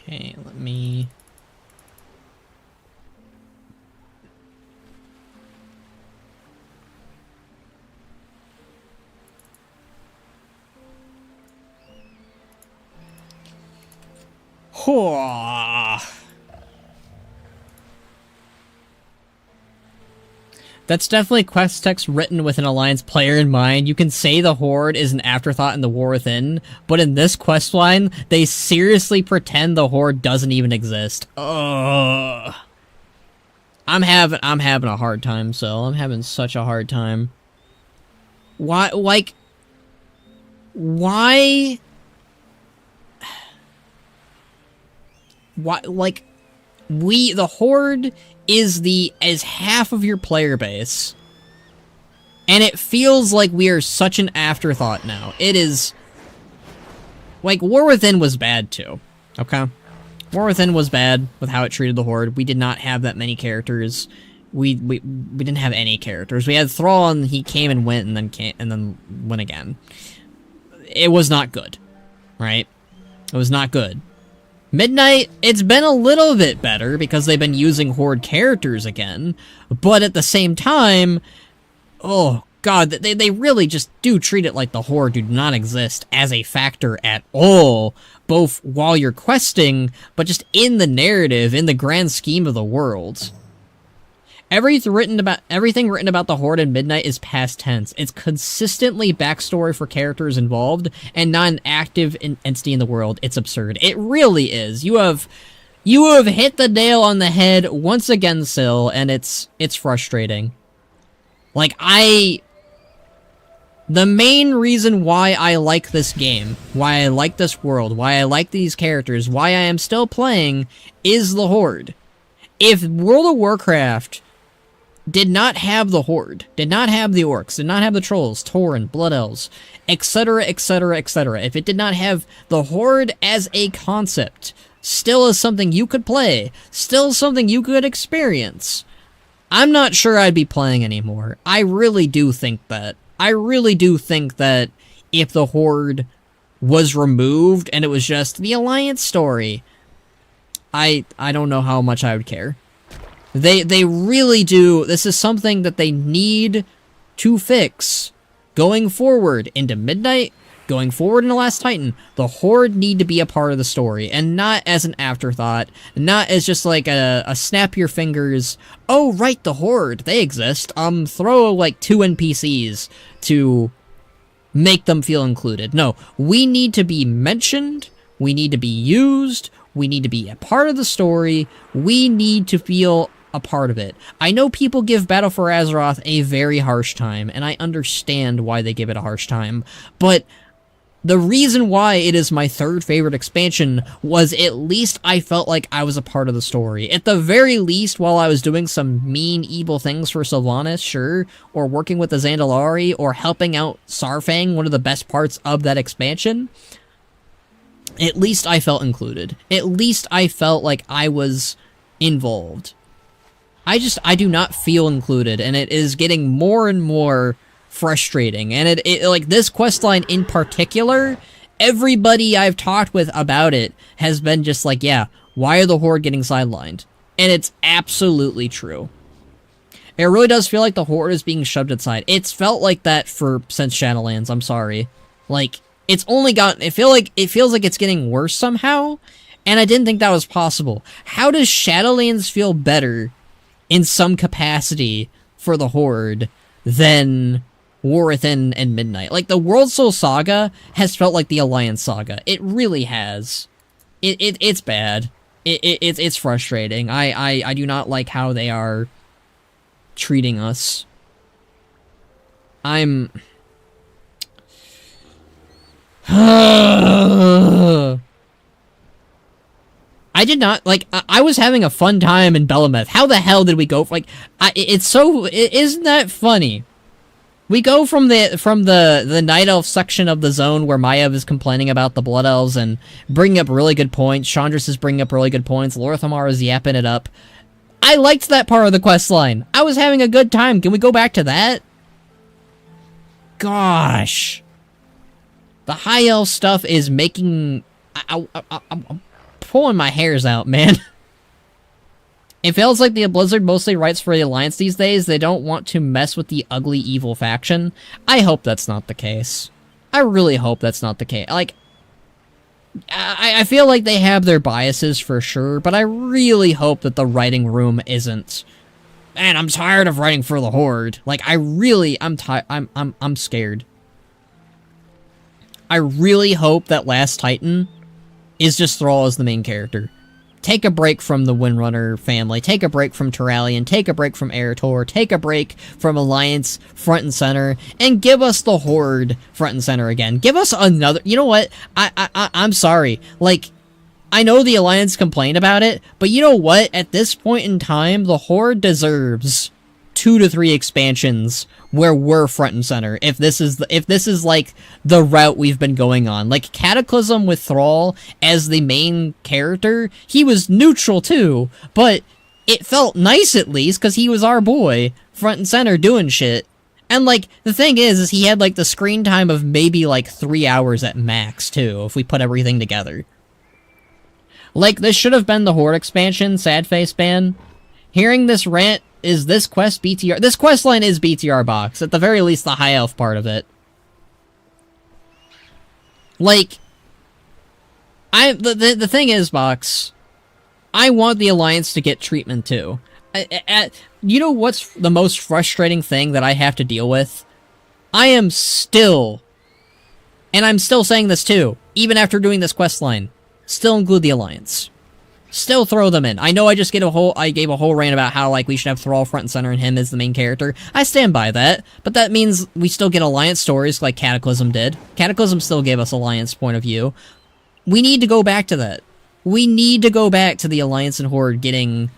S2: Okay, let me... That's definitely quest text written with an Alliance player in mind. You can say the Horde is an afterthought in the War Within, but in this questline, they seriously pretend the Horde doesn't even exist. Ugh. I'm having a hard time, so I'm having such a hard time. Why, like... Why... Why, like... the Horde is half of your player base. And it feels like we are such an afterthought now. It is... Like, War Within was bad, too. Okay? War Within was bad with how it treated the Horde. We did not have that many characters. We didn't have any characters. We had Thrall, and he came and went, and then went again. It was not good. Right? It was not good. Midnight, it's been a little bit better because they've been using Horde characters again, but at the same time, oh god, they really just do treat it like the Horde do not exist as a factor at all, both while you're questing, but just in the narrative, in the grand scheme of the world. Everything written about the Horde in Midnight is past tense. It's consistently backstory for characters involved, and not an active entity in the world. It's absurd. It really is. You have hit the nail on the head once again, Sil, and it's frustrating. Like, the main reason why I like this game, why I like this world, why I like these characters, why I am still playing, is the Horde. If World of Warcraft did not have the Horde, did not have the Orcs, did not have the Trolls, Tauren, Blood Elves, etc., etc., etc., if it did not have the Horde as a concept, still as something you could play, still something you could experience, I'm not sure I'd be playing anymore. I really do think that. I really do think that if the Horde was removed and it was just the Alliance story, I don't know how much I would care. They really do. This is something that they need to fix going forward into Midnight, going forward into Last Titan. The Horde need to be a part of the story, and not as an afterthought, not as just like a snap your fingers, oh right, the Horde, they exist, throw like 2 NPCs to make them feel included. No, we need to be mentioned, we need to be used, we need to be a part of the story, we need to feel a part of it. I know people give Battle for Azeroth a very harsh time, and I understand why they give it a harsh time, but the reason why it is my 3rd favorite expansion was at least I felt like I was a part of the story. At the very least, while I was doing some mean, evil things for Sylvanas, sure, or working with the Zandalari, or helping out Sarfang, one of the best parts of that expansion, at least I felt included. At least I felt like I was involved. I do not feel included, and it is getting more and more frustrating. And it like, this questline in particular, everybody I've talked with about it has been just like, yeah, why are the Horde getting sidelined? And it's absolutely true. It really does feel like the Horde is being shoved aside. It's felt like that since Shadowlands, I'm sorry. Like, it's only gotten, it feels like it's getting worse somehow, and I didn't think that was possible. How does Shadowlands feel better in some capacity for the Horde than War Within and Midnight? Like, the World Soul Saga has felt like the Alliance Saga. It really has. It's bad. It's frustrating. I do not like how they are treating us. I'm... I did not, like, I was having a fun time in Belameth. How the hell did we go, like, isn't that funny? We go from the Night Elf section of the zone where Maiev is complaining about the Blood Elves and bringing up really good points, Chandris is bringing up really good points, Lorthamar is yapping it up. I liked that part of the questline. I was having a good time. Can we go back to that? Gosh. The High Elf stuff is making... I'm pulling my hairs out, man. It feels like the Blizzard mostly writes for the Alliance these days. They don't want to mess with the ugly, evil faction. I hope that's not the case. I really hope that's not the case. Like, I feel like they have their biases for sure, but I really hope that the writing room isn't, man, I'm tired of writing for the Horde. Like, I'm scared. I really hope that Last Titan is just Thrall as the main character. Take a break from the Windrunner family, take a break from Turalyon, take a break from Eretor, take a break from Alliance front and center, and give us the Horde front and center again. Give us another... You know what? I'm sorry. Like, I know the Alliance complained about it, but you know what? At this point in time, the Horde deserves 2 to 3 expansions where we're front and center, if this is like the route we've been going on. Like, Cataclysm with Thrall as the main character, he was neutral too, but it felt nice at least, because he was our boy, front and center doing shit. And like, the thing is he had like the screen time of maybe like 3 hours at max too, if we put everything together. Like, this should have been the Horde expansion, sad face ban. Hearing this rant, is this quest BTR? This quest line is BTR box, at the very least the High Elf part of it. Like, the thing is, Box, I want the Alliance to get treatment too. You know what's the most frustrating thing that I have to deal with? I am still, and I'm still saying this too, even after doing this quest line, still include the Alliance. Still throw them in. I know I just gave a whole rant about how, like, we should have Thrall front and center and him as the main character. I stand by that, but that means we still get Alliance stories like Cataclysm did. Cataclysm still gave us Alliance point of view. We need to go back to that. We need to go back to the Alliance and Horde getting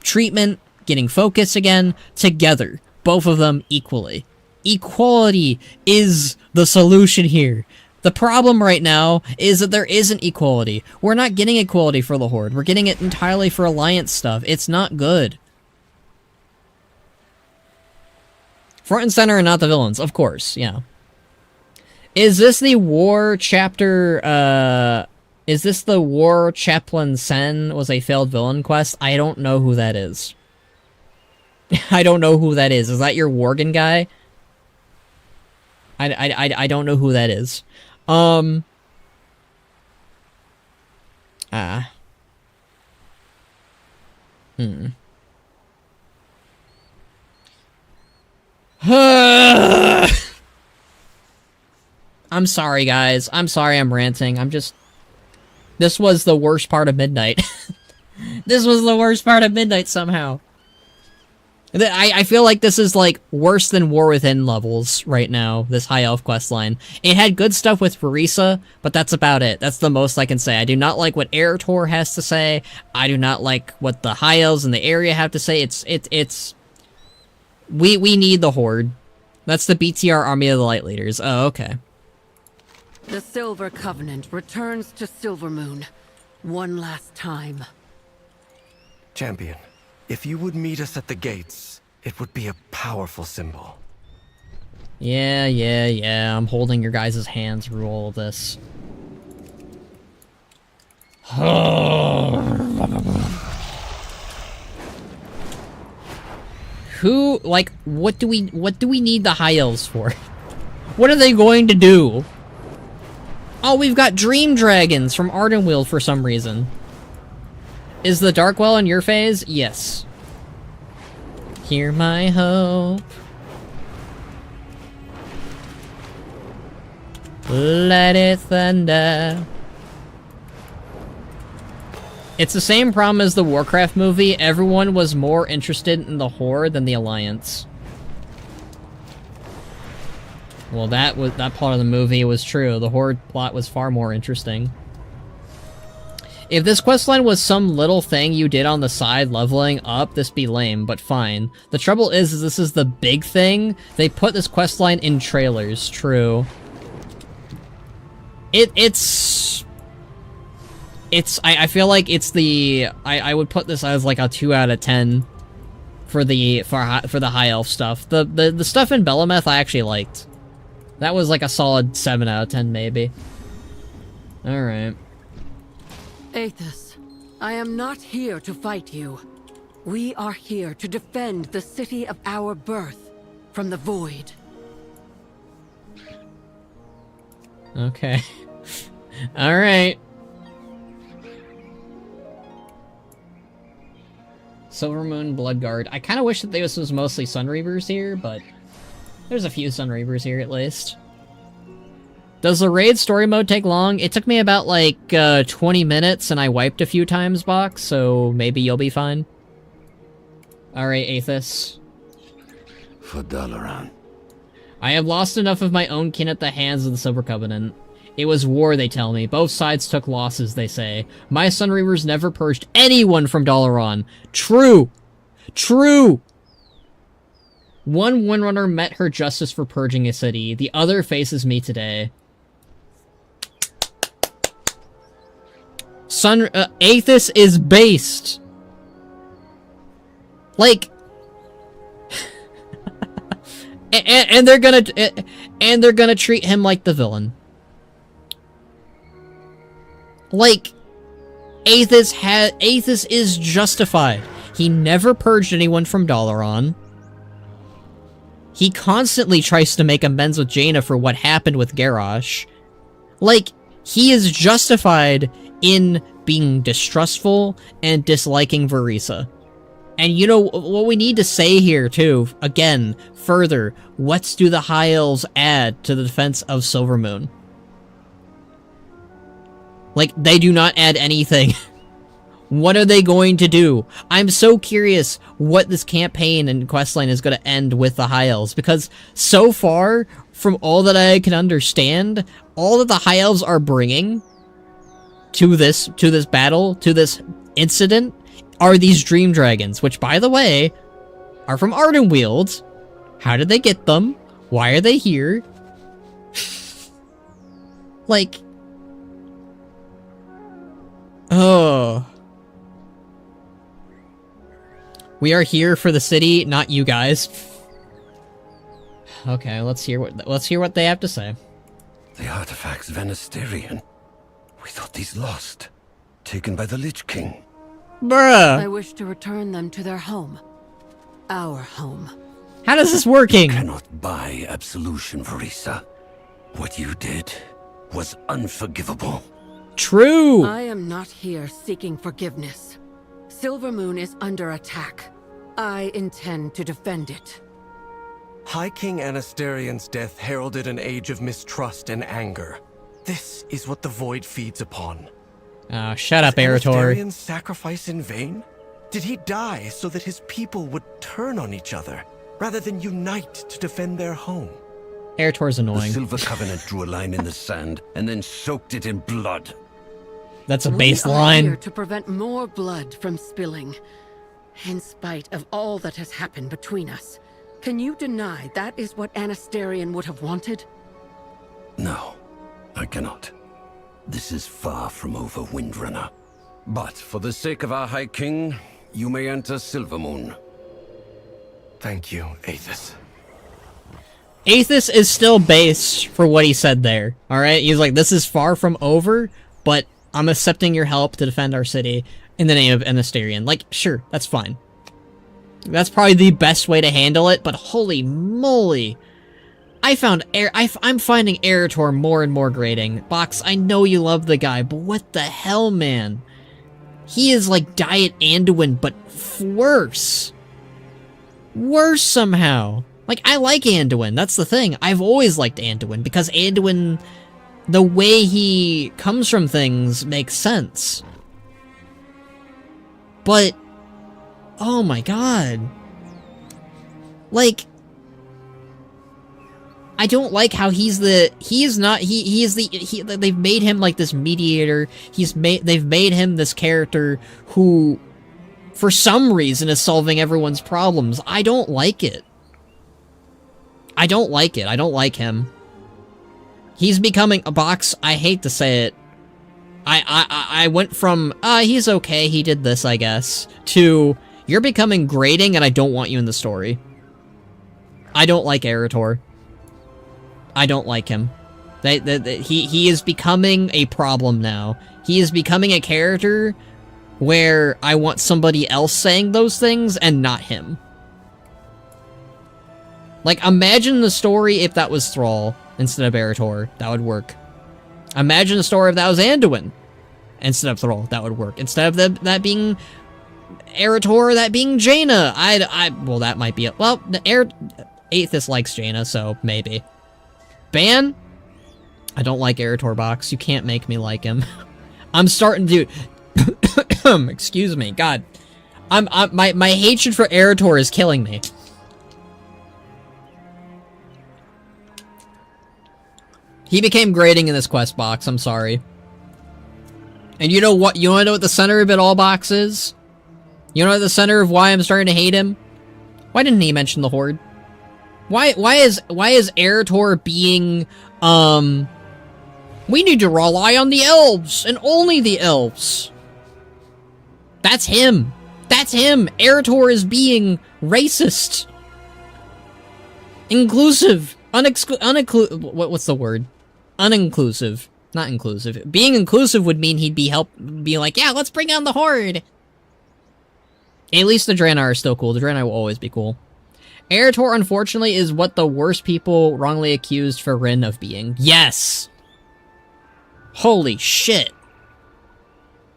S2: treatment, getting focus again, together. Both of them equally. Equality is the solution here. The problem right now is that there isn't equality. We're not getting equality for the Horde. We're getting it entirely for Alliance stuff. It's not good. Front and center and not the villains, of course, yeah. Is this the war chapter, is this the War Chaplain Sen was a failed villain quest? I don't know who that is. I don't know who that is. Is that your Worgen guy? I don't know who that is. I'm sorry, guys. I'm sorry I'm ranting. This was the worst part of midnight. This was the worst part of midnight somehow. I feel like this is, like, worse than War Within levels right now, this High Elf quest line. It had good stuff with Verisa, but that's about it. That's the most I can say. I do not like what Erator has to say. I do not like what the High Elves in the area have to say. We need the Horde. That's the BTR Army of the Light Leaders. Oh, okay.
S15: The Silver Covenant returns to Silvermoon one last time.
S10: Champion, if you would meet us at the gates, it would be a powerful symbol.
S2: Yeah. I'm holding your guys' hands through all of this. Who, like, what do we need the High Elves for? What are they going to do? Oh, we've got Dream Dragons from Ardenweald for some reason. Is the Darkwell in your phase? Yes. Hear my hope. Let it thunder. It's the same problem as the Warcraft movie. Everyone was more interested in the Horde than the Alliance. Well, that part of the movie was true. The Horde plot was far more interesting. If this questline was some little thing you did on the side leveling up, this be lame, but fine. The trouble is this is the big thing. They put this questline in trailers, true. I feel like it's the... I would put this as like a 2 out of 10 for the High Elf stuff. The stuff in Belameth I actually liked. That was like a solid 7 out of 10 maybe. Alright.
S15: Aethys, I am not here to fight you. We are here to defend the city of our birth from the Void.
S2: Okay. Alright. Silvermoon Bloodguard. I kind of wish that this was mostly Sunreavers here, but there's a few Sunreavers here at least. Does the raid story mode take long? It took me about like 20 minutes and I wiped a few times, Box, so maybe you'll be fine. Alright, Aethys.
S11: For Dalaran.
S2: I have lost enough of my own kin at the hands of the Silver Covenant. It was war, they tell me. Both sides took losses, they say. My Sunreavers never purged anyone from Dalaran. True! True! One Windrunner met her justice for purging a city. The other faces me today. Aethys is based. Like... and they're gonna treat him like the villain. Like, Aethys is justified. He never purged anyone from Dalaran. He constantly tries to make amends with Jaina for what happened with Garrosh. Like, he is justified in being distrustful and disliking Verisa. And you know, what we need to say here, too, again, further, what do the High Elves add to the defense of Silvermoon? Like, they do not add anything. What are they going to do? I'm so curious what this campaign and questline is going to end with the High Elves, because so far, from all that I can understand, all that the High Elves are bringing to this battle, to this incident, are these dream dragons, which, by the way, are from Ardenweald. How did they get them? Why are they here? Like... Oh... We are here for the city, not you guys. Okay, let's hear what they have to say.
S11: The artifacts of Anasterian. We thought these lost. Taken by the Lich King.
S2: Bruh!
S16: I wish to return them to their home. Our home.
S2: How is this working?
S11: You cannot buy absolution, Verisa. What you did was unforgivable.
S2: True!
S16: I am not here seeking forgiveness. Silvermoon is under attack. I intend to defend it.
S10: High King Anasterian's death heralded an age of mistrust and anger. This is what the Void feeds upon.
S2: Oh, shut up,
S10: Was
S2: Eretor.
S10: Anasterian's sacrifice in vain? Did he die so that his people would turn on each other, rather than unite to defend their home?
S2: Eretor's
S11: The
S2: annoying.
S11: Silver Covenant drew a line in the sand and then soaked it in blood.
S2: That's a
S16: We are here
S2: baseline.
S16: to prevent more blood from spilling. In spite of all that has happened between us, can you deny that is what Anasterian would have wanted?
S11: No, I cannot. This is far from over, Windrunner. But for the sake of our High King, you may enter Silvermoon.
S10: Thank you, Aethys.
S2: Aethys is still base for what he said there. Alright? He's like, this is far from over, but I'm accepting your help to defend our city in the name of Anasterian. Like, sure, that's fine. That's probably the best way to handle it, but holy moly. I'm finding Eretor more and more grating. Box, I know you love the guy, but what the hell, man? He is like Diet Anduin, but worse. Worse somehow. Like, I like Anduin, that's the thing. I've always liked Anduin, because Anduin, the way he comes from things makes sense. But, oh my god. Like, I don't like how they've made him like this mediator. They've made him this character who, for some reason, is solving everyone's problems. I don't like it. I don't like it. I don't like him. He's becoming a box. I hate to say it. I went from, he's okay, he did this, I guess, to, you're becoming grating and I don't want you in the story. I don't like Eretor. I don't like him. He is becoming a problem now. He is becoming a character where I want somebody else saying those things and not him. Like, imagine the story if that was Thrall instead of Eretor. That would work. Imagine the story if that was Anduin instead of Thrall. That would work. Instead of that being Eretor, that being Jaina. Well, that might be it. Well, Aethys likes Jaina, so maybe. Ban? I don't like Eretor Box. You can't make me like him. I'm starting to... Excuse me. God. My hatred for Eretor is killing me. He became grating in this quest box, I'm sorry. And you know what? You wanna know what the center of it all box is? You know what the center of why I'm starting to hate him? Why didn't he mention the Horde? Why is Eretor being, we need to rely on the elves, and only the elves. That's him. That's him. Eretor is being racist. Inclusive. What's the word? Uninclusive. Not inclusive. Being inclusive would mean he'd be like, yeah, let's bring on the Horde. At least the Draenei are still cool. The Draenei will always be cool. Eretor, unfortunately, is what the worst people wrongly accused Farin of being. Yes! Holy shit.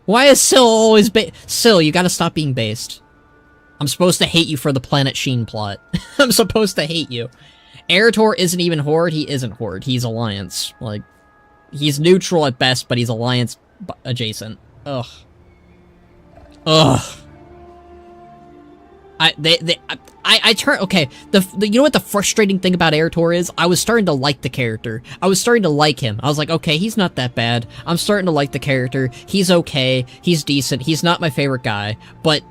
S2: Why is Syl always Syl, you gotta stop being based. I'm supposed to hate you for the Planet Sheen plot. I'm supposed to hate you. Eretor isn't even Horde, he isn't Horde. He's Alliance. Like, he's neutral at best, but he's Alliance adjacent. Ugh. Ugh. I turn, okay, you know what the frustrating thing about Erator is? I was starting to like the character. I was starting to like him. I was like, okay, he's not that bad. I'm starting to like the character. He's okay. He's decent. He's not my favorite guy. But,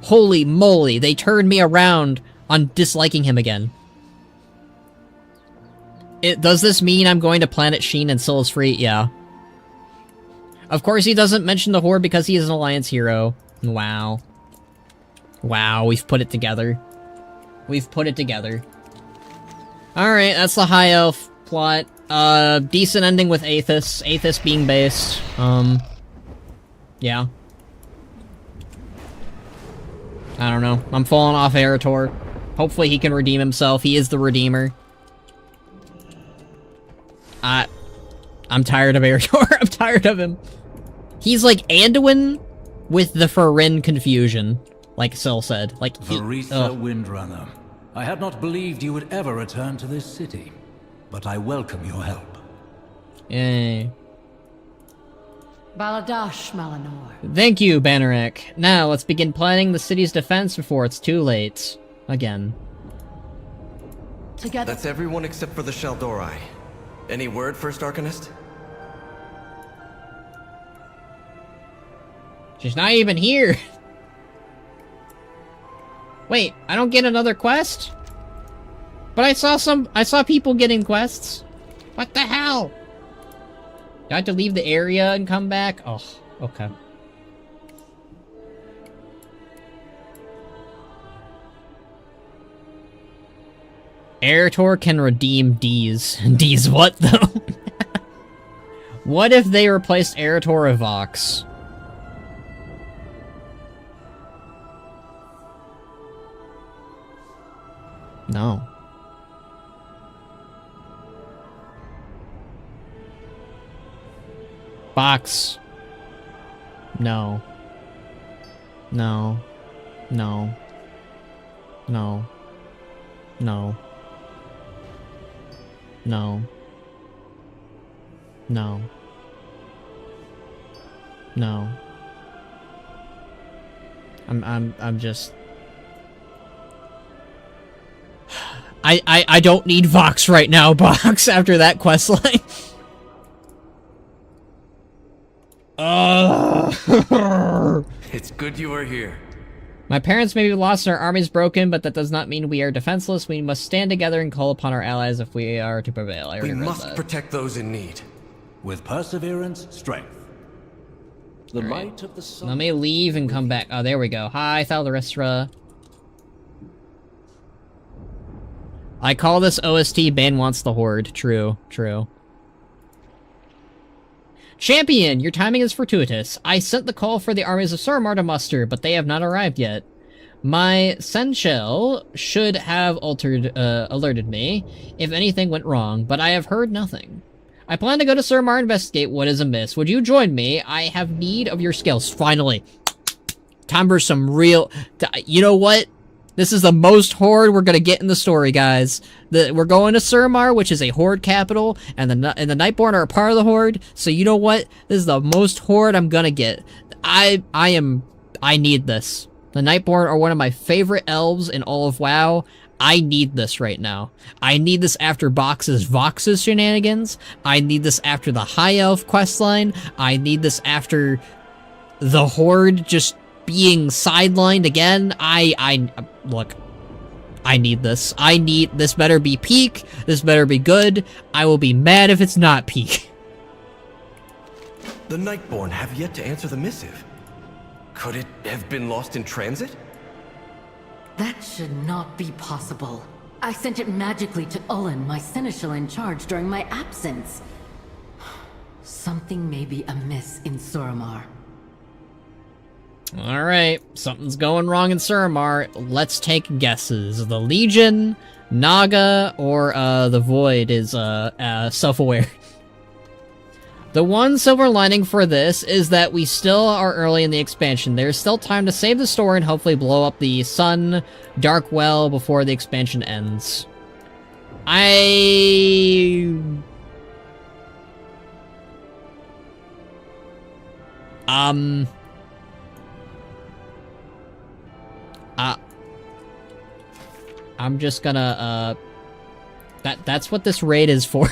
S2: holy moly, they turned me around on disliking him again. Does this mean I'm going to Planet Sheen and Scylla's free? Yeah. Of course he doesn't mention the Horde because he is an Alliance hero. Wow. Wow, we've put it together. We've put it together. Alright, that's the High Elf plot. Decent ending with Aethys. Aethys being based. Yeah. I don't know. I'm falling off Erator. Hopefully he can redeem himself. He is the Redeemer. I'm tired of Erator. I'm tired of him. He's like Anduin with the Farin confusion. Like Syl said. Like,
S9: Veretha Windrunner. I had not believed you would ever return to this city, but I welcome your help.
S2: Yay.
S16: Baladash Malinor.
S2: Thank you, Banneret. Now, let's begin planning the city's defense before it's too late. Again.
S16: Together.
S10: That's everyone except for the Sheldori. Any word, First Arcanist?
S2: She's not even here. Wait, I don't get another quest? But I saw people getting quests. What the hell? Do I have to leave the area and come back? Oh, okay. Erator can redeem D's. D's what, though? What if they replaced Erator with Vox? No. Box. No. No. No. No. No. No. No. No. I'm just... I don't need Vox right now, Box, after that questline.
S10: It's good you are here.
S2: My parents may be lost and our army's broken, but that does not mean we are defenseless. We must stand together and call upon our allies if we are to prevail.
S10: We must protect those in need.
S9: With perseverance, strength. The light of the sun.
S2: Let me leave and come back. Oh, there we go. Hi, Thaldaristra. I call this OST Ban Wants the Horde. True, true. Champion, your timing is fortuitous. I sent the call for the armies of Suramar to muster, but they have not arrived yet. My Senshell should have alerted me if anything went wrong, but I have heard nothing. I plan to go to Suramar and investigate what is amiss. Would you join me? I have need of your skills. Finally. Time for some real... You know what? This is the most Horde we're gonna get in the story, guys. We're going to Suramar, which is a Horde capital, and the Nightborn are a part of the Horde. So you know what? This is the most Horde I'm gonna get. I need this. The Nightborn are one of my favorite elves in all of WoW. I need this right now. I need this after Vox's shenanigans. I need this after the High Elf questline. I need this after the Horde just being sidelined again. Look, I need this. This better be peak. This better be good. I will be mad if it's not peak.
S10: The Nightborn have yet to answer the missive. Could it have been lost in transit?
S16: That should not be possible. I sent it magically to Ullen, my seneschal in charge, during my absence. Something may be amiss in Suramar.
S2: Alright, something's going wrong in Suramar. Let's take guesses. The Legion, Naga, or the Void is self-aware. The one silver lining for this is that we still are early in the expansion. There's still time to save the store and hopefully blow up the Sun Dark Well before the expansion ends. I'm just gonna, that's what this raid is for.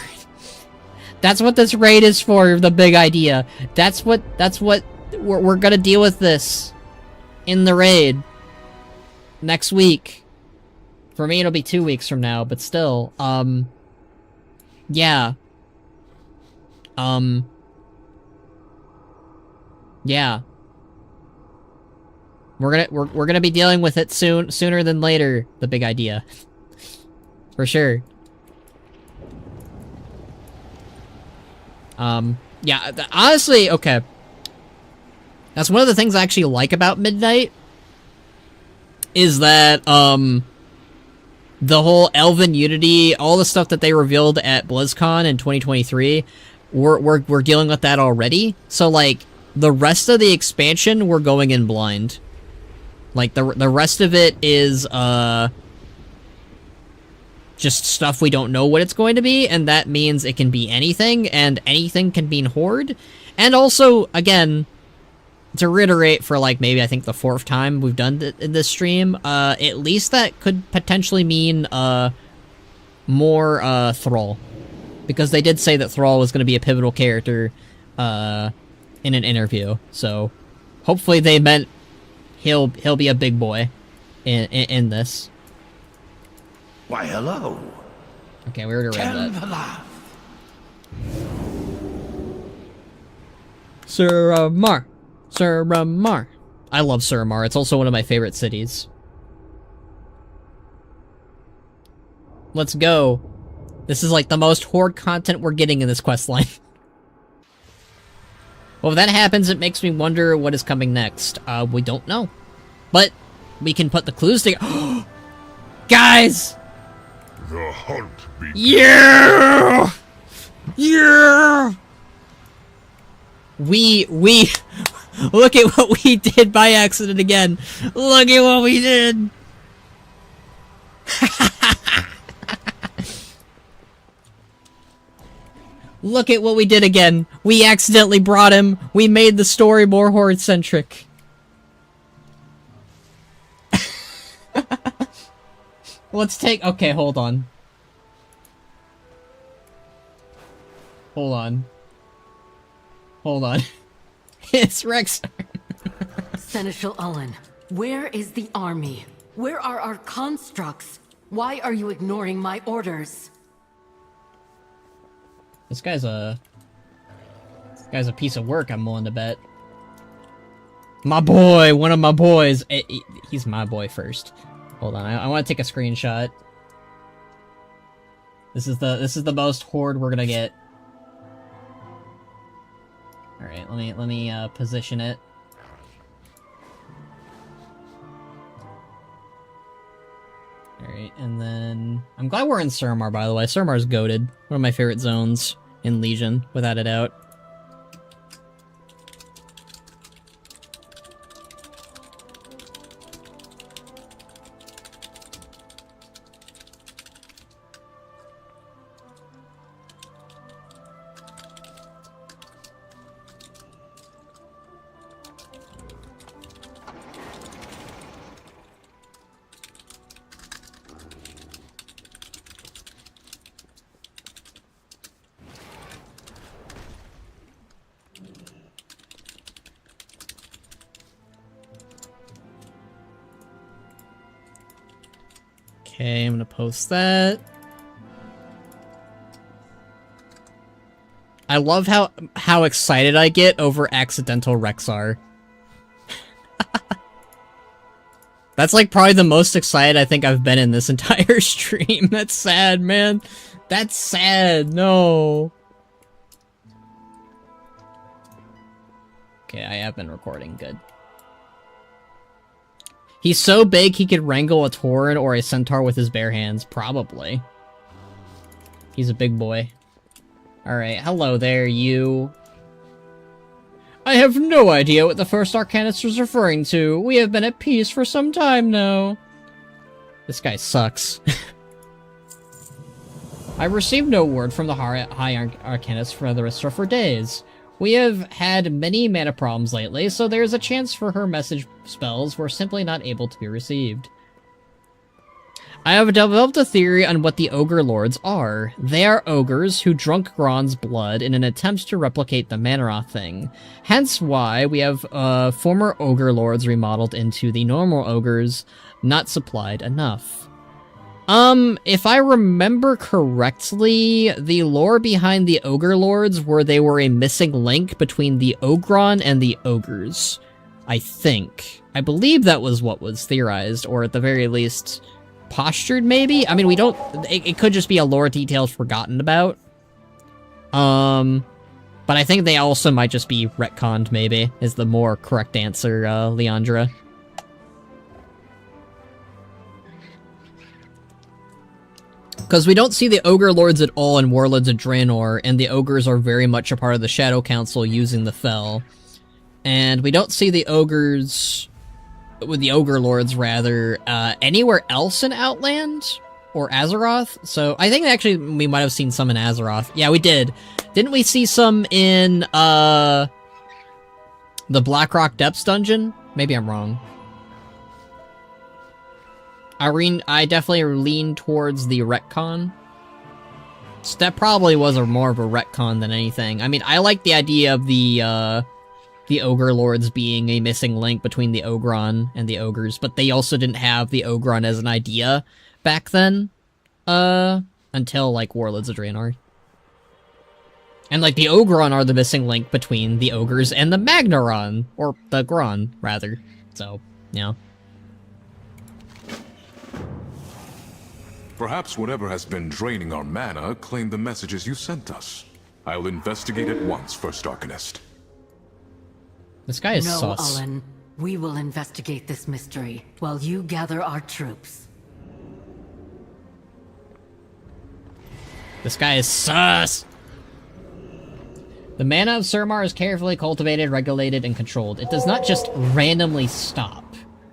S2: That's what this raid is for, the big idea. That's what, we're gonna deal with this in the raid next week. For me, it'll be 2 weeks from now, but still, yeah. Yeah. We're gonna be dealing with it sooner than later, the big idea. For sure. Yeah, honestly, okay. That's one of the things I actually like about Midnight. Is that, the whole Elven Unity, all the stuff that they revealed at BlizzCon in 2023, we're dealing with that already. So, like, the rest of the expansion, we're going in blind. Like, the rest of it is, just stuff we don't know what it's going to be, and that means it can be anything, and anything can mean Horde. And also, again, to reiterate for, like, maybe I think the 4th time we've done in this stream, at least that could potentially mean, more, Thrall. Because they did say that Thrall was going to be a pivotal character, in an interview. So, hopefully they meant he'll be a big boy in this.
S6: Why, hello.
S2: Okay, we already read that.
S6: Quel'thelas.
S2: Suramar. Suramar. I love Suramar. It's also one of my favorite cities. Let's go. This is like the most Horde content we're getting in this questline. Well, if that happens, it makes me wonder what is coming next. We don't know. But we can put the clues together. Guys!
S6: The hunt begins.
S2: Yeah! Yeah! We look at what we did by accident again. Look at what we did. Look at what we did again. We accidentally brought him. We made the story more Horde-centric. Let's take... Okay, hold on. Hold on. Hold on. It's Rex.
S16: Seneschal Ullen, where is the army? Where are our constructs? Why are you ignoring my orders?
S2: This guy's a piece of work, I'm willing to bet. My boy, one of my boys. He's my boy first. Hold on, I want to take a screenshot. This is the most Horde we're gonna get. All right, let me position it. All right, and then I'm glad we're in Suramar, by the way. Suramar's goated. One of my favorite zones in Legion, without a doubt. Okay, I'm gonna post that. I love how excited I get over accidental Rexar. That's like probably the most excited I think I've been in this entire stream. That's sad, man. That's sad. No. Okay, I have been recording. Good. He's so big he could wrangle a Tauren or a Centaur with his bare hands. Probably. He's a big boy. Alright, hello there, you. I have no idea what the first Arcanist was referring to. We have been at peace for some time now. This guy sucks. I received no word from the High Arcanist for the rest of for days. We have had many mana problems lately, so there's a chance for her message spells were simply not able to be received. I have developed a theory on what the Ogre Lords are. They are ogres who drunk Gron's blood in an attempt to replicate the Manoroth thing. Hence why we have former Ogre Lords remodeled into the normal ogres, not supplied enough. If I remember correctly, the lore behind the Ogre Lords were they were a missing link between the Ogron and the ogres. I think. I believe that was what was theorized, or at the very least, postured, maybe? I mean, we don't... It could just be a lore detail forgotten about. But I think they also might just be retconned, maybe, is the more correct answer, Leandra. Because we don't see the Ogre Lords at all in Warlords of Draenor, and the Ogres are very much a part of the Shadow Council using the Fel. And we don't see the Ogres... with the Ogre Lords, rather, anywhere else in Outland? Or Azeroth? So, I think actually we might have seen some in Azeroth. Yeah, we did. Didn't we see some in, the Blackrock Depths dungeon? Maybe I'm wrong. I definitely lean towards the retcon. So that probably was more of a retcon than anything. I mean, I like the idea of the Ogre Lords being a missing link between the Ogron and the Ogres, but they also didn't have the Ogron as an idea back then, until, like, Warlords of Draenor. And, like, the Ogron are the missing link between the Ogres and the Magnaron, or the Gron, rather. So, yeah.
S6: Perhaps whatever has been draining our mana claimed the messages you sent us. I'll investigate at once, First Arcanist.
S2: This guy is
S16: No,
S2: sus.
S16: Ullen. We will investigate this mystery while you gather our troops.
S2: This guy is sus! The mana of Suramar is carefully cultivated, regulated, and controlled. It does not just randomly stop.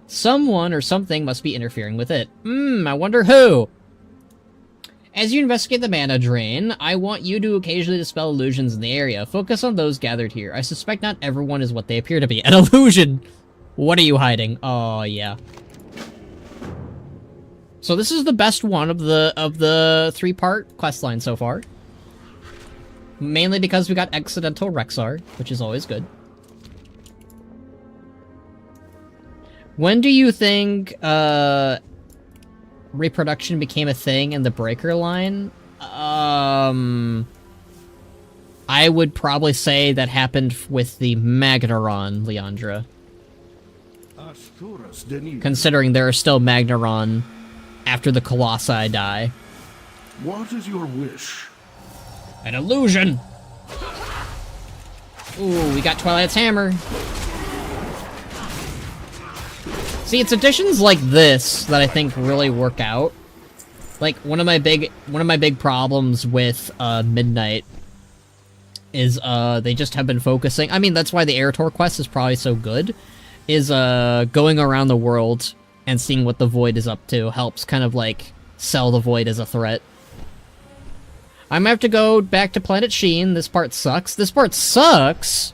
S2: Someone or something must be interfering with it. I wonder who? As you investigate the mana drain, I want you to occasionally dispel illusions in the area. Focus on those gathered here. I suspect not everyone is what they appear to be. An illusion! What are you hiding? Oh, yeah. So this is the best one of the three-part questline so far. Mainly because we got Accidental Rexar, which is always good. When do you think, reproduction became a thing in the Breaker line? I would probably say that happened with the Magnaron, Leandra. Considering there are still Magnaron after the Colossi die.
S17: What is your wish?
S2: An illusion! Ooh, we got Twilight's Hammer. See, it's additions like this that I think really work out. Like, one of my big problems with Midnight is they just have been focusing. I mean, that's why the Eretor quest is probably so good. Is going around the world and seeing what the Void is up to helps kind of like sell the Void as a threat. I'm gonna have to go back to Planet Sheen. This part sucks. This part sucks?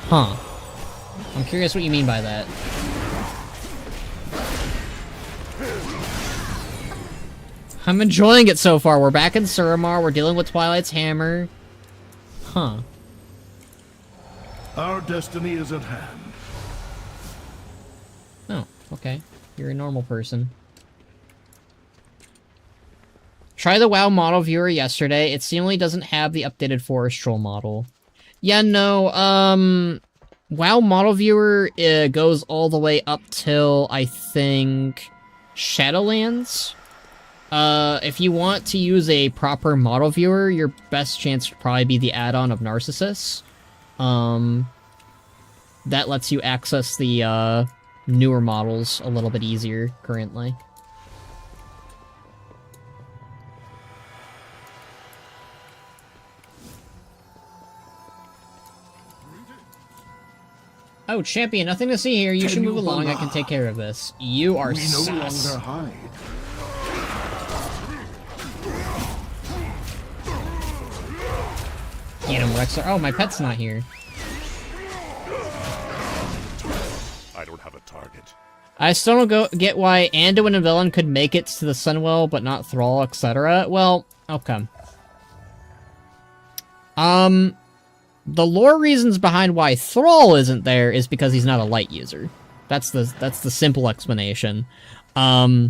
S2: Huh. I'm curious what you mean by that. I'm enjoying it so far. We're back in Suramar. We're dealing with Twilight's Hammer. Huh.
S17: Our destiny is at hand.
S2: Oh, okay. You're a normal person. Try the WoW model viewer yesterday. It seemingly doesn't have the updated Forest Troll model. Yeah, no, WoW model viewer goes all the way up till, I think, Shadowlands. If you want to use a proper model viewer, your best chance would probably be the add-on of Narcissus. That lets you access the newer models a little bit easier currently. Oh, champion, nothing to see here. You should move along. I can take care of this. You are sus.
S17: We no longer hide.
S2: Get him, Rexar. Oh, my pet's not here.
S6: I don't have a target.
S2: I still don't get why Anduin and Velen could make it to the Sunwell, but not Thrall, etc. Well, okay. The lore reasons behind why Thrall isn't there is because he's not a light user. That's the simple explanation. Yeah,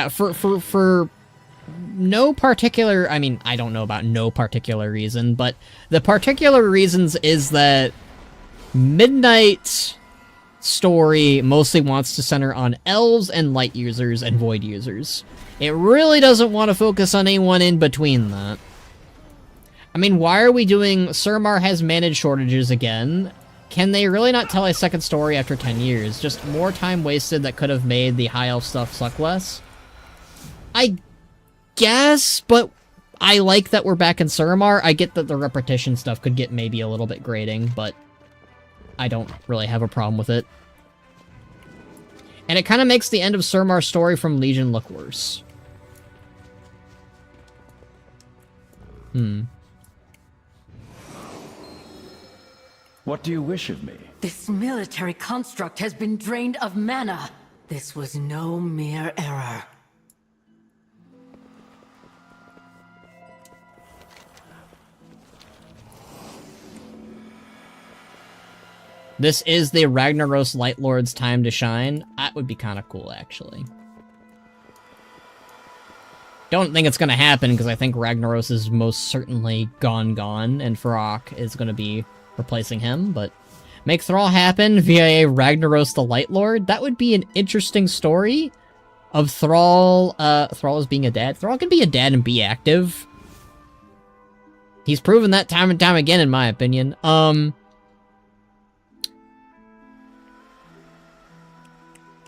S2: for no particular, I mean, I don't know about no particular reason, but the particular reasons is that Midnight's story mostly wants to center on elves and light users and void users. It really doesn't want to focus on anyone in between that. I mean, why are we doing Suramar has managed shortages again? Can they really not tell a second story after 10 years? Just more time wasted that could have made the high elf stuff suck less? I guess, but I like that we're back in Suramar. I get that the repetition stuff could get maybe a little bit grating, but I don't really have a problem with it. And it kind of makes the end of Suramar's story from Legion look worse.
S18: What do you wish of me?
S16: This military construct has been drained of mana. This was no mere error.
S2: This is the Ragnaros Light Lord's time to shine. That would be kind of cool, actually. Don't think it's going to happen, because I think Ragnaros is most certainly gone, and Farok is going to be replacing him, but make Thrall happen via a Ragnaros the Light Lord? That would be an interesting story of Thrall, Thrall as being a dad. Thrall can be a dad and be active. He's proven that time and time again, in my opinion.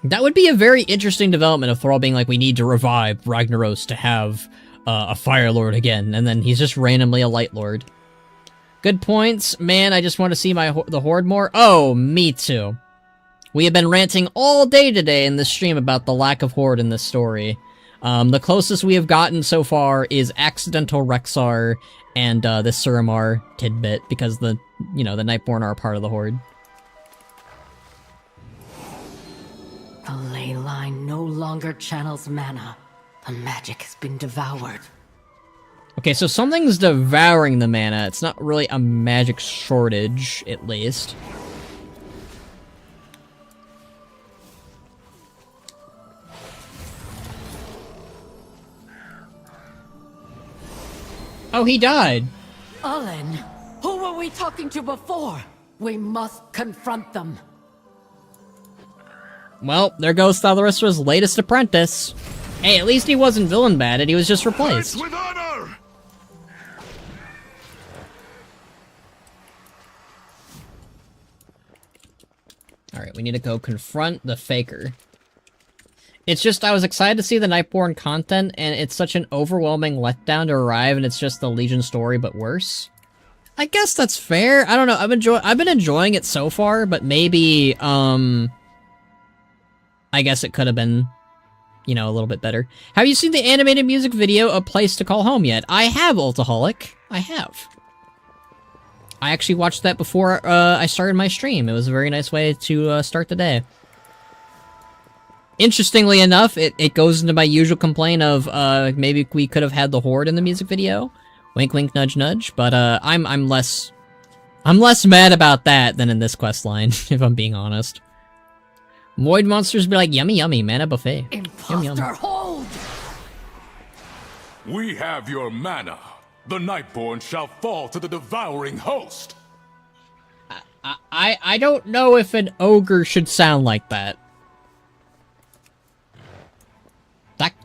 S2: That would be a very interesting development of Thrall being like, we need to revive Ragnaros to have a Fire Lord again, and then he's just randomly a Light Lord. Good points. Man, I just want to see the Horde more. Oh, me too. We have been ranting all day today in this stream about the lack of Horde in this story. The closest we have gotten so far is Accidental Rexar and this Suramar tidbit, because the Nightborn are a part of the Horde.
S16: The ley line no longer channels mana. The magic has been devoured.
S2: Okay, so something's devouring the mana. It's not really a magic shortage, at least. Oh, he died.
S16: Ullen, who were we talking to before? We must confront them.
S2: Well, there goes Thalaristra's latest apprentice. Hey, at least he wasn't villain batted, he was just replaced.
S6: With honor!
S2: Alright, we need to go confront the Faker. It's just, I was excited to see the Nightborn content, and it's such an overwhelming letdown to arrive, and it's just the Legion story, but worse. I guess that's fair. I don't know, I've been enjoying it so far, but maybe, I guess it could have been, a little bit better. Have you seen the animated music video, A Place to Call Home, yet? I have, Ultaholic. I have. I actually watched that before I started my stream. It was a very nice way to start the day. Interestingly enough, it goes into my usual complaint of maybe we could have had the Horde in the music video. Wink, wink, nudge, nudge. But I'm less mad about that than in this quest line, if I'm being honest. Void monsters be like, yummy, yummy, mana buffet.
S16: Imposter,
S2: yum, yum.
S16: hold!
S6: We have your mana. The Nightborn shall fall to the devouring host.
S2: I don't know if an ogre should sound like that.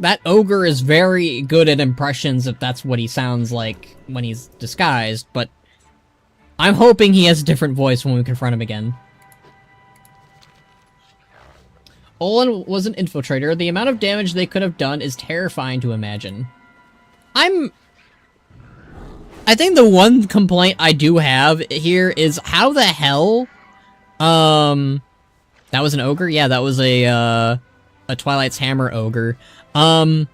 S2: That ogre is very good at impressions if that's what he sounds like when he's disguised, but I'm hoping he has a different voice when we confront him again. Olin was an infiltrator. The amount of damage they could have done is terrifying to imagine. I think the one complaint I do have here is how the hell, that was an ogre? Yeah, that was a Twilight's Hammer ogre. I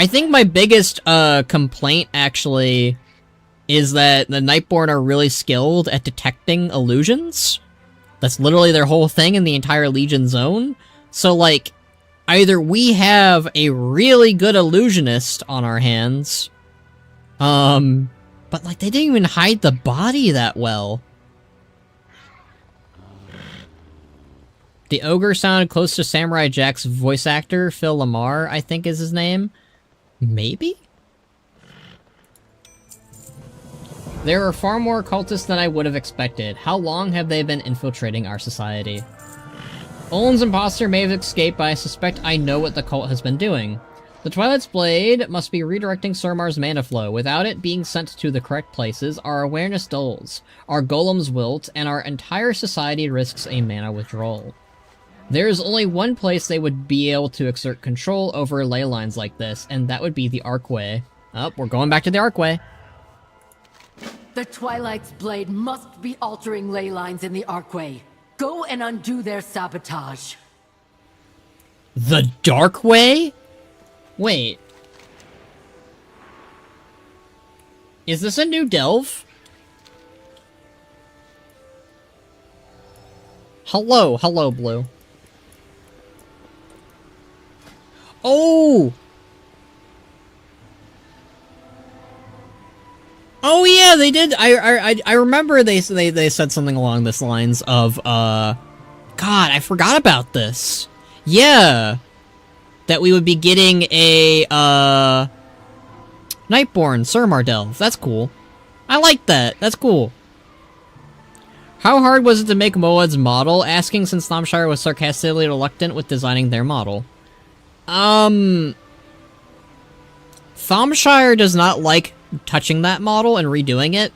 S2: think my biggest, complaint, actually, is that the Nightborn are really skilled at detecting illusions. That's literally their whole thing in the entire Legion zone. So, like, either we have a really good illusionist on our hands, but, like, they didn't even hide the body that well. The ogre sounded close to Samurai Jack's voice actor, Phil Lamar, I think is his name. Maybe? There are far more cultists than I would have expected. How long have they been infiltrating our society? Olin's imposter may have escaped, but I suspect I know what the cult has been doing. The Twilight's Blade must be redirecting Surmar's mana flow. Without it being sent to the correct places, our awareness dulls, our golems wilt, and our entire society risks a mana withdrawal. There is only one place they would be able to exert control over ley lines like this, and that would be the Archway. Oh, we're going back to the Archway.
S16: The Twilight's Blade must be altering ley lines in the Archway. Go and undo their sabotage.
S2: The Dark Way? Wait. Is this a new delve? Hello, Blue. Oh! Oh yeah, they did. I remember they said something along this lines of God, I forgot about this. Yeah, that we would be getting a Nightborn Surmar delve. That's cool. I like that. That's cool. How hard was it to make Moad's model? Asking since Thamshire was sarcastically reluctant with designing their model. Thamshire does not like touching that model and redoing it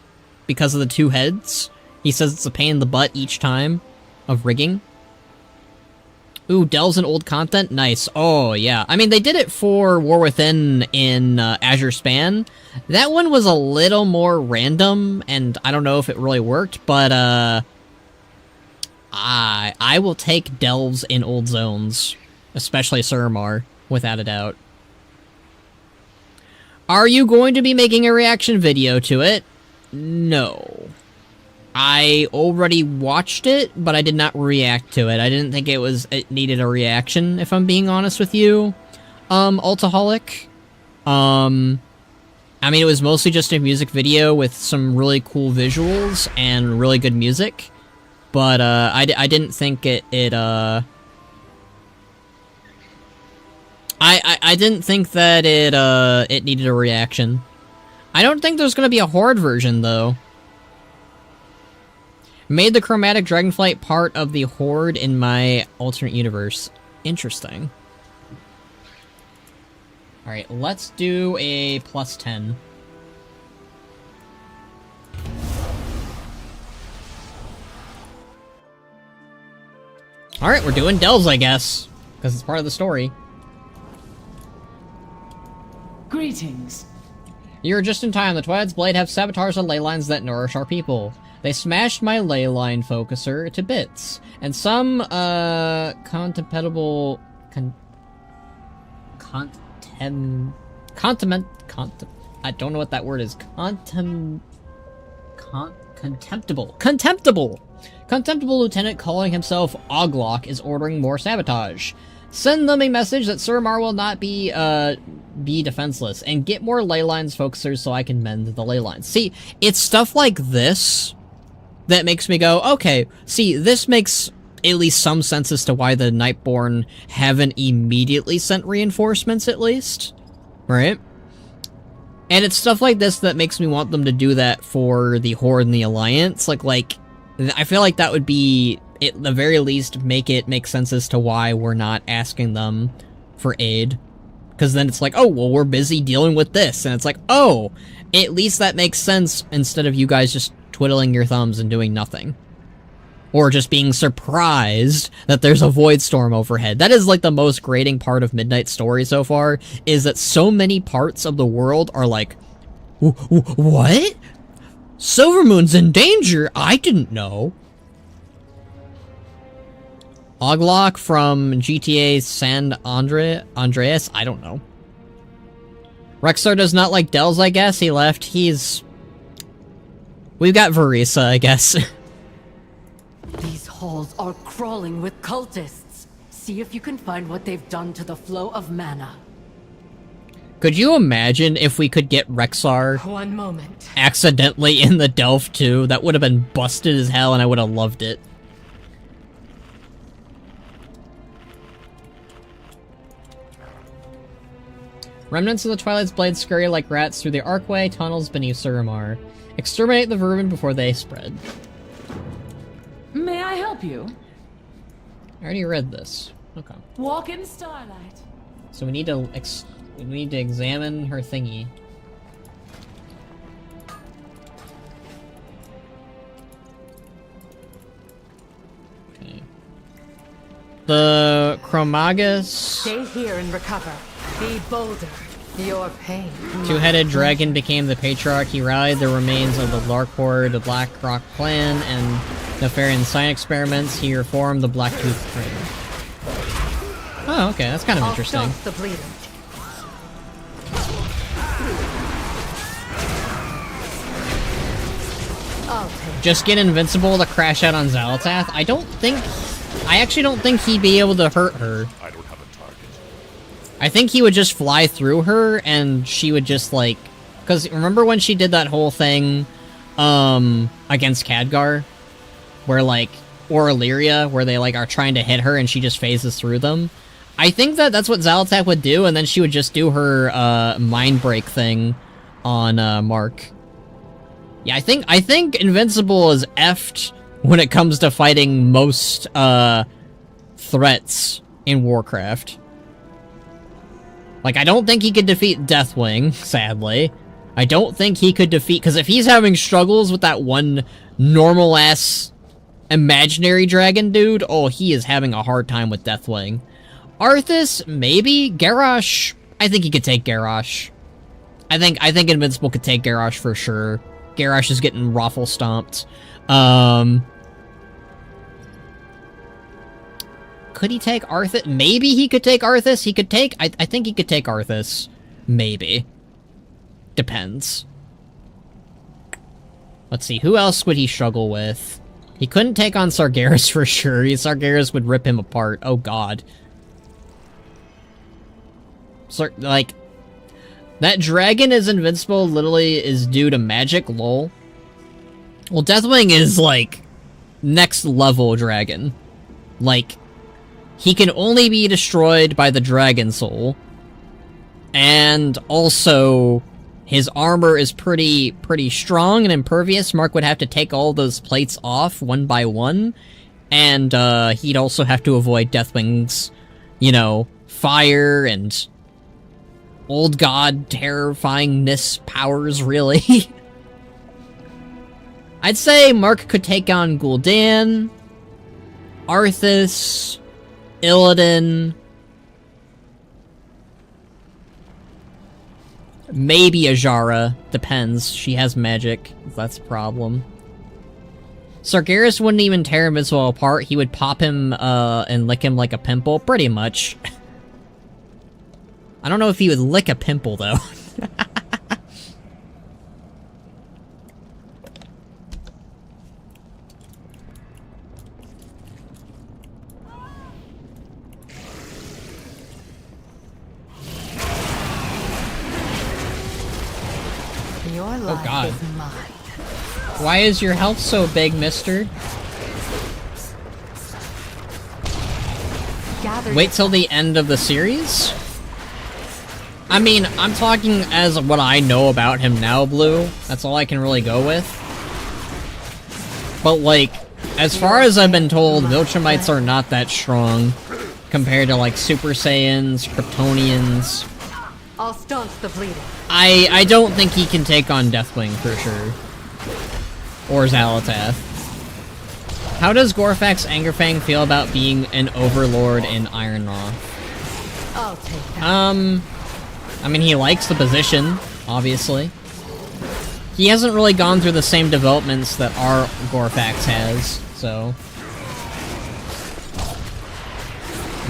S2: because of the two heads. He says it's a pain in the butt each time of rigging. Ooh, delves in old content? Nice. Oh, yeah. I mean, they did it for War Within in Azure Span. That one was a little more random, and I don't know if it really worked, but I will take delves in old zones, especially Surmar, without a doubt. Are you going to be making a reaction video to it? No. I already watched it, but I did not react to it. I didn't think it needed a reaction, if I'm being honest with you, Altaholic. I mean, it was mostly just a music video with some really cool visuals and really good music, but I didn't think I didn't think that it needed a reaction. I don't think there's gonna be a Horde version, though. Made the chromatic dragonflight part of the Horde in my alternate universe. Interesting. Alright, let's do a +10. Alright, we're doing delves, I guess. Because it's part of the story.
S16: Greetings.
S2: You're just in time. The Twilight's Blade have sabotaged the ley lines that nourish our people. They smashed my ley line focuser to bits, and some, I don't know what that word is. Contemptible lieutenant calling himself Oglock is ordering more sabotage. Send them a message that Surmar will not be defenseless, and get more ley lines focusers so I can mend the ley lines. See, it's stuff like this that makes me go, okay, see, this makes at least some sense as to why the Nightborn haven't immediately sent reinforcements, at least. Right? And it's stuff like this that makes me want them to do that for the Horde and the Alliance. Like, I feel like that would be, at the very least, make sense as to why we're not asking them for aid. Because then it's like, oh, well, we're busy dealing with this. And it's like, oh, at least that makes sense instead of you guys just twiddling your thumbs and doing nothing. Or just being surprised that there's a void storm overhead. That is, like, the most grating part of Midnight's story so far, is that so many parts of the world are like, what? Silvermoon's in danger? I didn't know. Oglock from GTA San Andreas? I don't know. Rexar does not like delves, I guess. He left. We've got Verisa, I guess.
S16: These halls are crawling with cultists. See if you can find what they've done to the flow of mana.
S2: Could you imagine if we could get Rexar
S16: One moment.
S2: accidentally in the Delph too? That would have been busted as hell and I would have loved it. Remnants of the Twilight's blade scurry like rats through the archway tunnels beneath Suramar. Exterminate the vermin before they spread.
S16: May I help you?
S2: I already read this. Okay.
S16: Walk in starlight.
S2: So we need to examine her thingy. Okay. The Chromagus.
S16: Stay here and recover. Be bolder. Your pain.
S2: Two-headed dragon became the patriarch. He rallied the remains of the Lark Horde, the Black Rock clan, and the Farian sign experiments. He reformed the Blacktooth clan. Oh, okay, that's kind of interesting.
S16: I'll stop the bleeding.
S2: Just get invincible to crash out on Xal'atath? I actually don't think he'd be able to hurt her.
S6: I don't have a target.
S2: I think he would just fly through her, and she would just, like... Because remember when she did that whole thing, against Khadgar? Where, like, or Illyria, where they, like, are trying to hit her, and she just phases through them? I think that's what Xal'atath would do, and then she would just do her, mind break thing on, Mark. Yeah, I think Invincible is effed when it comes to fighting most, threats in Warcraft. Like, I don't think he could defeat Deathwing, sadly. I don't think he could defeat... Because if he's having struggles with that one normal-ass imaginary dragon dude, oh, he is having a hard time with Deathwing. Arthas, maybe? Garrosh, I think he could take Garrosh. I think Invincible could take Garrosh for sure. Garrosh is getting raffle stomped. Could he take Arthas? Maybe he could take Arthas. He could take... I think he could take Arthas. Maybe. Depends. Let's see, who else would he struggle with? He couldn't take on Sargeras for sure. Sargeras would rip him apart. Oh god. Like... That dragon is invincible literally is due to magic, lol. Well, Deathwing is, like, next level dragon. Like, he can only be destroyed by the Dragon Soul. And also, his armor is pretty strong and impervious. Mark would have to take all those plates off one by one. And, he'd also have to avoid Deathwing's, you know, fire and... Old god terrifyingness powers, really. I'd say Mark could take on Gul'dan, Arthas, Illidan, maybe Ajara. Depends. She has magic. That's a problem. Sargeras wouldn't even tear Invincible apart. He would pop him and lick him like a pimple, pretty much. I don't know if he would lick a pimple, though.
S15: Your
S2: Oh
S15: life
S2: god.
S15: is mine.
S2: Why is your health so big, mister? Wait till the end of the series? I mean, I'm talking as what I know about him now, Blue. That's all I can really go with. But, like, as far as I've been told, Viltrumites are not that strong compared to, like, Super Saiyans, Kryptonians.
S16: I'll staunch the bleeding.
S2: I don't think he can take on Deathwing, for sure. Or Xal'atath. How does Gorfax Angerfang feel about being an overlord in Ironraw?
S16: I'll take that.
S2: I mean, he likes the position, obviously. He hasn't really gone through the same developments that our Gorfax has, so...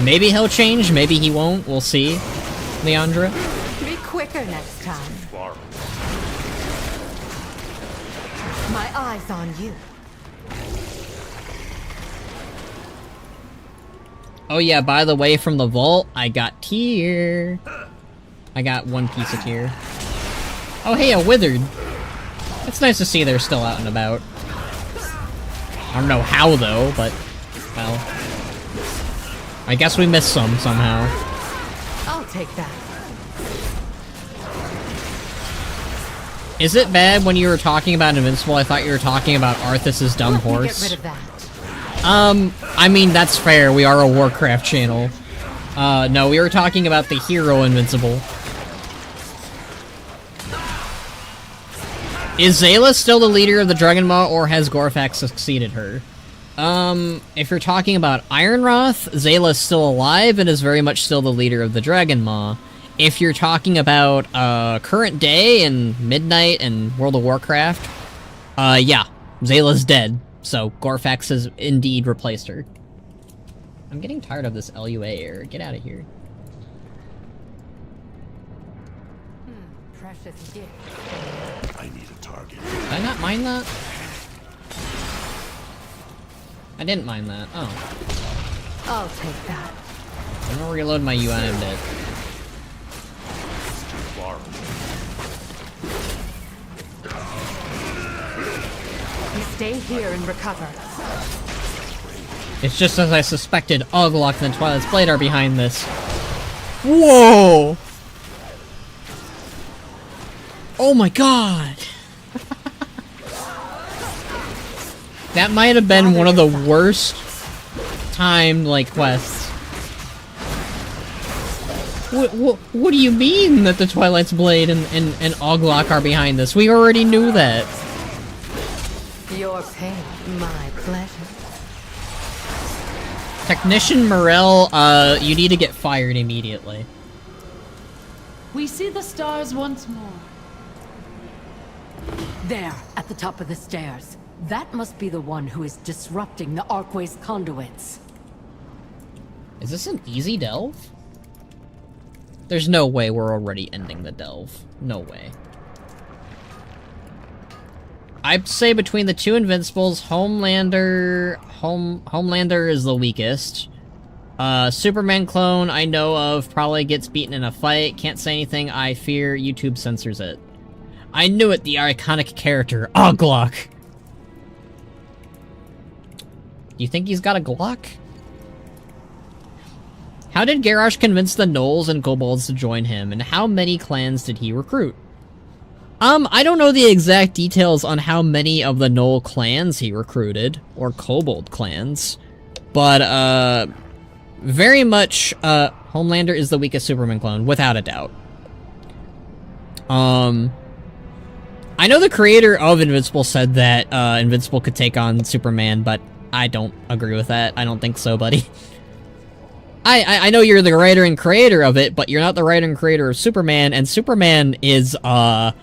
S2: Maybe he'll change, maybe he won't, we'll see, Leandra.
S16: Be quicker next time. My eyes on you.
S2: Oh yeah, by the way, from the vault, I got tear. I got one piece of tear. Oh hey, a withered. It's nice to see they're still out and about. I don't know how though, but, well. I guess we missed some somehow.
S15: I'll take that.
S2: Is it bad when you were talking about Invincible, I thought you were talking about Arthas's dumb horse?
S15: Get rid of that.
S2: I mean, that's fair, we are a Warcraft channel. No, we were talking about the hero Invincible. Is Xal'atath still the leader of the Dragon Maw, or has Gorfak succeeded her? If you're talking about Ironwrath, Xal'atath's still alive and is very much still the leader of the Dragon Maw. If you're talking about, current day and Midnight and World of Warcraft, yeah, Xal'atath's dead, so Gorfax has indeed replaced her. I'm getting tired of this LUA error. Get out of here.
S15: Precious gift.
S17: I need a target.
S2: Did I not mind that? I didn't mind that. Oh.
S15: I'll take that.
S2: I'm gonna reload my UN bit.
S15: You stay here and recover.
S2: It's just as I suspected, Oglok and the Twilight's Blade are behind this. Whoa! Oh my god! That might have been one of the worst timed, like, quests. What do you mean that the Twilight's Blade and Oglok are behind this? We already knew that.
S15: Your pain, my pleasure.
S2: Technician Morel, you need to get fired immediately.
S14: We see the stars once more.
S16: There, at the top of the stairs. That must be the one who is disrupting the Arcway's conduits.
S2: Is this an easy delve? There's no way we're already ending the delve. No way. I'd say between the two Invincibles, Homelander is the weakest. Superman clone I know of probably gets beaten in a fight. Can't say anything, I fear YouTube censors it. I knew it, the iconic character, Oglok! You think he's got a Glock? How did Garrosh convince the Gnolls and Kobolds to join him, and how many clans did he recruit? I don't know the exact details on how many of the Gnoll clans he recruited, or Kobold clans, but, very much, Homelander is the weakest Superman clone, without a doubt. I know the creator of Invincible said that, Invincible could take on Superman, but I don't agree with that. I don't think so, buddy. I know you're the writer and creator of it, but you're not the writer and creator of Superman, and Superman is a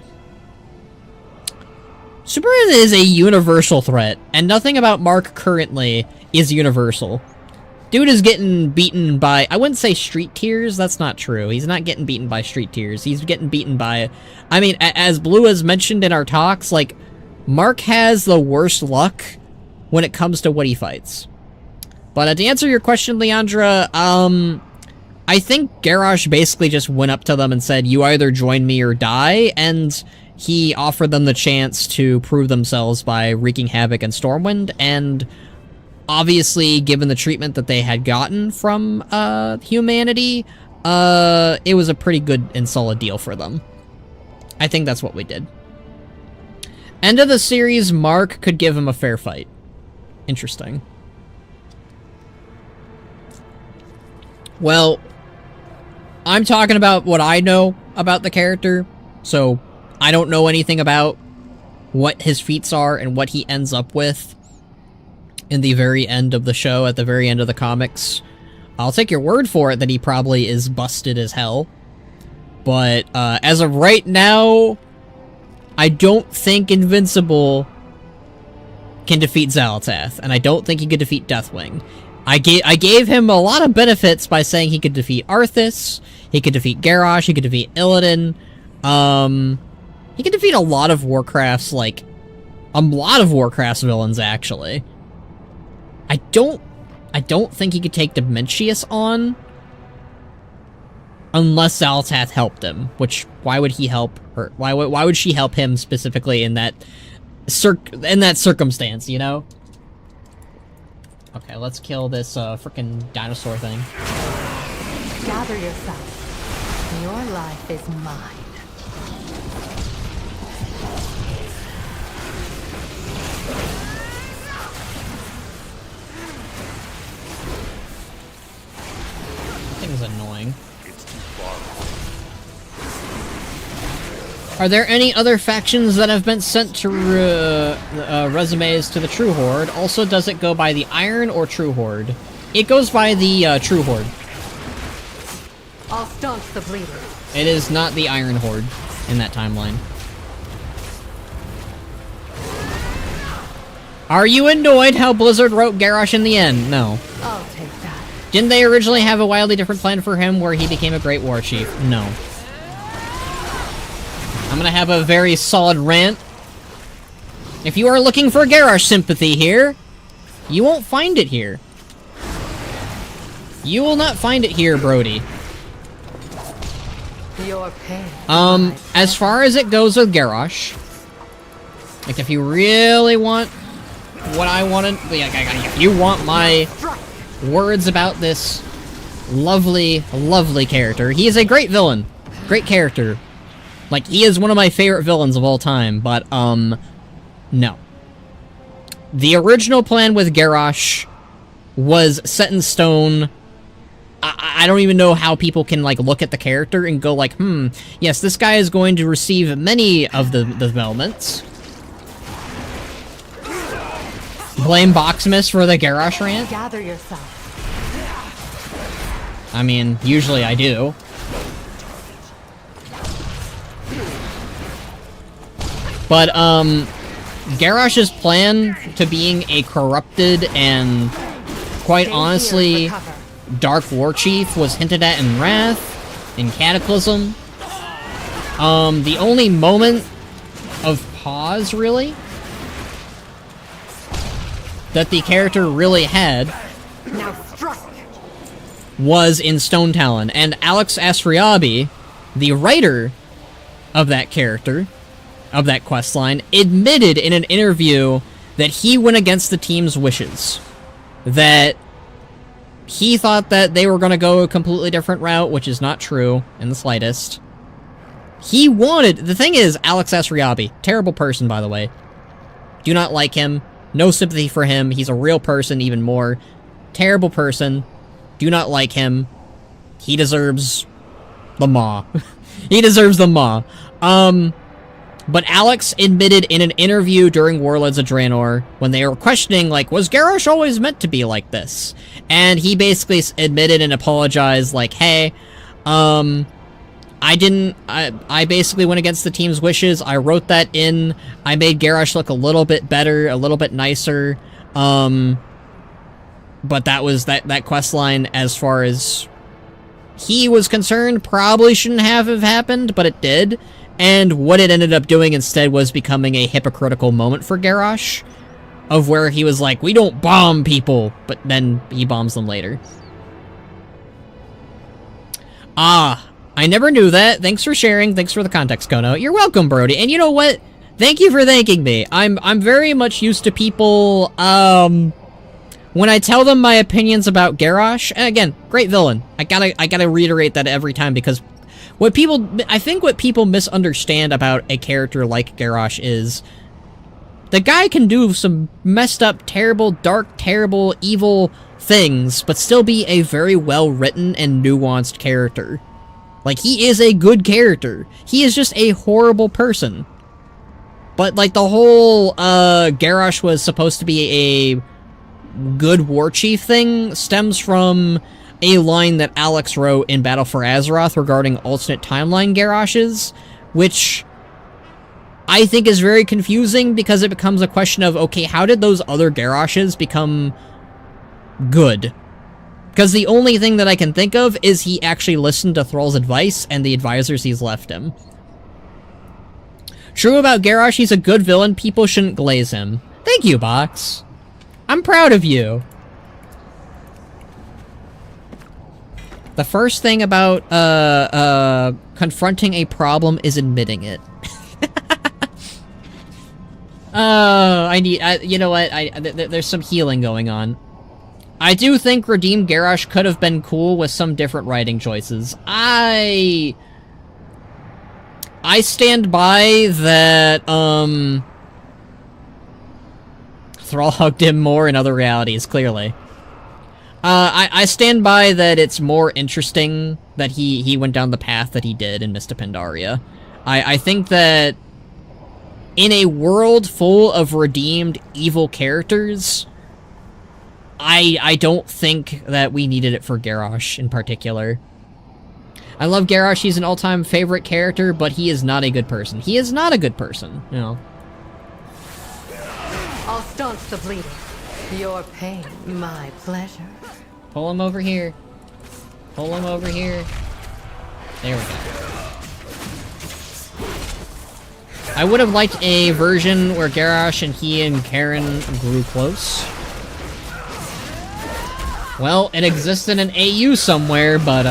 S2: universal threat, and nothing about Mark currently is universal. Dude is getting beaten by, I wouldn't say street tears, that's not true. He's not getting beaten by street tears. He's getting beaten by, I mean, as Blue has mentioned in our talks, like, Mark has the worst luck when it comes to what he fights. But to answer your question, Leandra, I think Garrosh basically just went up to them and said, you either join me or die, and he offered them the chance to prove themselves by wreaking havoc in Stormwind, and obviously, given the treatment that they had gotten from humanity, it was a pretty good and solid deal for them. I think that's what we did. End of the series, Mark could give him a fair fight. Interesting. Well, I'm talking about what I know about the character, so I don't know anything about what his feats are and what he ends up with in the very end of the show, at the very end of the comics. I'll take your word for it that he probably is busted as hell. But, as of right now, I don't think Invincible can defeat Xal'atath, and I don't think he could defeat Deathwing. I gave him a lot of benefits by saying he could defeat Arthas, he could defeat Garrosh, he could defeat Illidan, he could defeat a lot of Warcraft's, like, a lot of Warcraft's villains, actually. I don't I don't think he could take Dimensius on. Unless Xal'atath helped him. Which, why would he help her? Why would she help him specifically in that circumstance, you know? Okay, let's kill this frickin' dinosaur thing.
S16: Gather yourself. Your life is mine.
S2: Thing's annoying. Are there any other factions that have been sent to resumes to the True Horde? Also, does it go by the Iron or True Horde? It goes by the True Horde.
S16: I'll staunch the bleeding.
S2: It is not the Iron Horde in that timeline. Are you annoyed how Blizzard wrote Garrosh in the end? No.
S16: I'll take that.
S2: Didn't they originally have a wildly different plan for him where he became a great war chief? No. I'm gonna have a very solid rant. If you are looking for Garrosh sympathy here, you won't find it here. You will not find it here, Brody.
S16: Your pain.
S2: As far as it goes with Garrosh, like if you really want what I wanted, if you want my words about this lovely, lovely character, he is a great villain. Great character. Like, he is one of my favorite villains of all time, but, no. The original plan with Garrosh was set in stone. I don't even know how people can, like, look at the character and go, like, yes, this guy is going to receive many of the developments. Blame Boxmas for the Garrosh rant?
S16: Gather yourself.
S2: I mean, usually I do. But, Garrosh's plan to being a corrupted and, quite honestly, Dark War Chief was hinted at in Wrath, in Cataclysm. The only moment of pause, really, that the character really had was in Stone Talon, and Alex Asriabi, the writer of that character, of that questline, admitted in an interview that he went against the team's wishes. That he thought that they were going to go a completely different route, which is not true in the slightest. He wanted... The thing is, Alex Asriabi, terrible person, by the way. Do not like him. No sympathy for him. He's a real person, even more. Terrible person. Do not like him. He deserves the maw. He deserves the maw. But Alex admitted in an interview during Warlords of Draenor, when they were questioning, like, was Garrosh always meant to be like this? And he basically admitted and apologized, like, hey, I basically went against the team's wishes. I wrote that in. I made Garrosh look a little bit better, a little bit nicer. But that was that quest line, as far as he was concerned, probably shouldn't have happened, but it did. And what it ended up doing instead was becoming a hypocritical moment for Garrosh, of where he was like, we don't bomb people, but then he bombs them later. Ah, I never knew that. Thanks for sharing. Thanks for the context, Khono. You're welcome, Brody. And you know what? Thank you for thanking me. I'm very much used to people, when I tell them my opinions about Garrosh, and again, great villain. I gotta reiterate that every time, because I think what people misunderstand about a character like Garrosh is the guy can do some messed up, terrible, dark, terrible, evil things, but still be a very well-written and nuanced character. Like, he is a good character. He is just a horrible person. But, like, the whole, Garrosh was supposed to be a good war chief thing stems from a line that Alex wrote in Battle for Azeroth regarding alternate timeline Garroshes, which I think is very confusing because it becomes a question of, okay, how did those other Garroshes become good? Because the only thing that I can think of is he actually listened to Thrall's advice and the advisors he's left him. True about Garrosh, he's a good villain, people shouldn't glaze him. Thank you, Box. I'm proud of you. The first thing about, confronting a problem is admitting it. You know what, there's some healing going on. I do think Redeemed Garrosh could have been cool with some different writing choices. I stand by that, Thrall hugged him more in other realities, clearly. I stand by that it's more interesting that he went down the path that he did in Mista Pandaria. I think that in a world full of redeemed evil characters, I don't think that we needed it for Garrosh in particular. I love Garrosh, he's an all-time favorite character, but he is not a good person. He is not a good person, you know.
S16: I'll staunch the bleeding. Your pain, my pleasure.
S2: Pull him over here. Pull him over here. There we go. I would have liked a version where Garrosh and he and Karen grew close. Well, it exists in an AU somewhere, but,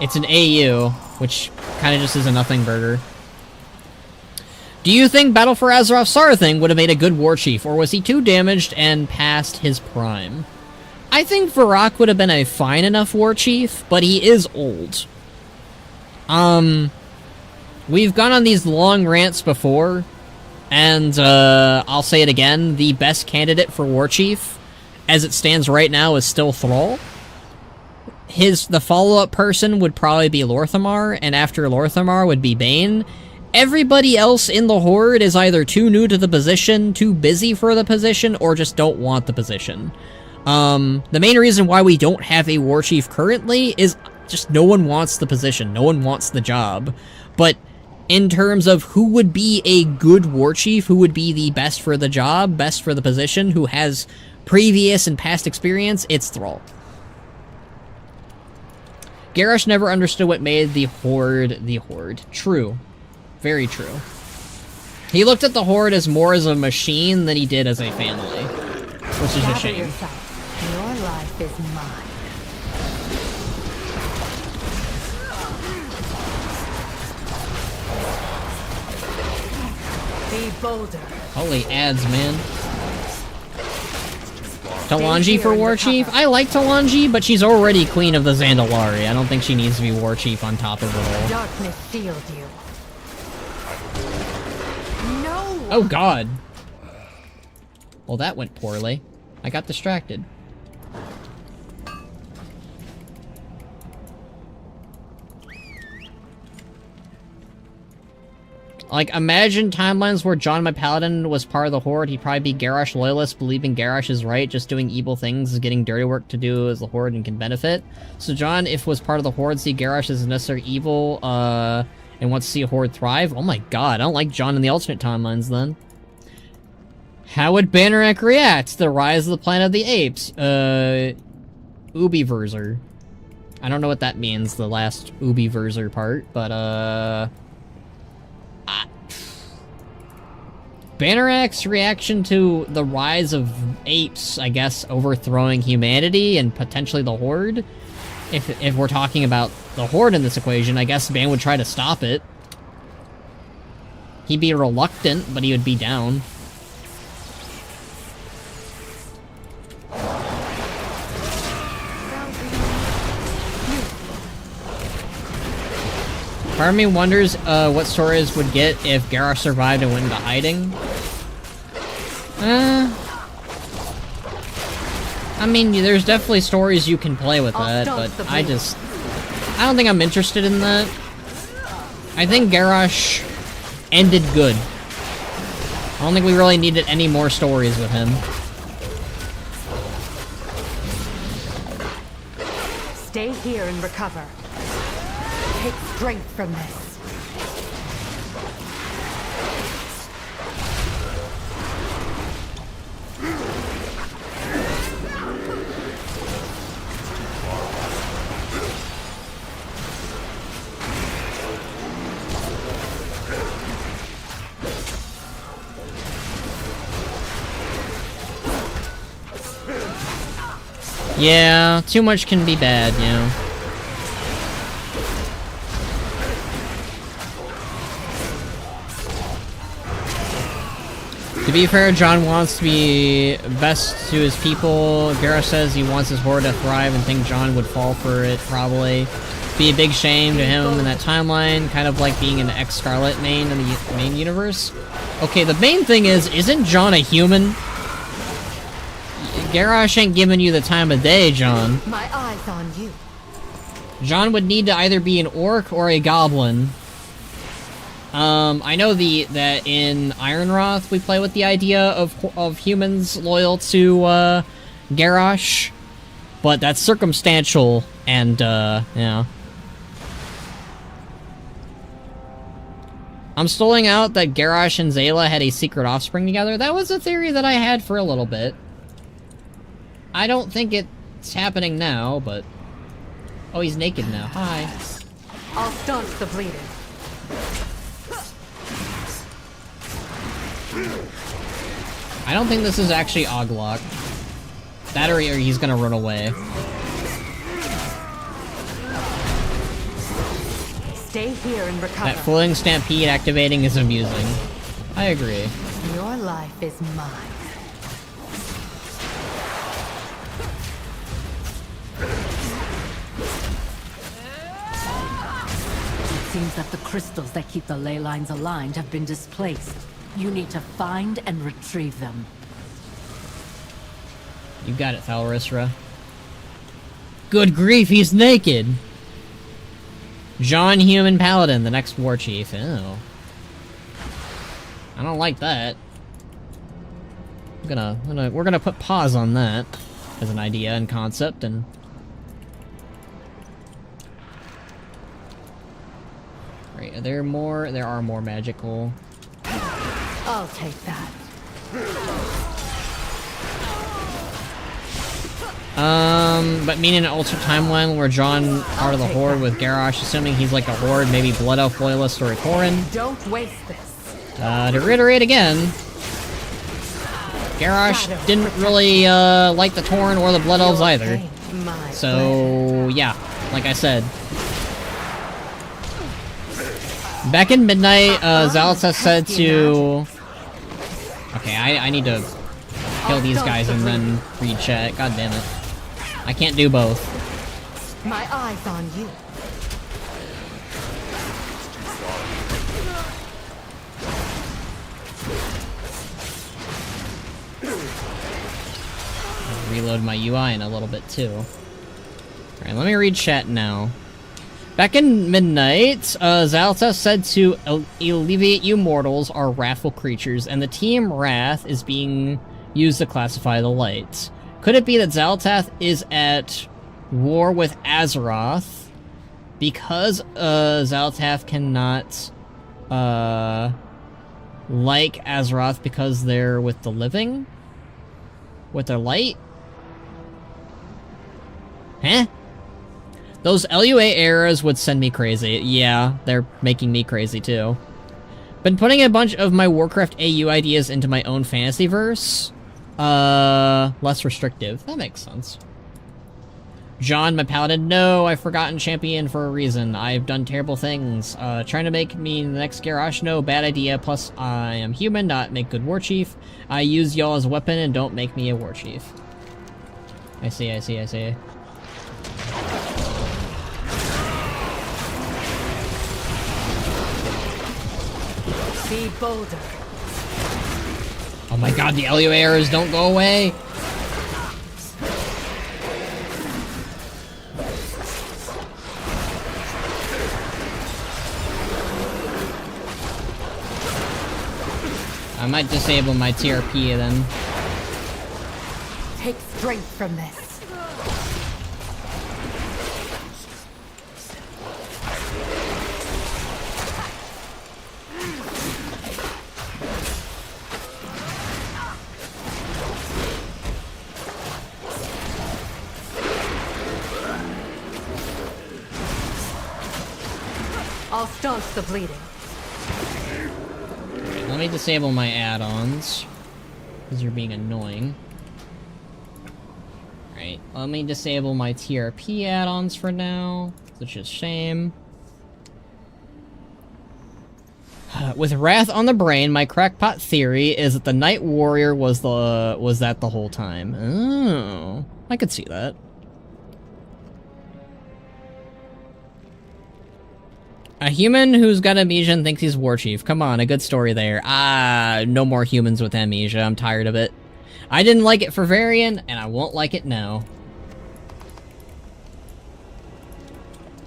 S2: it's an AU, which kind of just is a nothing burger. Do you think Battle for Azeroth Sarathing would have made a good war chief, or was he too damaged and past his prime? I think Varrock would have been a fine enough war chief, but he is old. We've gone on these long rants before, and, I'll say it again, the best candidate for war chief, as it stands right now, is still Thrall. The follow-up person would probably be Lor'themar, and after Lor'themar would be Bane. Everybody else in the Horde is either too new to the position, too busy for the position, or just don't want the position. The main reason why we don't have a war chief currently is just no one wants the position, no one wants the job. But in terms of who would be a good war chief, who would be the best for the job, best for the position, who has previous and past experience, it's Thrall. Garrosh never understood what made the Horde the Horde. True. Very true. He looked at the Horde as more as a machine than he did as a family. Which is a shame.
S16: Your life is mine. Be bolder.
S2: Holy ads, man. Talanji for War Chief? I like Talanji, but she's already Queen of the Zandalari. I don't think she needs to be War Chief on top of it all.
S16: Darkness shield you. No!
S2: Oh god. Well, that went poorly. I got distracted. Like, imagine timelines where John, my paladin, was part of the Horde. He'd probably be Garrosh loyalist, believing Garrosh is right, just doing evil things, getting dirty work to do as the Horde and can benefit. So John, if was part of the Horde, see Garrosh as a necessary evil, and wants to see a Horde thrive? Oh my god, I don't like John in the alternate timelines, then. How would Banneret react to the rise of the Planet of the Apes? Ubiverser. I don't know what that means, the last Ubiverser part, but, Bannerak's reaction to the rise of apes, I guess, overthrowing humanity and potentially the Horde. If we're talking about the Horde in this equation, I guess Ban would try to stop it. He'd be reluctant, but he would be down. Part of me wonders what stories would get if Garrosh survived and went into hiding. I mean, there's definitely stories you can play with that, but I don't think I'm interested in that. I think Garrosh ended good. I don't think we really needed any more stories with him.
S16: Stay here and recover. Take strength from this.
S2: Yeah, too much can be bad, you know. To be fair, John wants to be best to his people. Garrosh says he wants his horde to thrive and think John would fall for it, probably. Be a big shame to him in that timeline, kind of like being an ex-Scarlet main in the main universe. Okay, the main thing is, isn't John a human? Garrosh ain't giving you the time of day, John.
S15: My eyes on you.
S2: John would need to either be an orc or a goblin. I know that in Ironwrath we play with the idea of humans loyal to Garrosh, but that's circumstantial and yeah. I'm stoling out that Garrosh and Zayla had a secret offspring together. That was a theory that I had for a little bit. I don't think it's happening now, but... Oh, he's naked now. Hi.
S16: I'll staunch the bleeding.
S2: I don't think this is actually Oglock. That or he's gonna run away.
S16: Stay here and recover.
S2: That floating stampede activating is amusing. I agree.
S16: Your life is mine. It seems that the crystals that keep the ley lines aligned have been displaced. You need to find and retrieve them.
S2: You got it, Thalrisra. Good grief, he's naked! John Human Paladin, the next war chief. Ew. I don't like that. We're gonna put pause on that as an idea and concept, and right, are there more? There are more magical.
S16: I'll take that.
S2: But meaning an alternate timeline where John part of the Horde with Garrosh, assuming he's like a Horde, maybe Blood Elf Loyalist or a Tauren.
S16: Don't waste this.
S2: To reiterate again, Garrosh didn't really like the Tauren or the Blood Elves either. So yeah, like I said. Back in Midnight, Xal'atath said to... Okay, I need to kill these guys and then read chat. God damn it. I can't do both.
S15: My eyes on you.
S2: I'll reload my UI in a little bit too. Alright, let me read chat now. Back in Midnight, Xal'atath said to alleviate you mortals are wrathful creatures, and the team Wrath is being used to classify the light. Could it be that Xal'atath is at war with Azeroth because Xal'atath cannot like Azeroth because they're with the living? With their light? Huh? Those LUA eras would send me crazy. Yeah, they're making me crazy too. Been putting a bunch of my Warcraft AU ideas into my own fantasy verse. Less restrictive. That makes sense. John, my paladin, no, I've forgotten champion for a reason. I've done terrible things. Trying to make me the next Garrosh, no, bad idea. Plus, I am human, not make good war chief. I use y'all as a weapon and don't make me a war chief. I see.
S16: Be bolder.
S2: Oh my god, the LUA errors don't go away! I might disable my TRP then.
S16: Take strength from this. I'll staunch the bleeding.
S2: Right, let me disable my add-ons, because you're being annoying. Right, let me disable my TRP add-ons for now, which is a shame. With wrath on the brain, my crackpot theory is that the Night Warrior was that the whole time. Oh, I could see that. A human who's got amnesia and thinks he's war chief. Come on, a good story there. No more humans with amnesia. I'm tired of it. I didn't like it for Varian, and I won't like it now.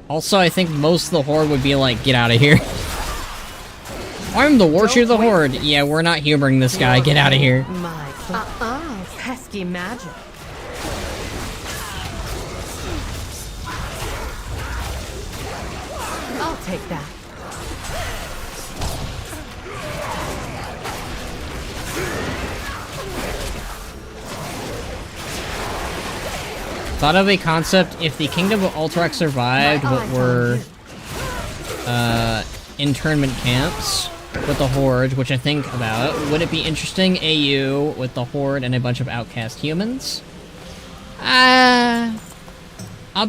S2: Also, I think most of the Horde would be like, get out of here. I'm the war chief of the Horde. Yeah, we're not humoring this guy. Get out of here.
S15: My pesky magic. I'll take that.
S2: Thought of a concept: if the Kingdom of Alterac survived what were internment camps with the Horde, which I think about, would it be interesting AU with the Horde and a bunch of outcast humans? I'll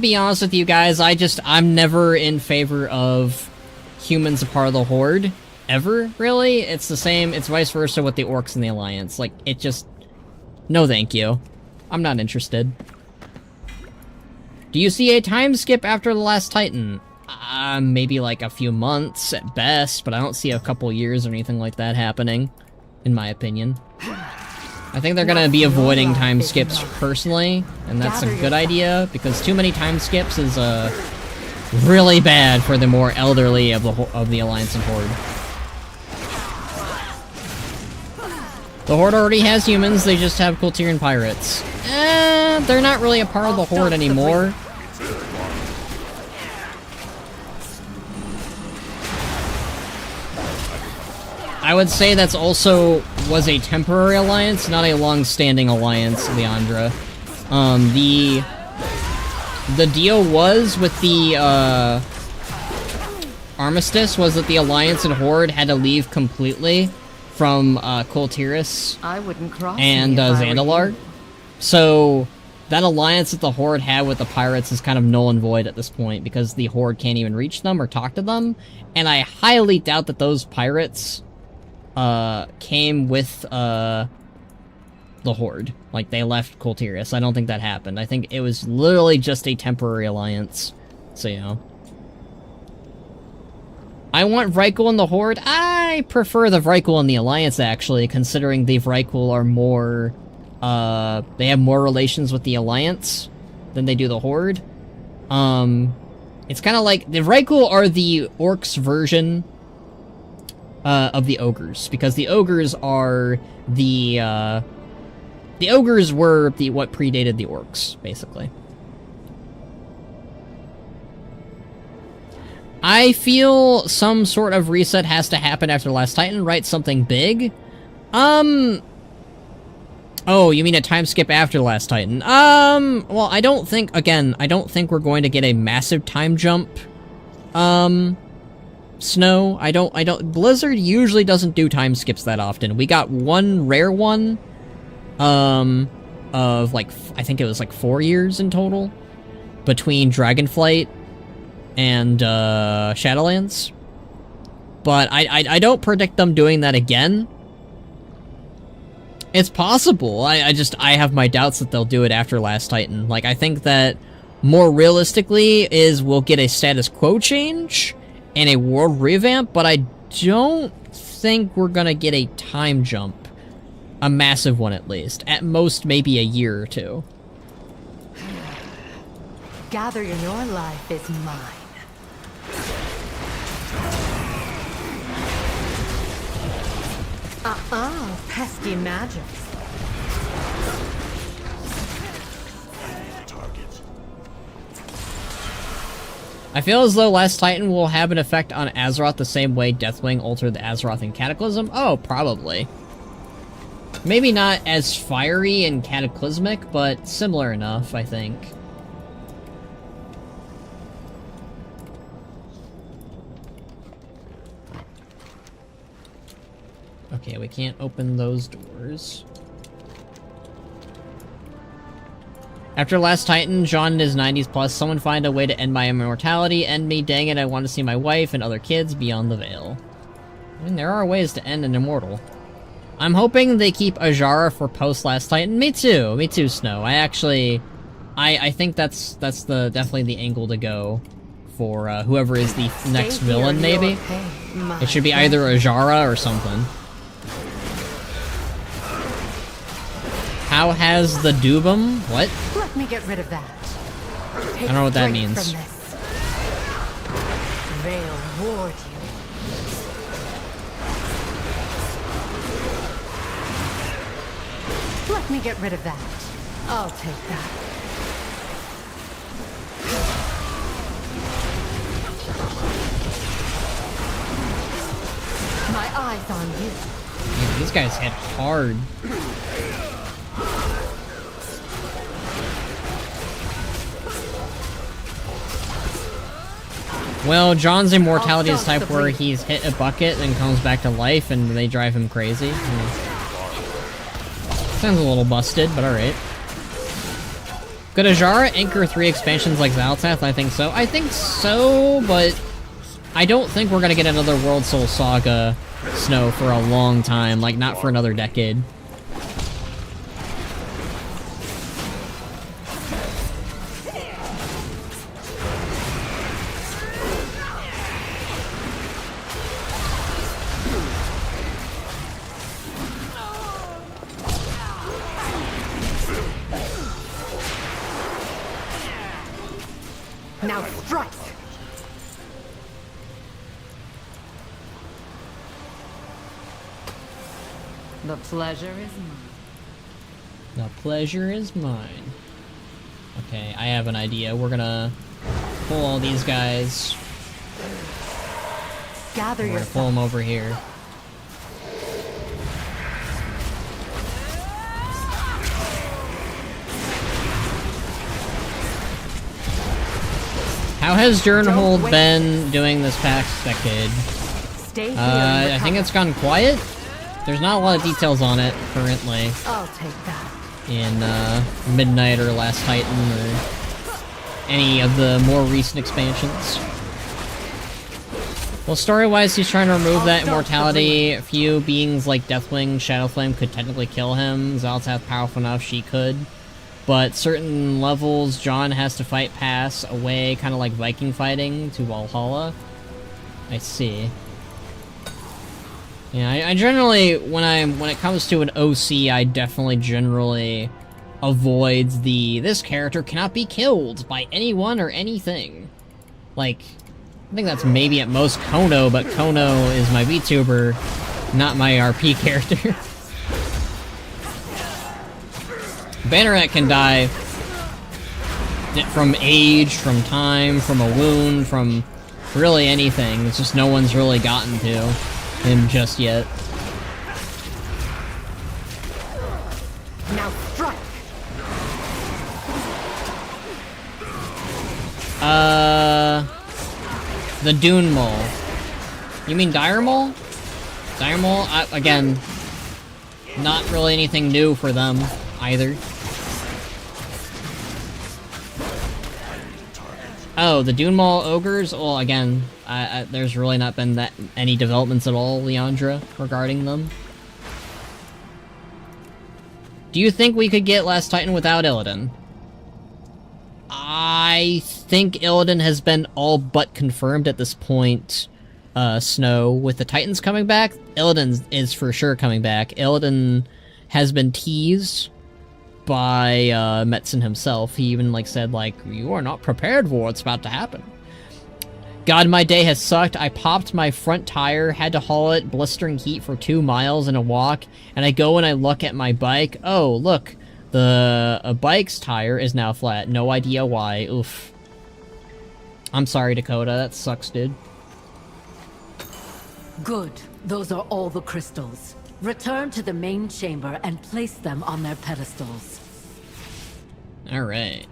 S2: be honest with you guys, I'm never in favor of humans a part of the Horde. Ever, really? It's the same, it's vice versa with the Orcs and the Alliance. Like, it just... No thank you. I'm not interested. Do you see a time skip after the last Titan? Maybe like a few months at best, but I don't see a couple years or anything like that happening, in my opinion. I think they're gonna be avoiding time skips personally, and that's a good idea, because too many time skips is, really bad for the more elderly of the Alliance and Horde. The Horde already has humans, they just have Quel'thelan pirates. They're not really a part of the Horde anymore. I would say that's also was a temporary alliance, not a long-standing alliance, Leandra. The deal was with the, Armistice was that the Alliance and Horde had to leave completely from, Quel'thelas
S15: I wouldn't cross
S2: and, Zandalar. So, that alliance that the Horde had with the pirates is kind of null and void at this point, because the Horde can't even reach them or talk to them, and I highly doubt that those pirates came with, the Horde. Like, they left Quel'thelas. I don't think that happened. I think it was literally just a temporary alliance. So, you know. I want Vrykul and the Horde. I prefer the Vrykul and the Alliance, actually, considering the Vrykul are more, they have more relations with the Alliance than they do the Horde. It's kind of like, the Vrykul are the Orcs version of the Ogres, because the Ogres are the Ogres were what predated the Orcs, basically. I feel some sort of reset has to happen after Last Titan, right? Something big? Oh, you mean a time skip after Last Titan? Well, I don't think we're going to get a massive time jump. Snow, Blizzard usually doesn't do time skips that often. We got one rare one, of like, I think it was like 4 years in total, between Dragonflight and, Shadowlands. But I don't predict them doing that again. It's possible. I have my doubts that they'll do it after Last Titan. Like, I think that more realistically is we'll get a status quo change and a world revamp, but I don't think we're gonna get a time jump. A massive one, at least. At most, maybe a year or two.
S15: Gather in your life is mine. Pesky magic.
S2: I feel as though Last Titan will have an effect on Azeroth the same way Deathwing altered the Azeroth in Cataclysm. Oh, probably. Maybe not as fiery and cataclysmic, but similar enough, I think. Okay, we can't open those doors. After Last Titan, John in his 90s plus, someone find a way to end my immortality, end me, dang it, I want to see my wife and other kids beyond the veil. I mean, there are ways to end an immortal. I'm hoping they keep Ajara for post-Last Titan. Me too, Snow. I think that's definitely the angle to go for whoever is the next villain, maybe. It should be either Ajara or something. How has the Dubum? What?
S16: Let me get rid of that.
S2: I don't know what that means.
S16: They'll ward you. Let me get rid of that. I'll take that. My eyes on you.
S2: Man, these guys hit hard. Well, John's immortality is type where he's hit a bucket and comes back to life and they drive him crazy. Sounds a little busted, but alright. Could Ajara anchor 3 expansions like Xal'atath? I think so. I think so, but I don't think we're gonna get another World Soul Saga Snow for a long time, like not for another decade.
S16: Now strike! The pleasure is mine.
S2: The pleasure is mine. Okay, I have an idea. We're gonna pull all these guys.
S16: Gather
S2: We're gonna pull them over here. How has Jernhold been doing this past decade? I think it's gone quiet. There's not a lot of details on it currently.
S16: I'll take that.
S2: In Midnight or Last Titan or any of the more recent expansions. Well, story-wise, he's trying to remove that immortality. A few beings like Deathwing, Shadowflame could technically kill him. Xal'atath powerful enough, she could. But certain levels, John has to fight pass away, kind of like Viking fighting, to Valhalla. I see. Yeah, I generally, when it comes to an OC, I definitely generally avoid this character cannot be killed by anyone or anything. Like, I think that's maybe at most Khono, but Khono is my VTuber, not my RP character. Banneret can die from age, from time, from a wound, from really anything. It's just no one's really gotten to him just yet.
S16: Now strike.
S2: The Dune Mole. You mean Dire Mole? Dire Mole, again, not really anything new for them either. Oh, the Dune Mall ogres? Well, again, there's really not been any developments at all, Leandra, regarding them. Do you think we could get Last Titan without Illidan? I think Illidan has been all but confirmed at this point, Snow. With the Titans coming back, Illidan is for sure coming back. Illidan has been teased by Metzen himself. He even said you are not prepared for what's about to happen. God, my day has sucked. I popped my front tire, had to haul it blistering heat for 2 miles in a walk, and I go and I look at my bike. Oh, look, the bike's tire is now flat. No idea why. Oof. I'm sorry, Dakota. That sucks, dude.
S16: Good. Those are all the crystals. Return to the main chamber and place them on their pedestals.
S2: Alright.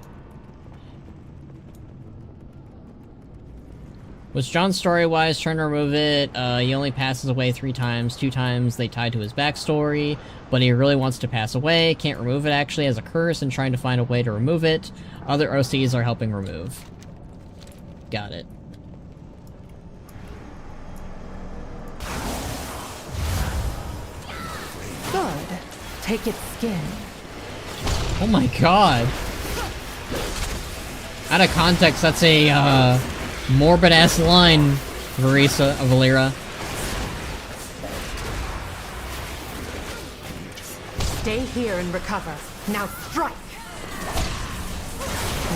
S2: Was John story-wise trying to remove it? He only passes away 3 times. 2 times they tied to his backstory, but he really wants to pass away. Can't remove it actually as a curse and trying to find a way to remove it. Other OCs are helping remove. Got it.
S16: take its skin.
S2: Oh my god. Out of context, that's a, morbid-ass line, Valera.
S16: Stay here and recover. Now strike!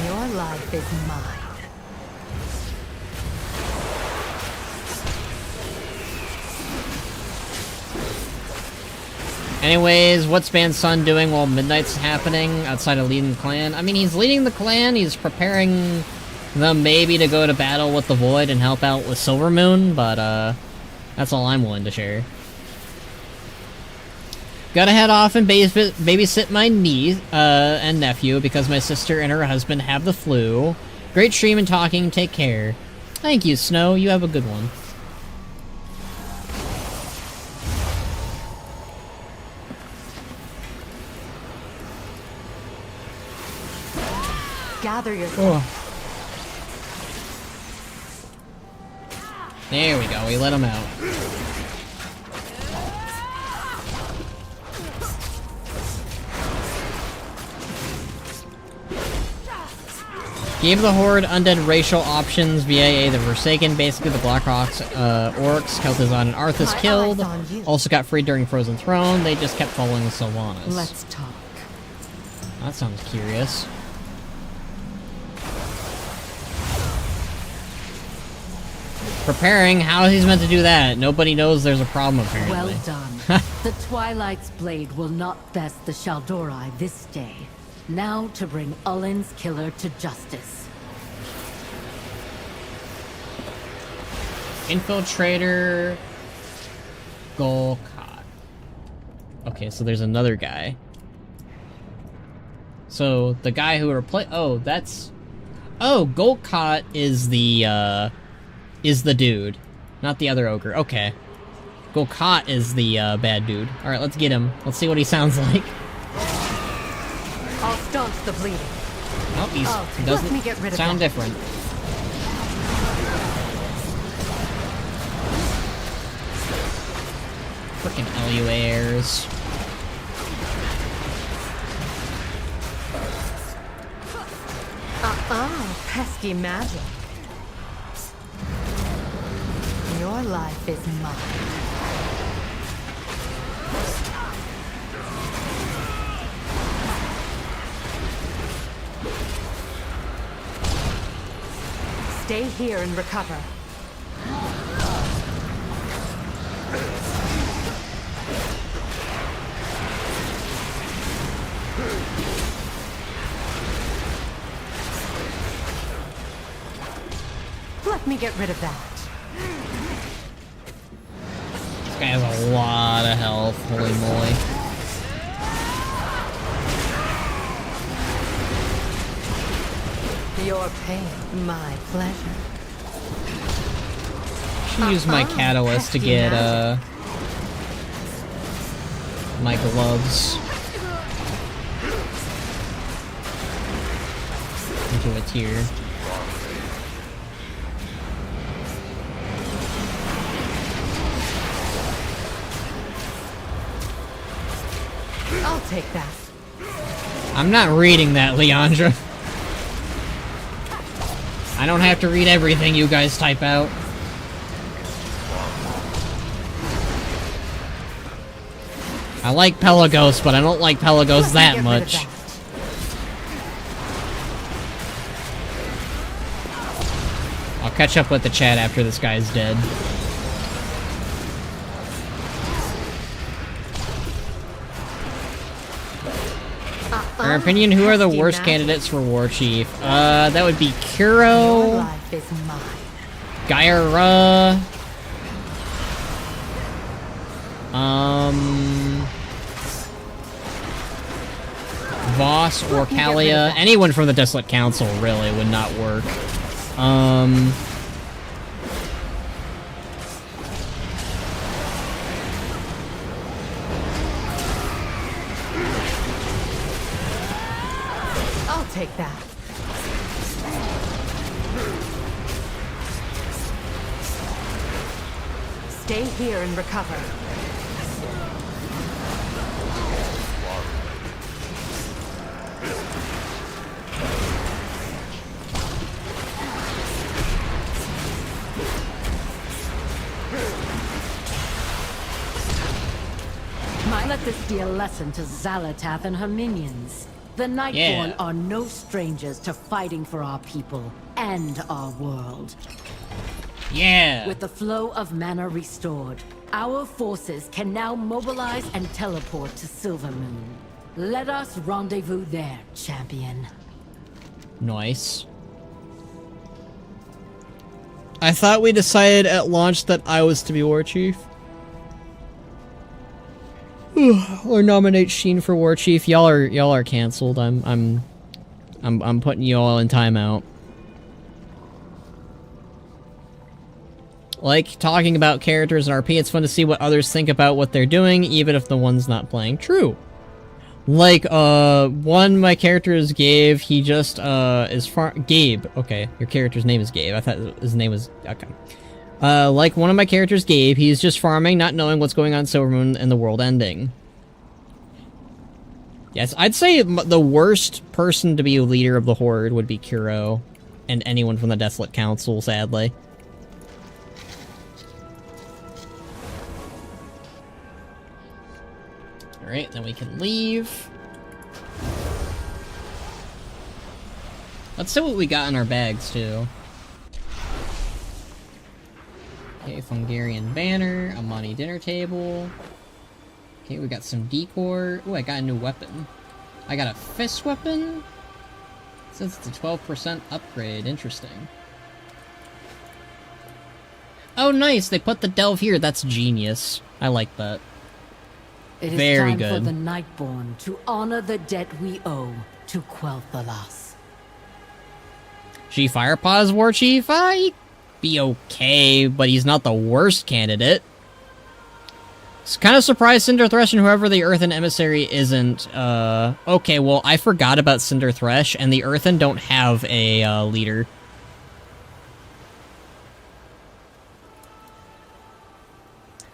S16: Your life is mine.
S2: Anyways, what's Ban's son doing while Midnight's happening outside of leading the clan? I mean, he's leading the clan, he's preparing them maybe to go to battle with the Void and help out with Silvermoon, but, that's all I'm willing to share. Gotta head off and babysit my niece, and nephew, because my sister and her husband have the flu. Great stream and talking, take care. Thank you, Snow, you have a good one.
S16: Gather your...
S2: There we go, we let him out. Gave the Horde undead racial options, VAA the Forsaken, basically the Blackhawks, Orcs, Kel'Thas and Arthas killed. Also got freed during Frozen Throne, they just kept following the Sylvanas.
S16: Let's talk.
S2: That sounds curious. Preparing? How he's meant to do that? Nobody knows there's a problem, apparently.
S16: Well done. The Twilight's blade will not best the Shaldori this day. Now to bring Ullin's killer to justice.
S2: Infiltrator... Gol'Kat. Okay, so there's another guy. So, the guy who replaced... Oh, that's... Oh, Gol'Kat is the dude. Not the other ogre. Okay. Gol'Kat is the, bad dude. Alright, let's get him. Let's see what he sounds like.
S16: I'll staunch the bleeding.
S2: Oh, he doesn't sound different. Frickin' LUAers.
S16: Pesky magic. Your life is mine. Stay here and recover. Let me get rid of that.
S2: This guy has a lot of health, holy moly.
S16: Your pain, my pleasure.
S2: Should use my catalyst to get, my gloves into a tier.
S16: I'll take that.
S2: I'm not reading that, Leandra. I don't have to read everything you guys type out. I like Pelagos, but I don't like Pelagos that much. I'll catch up with the chat after this guy's dead. In our opinion, who are the worst candidates for War Chief? That would be Kuro, Gyra, Voss or Kalia. Anyone from the Desolate Council really would not work.
S16: Take that. Stay here and recover. be a lesson to Xal'atath and her minions. The Nightborn
S2: Yeah.
S16: are no strangers to fighting for our people and our world.
S2: Yeah.
S16: With the flow of mana restored, our forces can now mobilize and teleport to Silvermoon. Let us rendezvous there, champion.
S2: Nice. I thought we decided at launch that I was to be War Chief. Or nominate Sheen for War Chief. Y'all are canceled. I'm putting you all in timeout. Like talking about characters in RP, it's fun to see what others think about what they're doing, even if the one's not playing. True. Like, one my character is Gabe, he just, is Gabe. Okay, your character's name is Gabe. I thought his name was, okay. Like one of my characters, Gabe, he's just farming, not knowing what's going on in Silvermoon and the world ending. Yes, I'd say the worst person to be a leader of the Horde would be Kuro, and anyone from the Desolate Council, sadly. Alright, then we can leave. Let's see what we got in our bags, too. Okay, Fungarian banner, Amani dinner table. Okay, we got some decor. Ooh, I got a new weapon. I got a fist weapon? Since it's a 12% upgrade, interesting. Oh, nice! They put the delve here, that's genius. I like that.
S16: It is
S2: Very
S16: time
S2: good.
S16: for the Nightborn to honor the debt we owe to Quel'thelas.
S2: G Firepaws War Chief? He'd be okay, but he's not the worst candidate. It's kind of surprised Cinder Thresh and whoever the Earthen Emissary isn't, okay, well, I forgot about Cinder Thresh, and the Earthen don't have a, leader.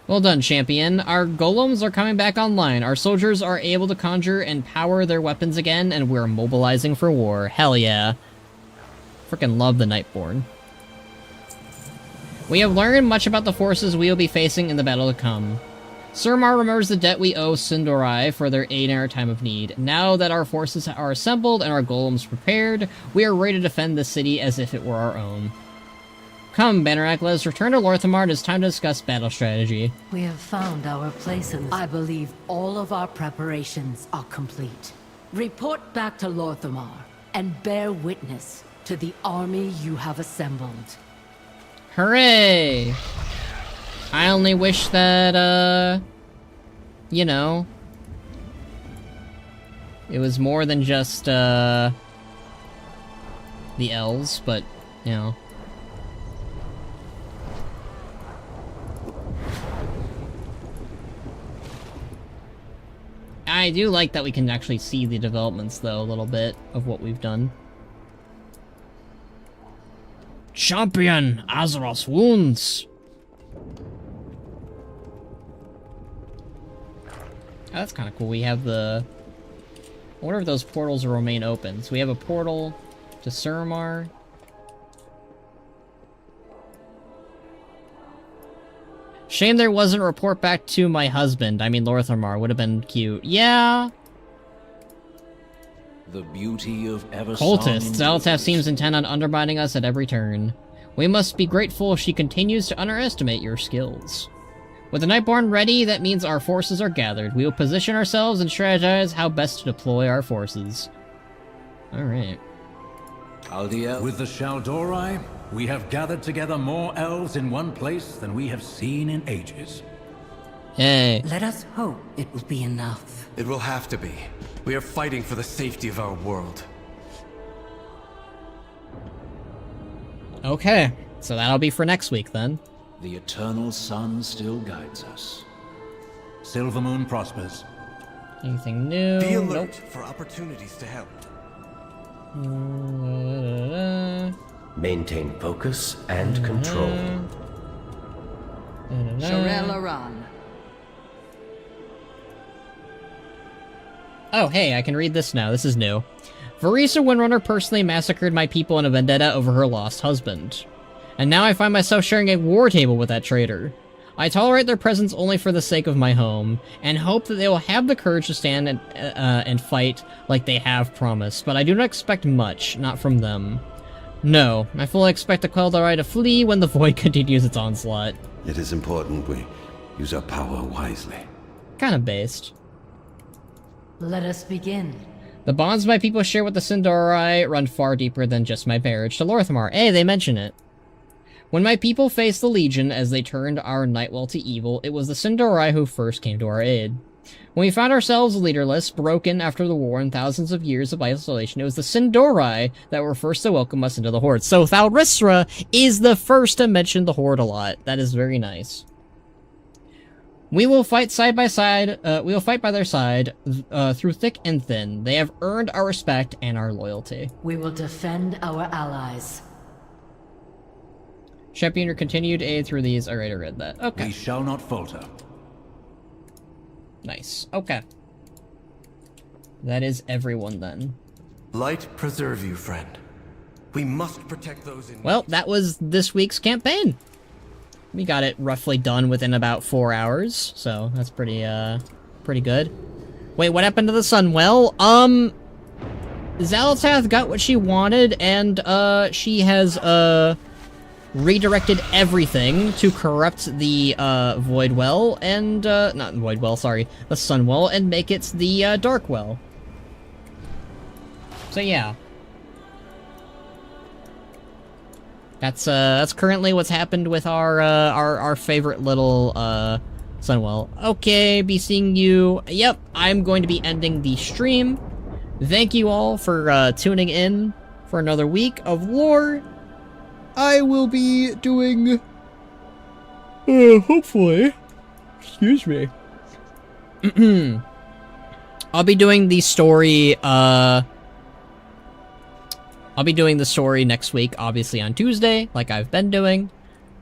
S2: Well done, champion. Our golems are coming back online. Our soldiers are able to conjure and power their weapons again, and we're mobilizing for war. Hell yeah. Frickin' love the Nightborn. We have learned much about the forces we will be facing in the battle to come. Surmar remembers the debt we owe Sindorai for their aid in our time of need. Now that our forces are assembled and our golems prepared, we are ready to defend the city as if it were our own. Come, Bannerac, let us return to Lorthamar. It is time to discuss battle strategy.
S16: We have found our places. I believe all of our preparations are complete. Report back to Lorthamar and bear witness to the army you have assembled.
S2: Hooray! I only wish that, you know, it was more than just, the elves, but, you know. I do like that we can actually see the developments, though, a little bit of what we've done. Champion! Azeroth's wounds! Oh, that's kind of cool. We have the... I wonder if those portals will remain open. So we have a portal to Surmar. Shame there wasn't a report back to my husband. I mean, Lorthamar would have been cute. Yeah.
S9: The beauty of
S2: Cultists. Xal'atath seems intent on undermining us at every turn. We must be grateful if she continues to underestimate your skills. With the Nightborn ready, that means our forces are gathered. We will position ourselves and strategize how best to deploy our forces. Alright.
S9: With the Shal'dorai, we have gathered together more elves in one place than we have seen in ages.
S2: Hey.
S12: Let us hope it will be enough.
S10: It will have to be. We are fighting for the safety of our world.
S2: Okay, so that'll be for next week then.
S9: The eternal sun still guides us. Silvermoon prospers.
S2: Anything new?
S10: Be alert
S2: Nope.
S10: for opportunities to help.
S3: Maintain focus and control.
S15: Xal'atath.
S2: Oh, hey, I can read this now. This is new. Varisa Windrunner personally massacred my people in a vendetta over her lost husband. And now I find myself sharing a war table with that traitor. I tolerate their presence only for the sake of my home, and hope that they will have the courage to stand and fight like they have promised, but I do not expect much, not from them. No, I fully expect the Quel'thelas to flee when the Void continues its onslaught.
S13: It is important we use our power wisely.
S2: Kinda based.
S16: Let us begin.
S2: The bonds my people share with the Sin'dorei run far deeper than just my marriage to Lor'themar. Hey, they mention it. When my people faced the Legion as they turned our Nightwell to evil, it was the Sin'dorei who first came to our aid. When we found ourselves leaderless, broken after the war and thousands of years of isolation, it was the Sin'dorei that were first to welcome us into the Horde. So Thal'risra is the first to mention the Horde a lot. That is very nice. We will fight side by side, we will fight by their side, through thick and thin. They have earned our respect and our loyalty.
S16: We will defend our allies.
S2: Champion your continued aid through these. Alright, I read that. Okay.
S9: We shall not falter.
S2: Nice. Okay. That is everyone then.
S10: Light preserve you, friend. We must protect those in...
S2: Well, that was this week's campaign. We got it roughly done within about 4 hours, so that's pretty good. Wait, what happened to the Sunwell? Xal'atath got what she wanted, and, she has, redirected everything to corrupt the, Voidwell, and, not Voidwell, sorry, the Sunwell, and make it the, Darkwell. So, yeah. That's currently what's happened with our favorite little, Sunwell. Okay, be seeing you. Yep, I'm going to be ending the stream. Thank you all for, tuning in for another week of lore. I will be doing, hopefully, excuse me. I'll be doing the story, I'll be doing the story next week, obviously on Tuesday, like I've been doing.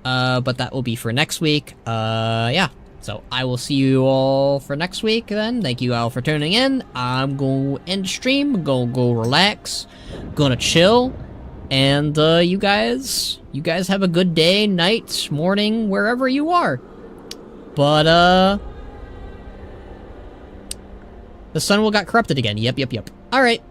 S2: But that will be for next week. Yeah. So I will see you all for next week then. Thank you all for tuning in. I'm going to end the stream, go relax, gonna chill. And, you guys have a good day, night, morning, wherever you are. But, the Sunwell got corrupted again. Yep. Alright.